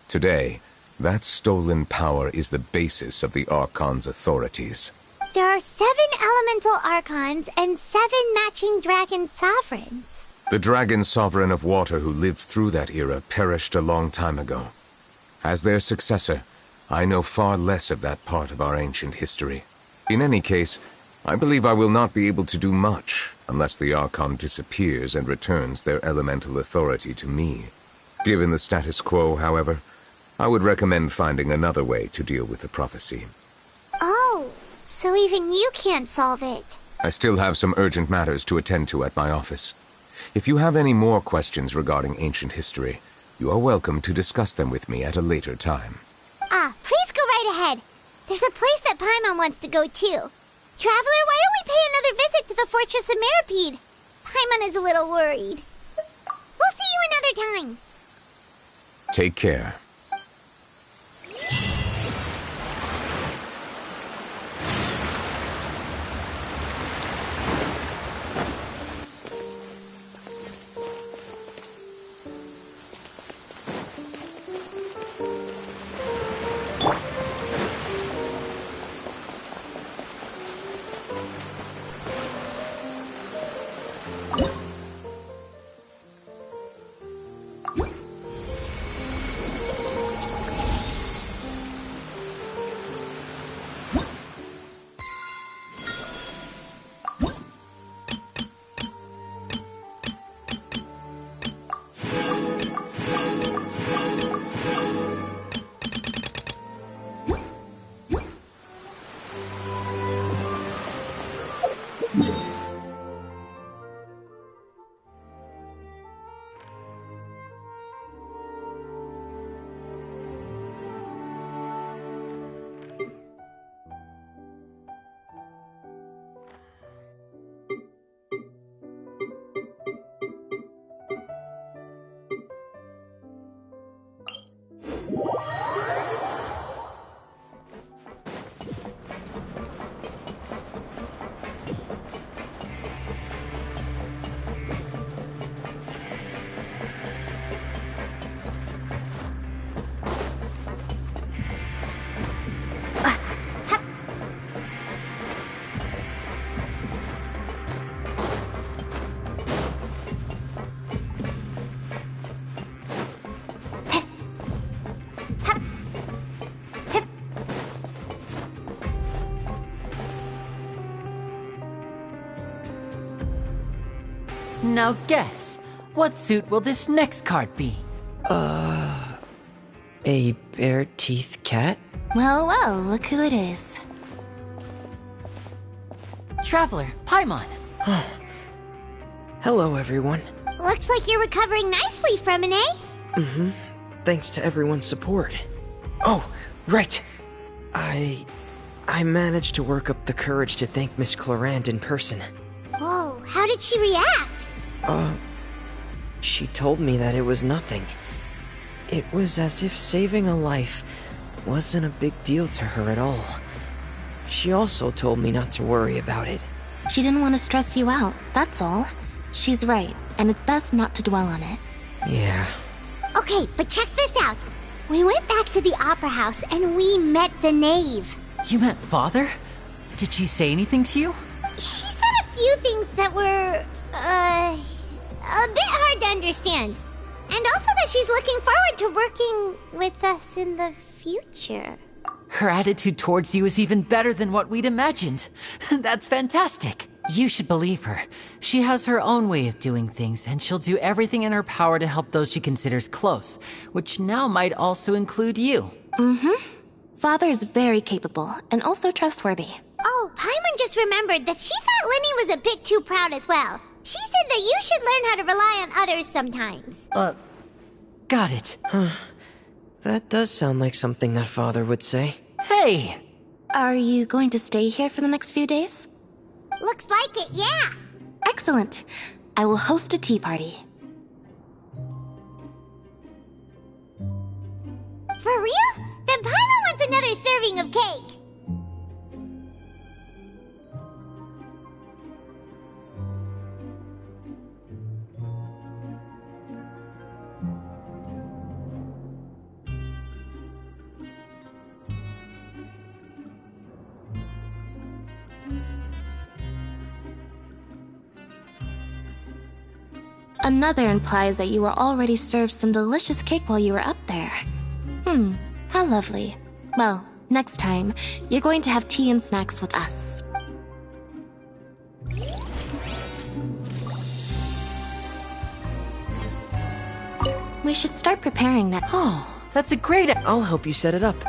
Today, that stolen power is the basis of the Archon's authorities. There are 7 elemental Archons and 7 matching dragon sovereigns. The dragon sovereign of water who lived through that era perished a long time ago. As their successor, I know far less of that part of our ancient history. In any case, I believe I will not be able to do much unless the Archon disappears and returns their elemental authority to me. Given the status quo, however, I would recommend finding another way to deal with the prophecy. Oh, so even you can't solve it. I still have some urgent matters to attend to at my office. If you have any more questions regarding ancient history, you are welcome to discuss them with me at a later time. Please go right ahead. There's a place that Paimon wants to go too. Traveler, why don't we pay another visit to the Fortress of Meropide? Paimon is a little worried. We'll see you another time. Take care. Now guess, what suit will this next card be? A bare-teeth cat? Well, well, look who it is. Traveler, Paimon. Hello, everyone. Looks like you're recovering nicely from it, eh? Mm-hmm. Thanks to everyone's support. Oh, right. I managed to work up the courage to thank Miss Clarant in person. Whoa, how did she react? She told me that it was nothing. It was as if saving a life wasn't a big deal to her at all. She also told me not to worry about it. She didn't want to stress you out, that's all. She's right, and it's best not to dwell on it. Yeah. Okay, but check this out. We went back to the opera house and we met the knave. You met Father? Did she say anything to you? She said a few things that were, a bit hard to understand. And also that she's looking forward to working with us in the future. Her attitude towards you is even better than what we'd imagined. That's fantastic. You should believe her. She has her own way of doing things, and she'll do everything in her power to help those she considers close, which now might also include you. Mm-hmm. Father is very capable, and also trustworthy. Oh, Paimon just remembered that she thought Lenny was a bit too proud as well. She said that you should learn how to rely on others sometimes. Got it. That does sound like something that Father would say. Hey! Are you going to stay here for the next few days? Looks like it, yeah. Excellent. I will host a tea party. For real? Then Paimon wants another serving of cake. Another implies that you were already served some delicious cake while you were up there. How lovely. Well, next time, you're going to have tea and snacks with us. We should start preparing that. Oh, that's a great... I'll help you set it up.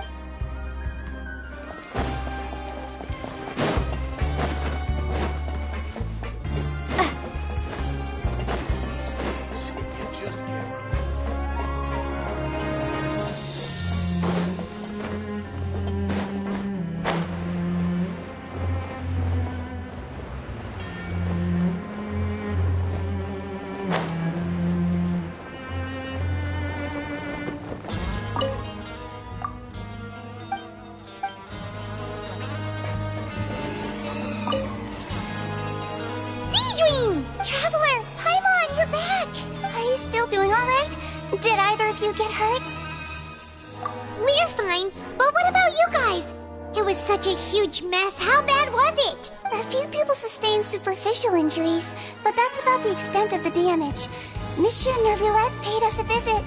Traveler! Paimon, you're back! Are you still doing alright? Did either of you get hurt? We're fine, but what about you guys? It was such a huge mess. How bad was it? A few people sustained superficial injuries, but that's about the extent of the damage. Monsieur Nervulette paid us a visit.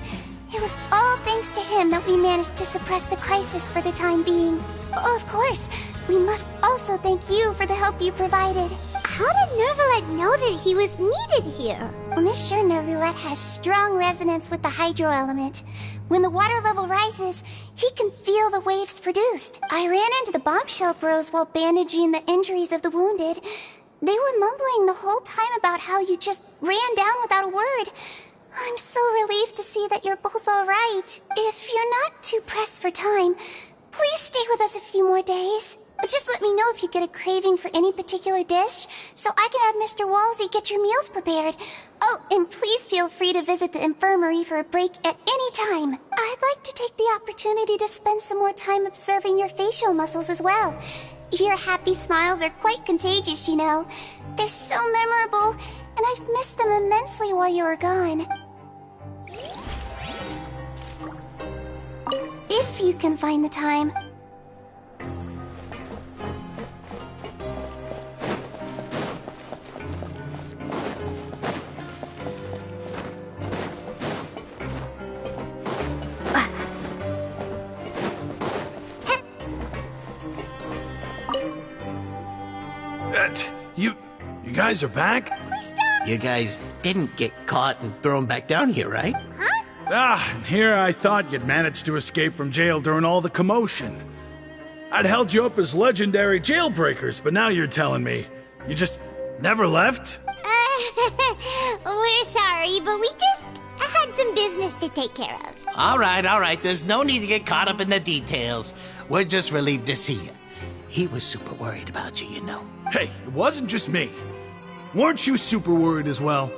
It was all thanks to him that we managed to suppress the crisis for the time being. Of course, we must also thank you for the help you provided. How did Nervulette know that he was needed here? Well, Monsieur Nervulette has strong resonance with the hydro element. When the water level rises, he can feel the waves produced. I ran into the bombshell bros while bandaging the injuries of the wounded. They were mumbling the whole time about how you just ran down without a word. I'm so relieved to see that you're both alright. If you're not too pressed for time, please stay with us a few more days. Just let me know if you get a craving for any particular dish, so I can have Mr. Walsey get your meals prepared. Oh, and please feel free to visit the infirmary for a break at any time. I'd like to take the opportunity to spend some more time observing your facial muscles as well. Your happy smiles are quite contagious, you know. They're so memorable, and I've missed them immensely while you were gone. If you can find the time. You guys are back? You guys didn't get caught and thrown back down here, right? And here I thought you'd managed to escape from jail during all the commotion. I'd held you up as legendary jailbreakers, but now you're telling me you just never left? We're sorry, but we just had some business to take care of. All right. There's no need to get caught up in the details. We're just relieved to see you. He was super worried about you, you know. Hey, it wasn't just me. Weren't you super worried as well?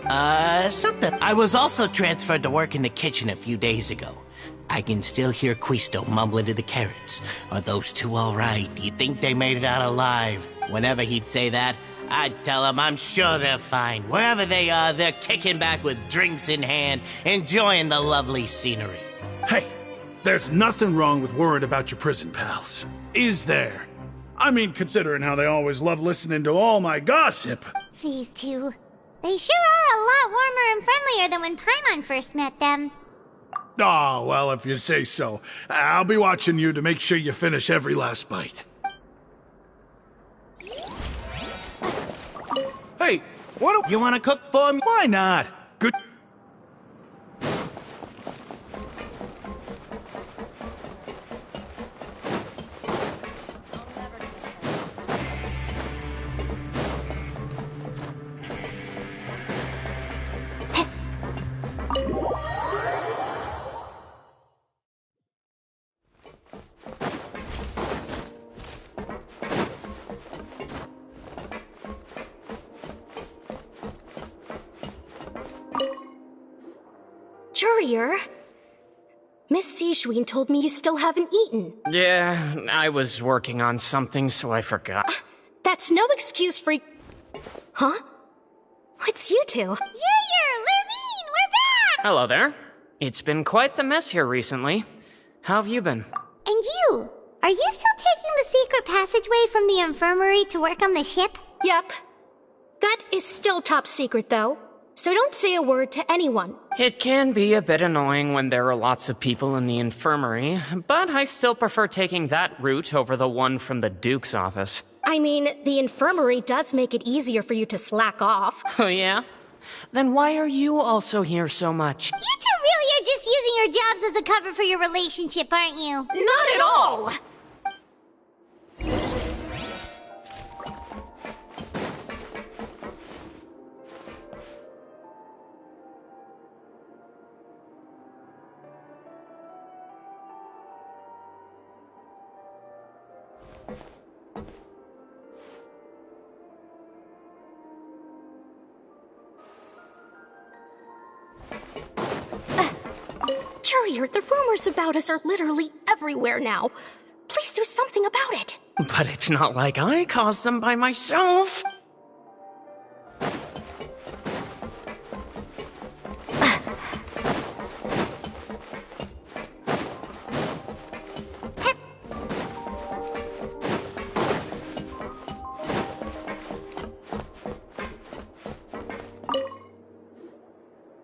Something. I was also transferred to work in the kitchen a few days ago. I can still hear Quisto mumbling to the carrots. Are those two all right? Do you think they made it out alive? Whenever he'd say that, I'd tell him I'm sure they're fine. Wherever they are, they're kicking back with drinks in hand, enjoying the lovely scenery. Hey, there's nothing wrong with worrying about your prison pals. Is there? I mean, considering how they always love listening to all my gossip. These two. They sure are a lot warmer and friendlier than when Paimon first met them. Oh, well, if you say so. I'll be watching you to make sure you finish every last bite. Hey, You want to cook for me? Why not? Good. Courier, Miss Sijween told me you still haven't eaten. Yeah, I was working on something, so I forgot. That's no excuse for... Huh? It's you two. Courier, Lurvine, we're back! Hello there. It's been quite the mess here recently. How have you been? And you? Are you still taking the secret passageway from the infirmary to work on the ship? Yep. That is still top secret, though. So don't say a word to anyone. It can be a bit annoying when there are lots of people in the infirmary, but I still prefer taking that route over the one from the Duke's office. I mean, the infirmary does make it easier for you to slack off. Oh, yeah? Then why are you also here so much? You two really are just using your jobs as a cover for your relationship, aren't you? Not at all! Courier, the rumors about us are literally everywhere now. Please do something about it. But it's not like I caused them by myself.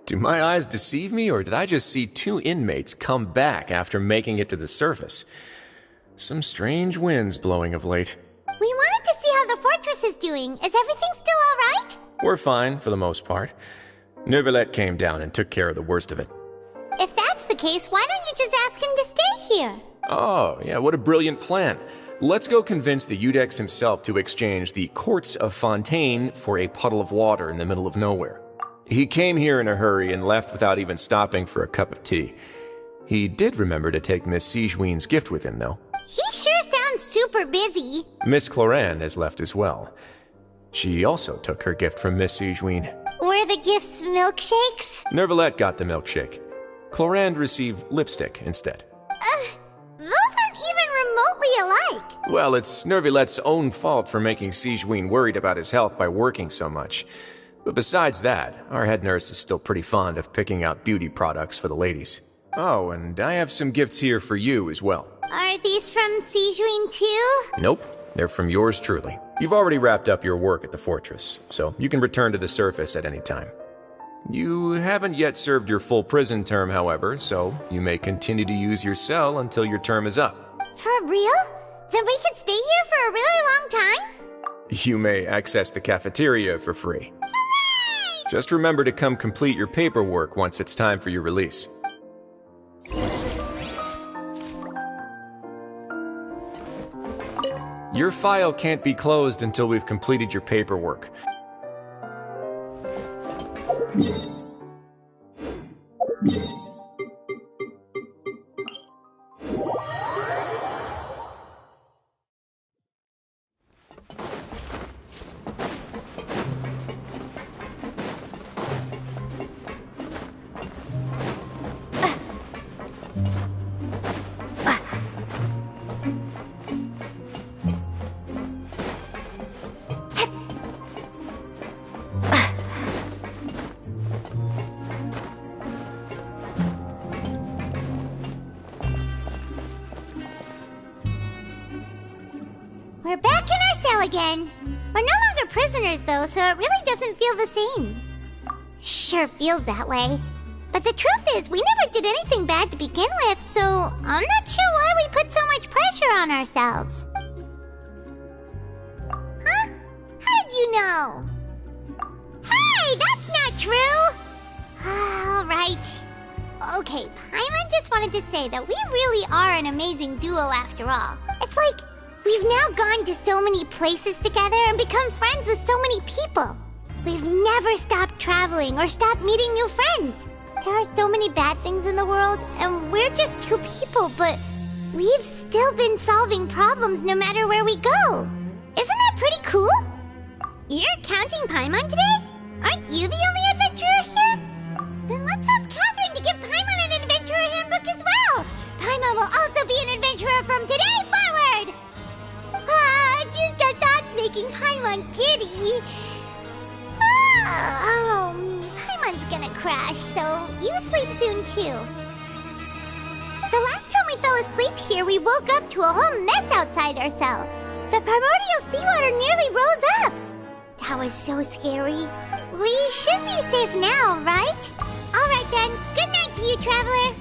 Do my eyes deceive me, or did I just see two inmates come back after making it to the surface? Some strange winds blowing of late. We wanted to see how the fortress is doing. Is everything still all right? We're fine, for the most part. Neuvillette came down and took care of the worst of it. If that's the case, why don't you just ask him to stay here? Oh, yeah, what a brilliant plan. Let's go convince the Udex himself to exchange the Courts of Fontaine for a puddle of water in the middle of nowhere. He came here in a hurry and left without even stopping for a cup of tea. He did remember to take Miss Sijween's gift with him, though. He sure sounds super super busy. Miss Cloran has left as well. She also took her gift from Miss Sigeween. Were the gifts milkshakes? Nervalette got the milkshake. Cloran received lipstick instead. Those aren't even remotely alike. Well, it's Nervalette's own fault for making Sigeween worried about his health by working so much. But besides that, our head nurse is still pretty fond of picking out beauty products for the ladies. Oh, and I have some gifts here for you as well. Are these from Sigeween too? Nope, they're from yours truly. You've already wrapped up your work at the fortress, so you can return to the surface at any time. You haven't yet served your full prison term, however, so you may continue to use your cell until your term is up. For real? Then we could stay here for a really long time? You may access the cafeteria for free. Hooray! Just remember to come complete your paperwork once it's time for your release. Your file can't be closed until we've completed your paperwork. We're back in our cell again. We're no longer prisoners, though, so it really doesn't feel the same. Sure feels that way. But the truth is, we never did anything bad to begin with, so I'm not sure why we put so much pressure on ourselves. Huh? How did you know? Hey, that's not true! All right. Okay, Paimon just wanted to say that we really are an amazing duo after all. It's like we've now gone to so many places together and become friends with so many people. We've never stopped traveling or stopped meeting new friends. There are so many bad things in the world, and we're just two people, but we've still been solving problems no matter where we go. Isn't that pretty cool? You're counting Paimon today? Aren't you the only adventurer here? Then let's ask Catherine to give Paimon an adventurer handbook as well. Paimon will also be an adventurer from today forward. Just our thoughts making Paimon giddy. Paimon's gonna crash, so you sleep soon too. The last time we fell asleep here, we woke up to a whole mess outside our cell. The primordial seawater nearly rose up. That was so scary. We should be safe now, right? All right then. Good night to you, traveler.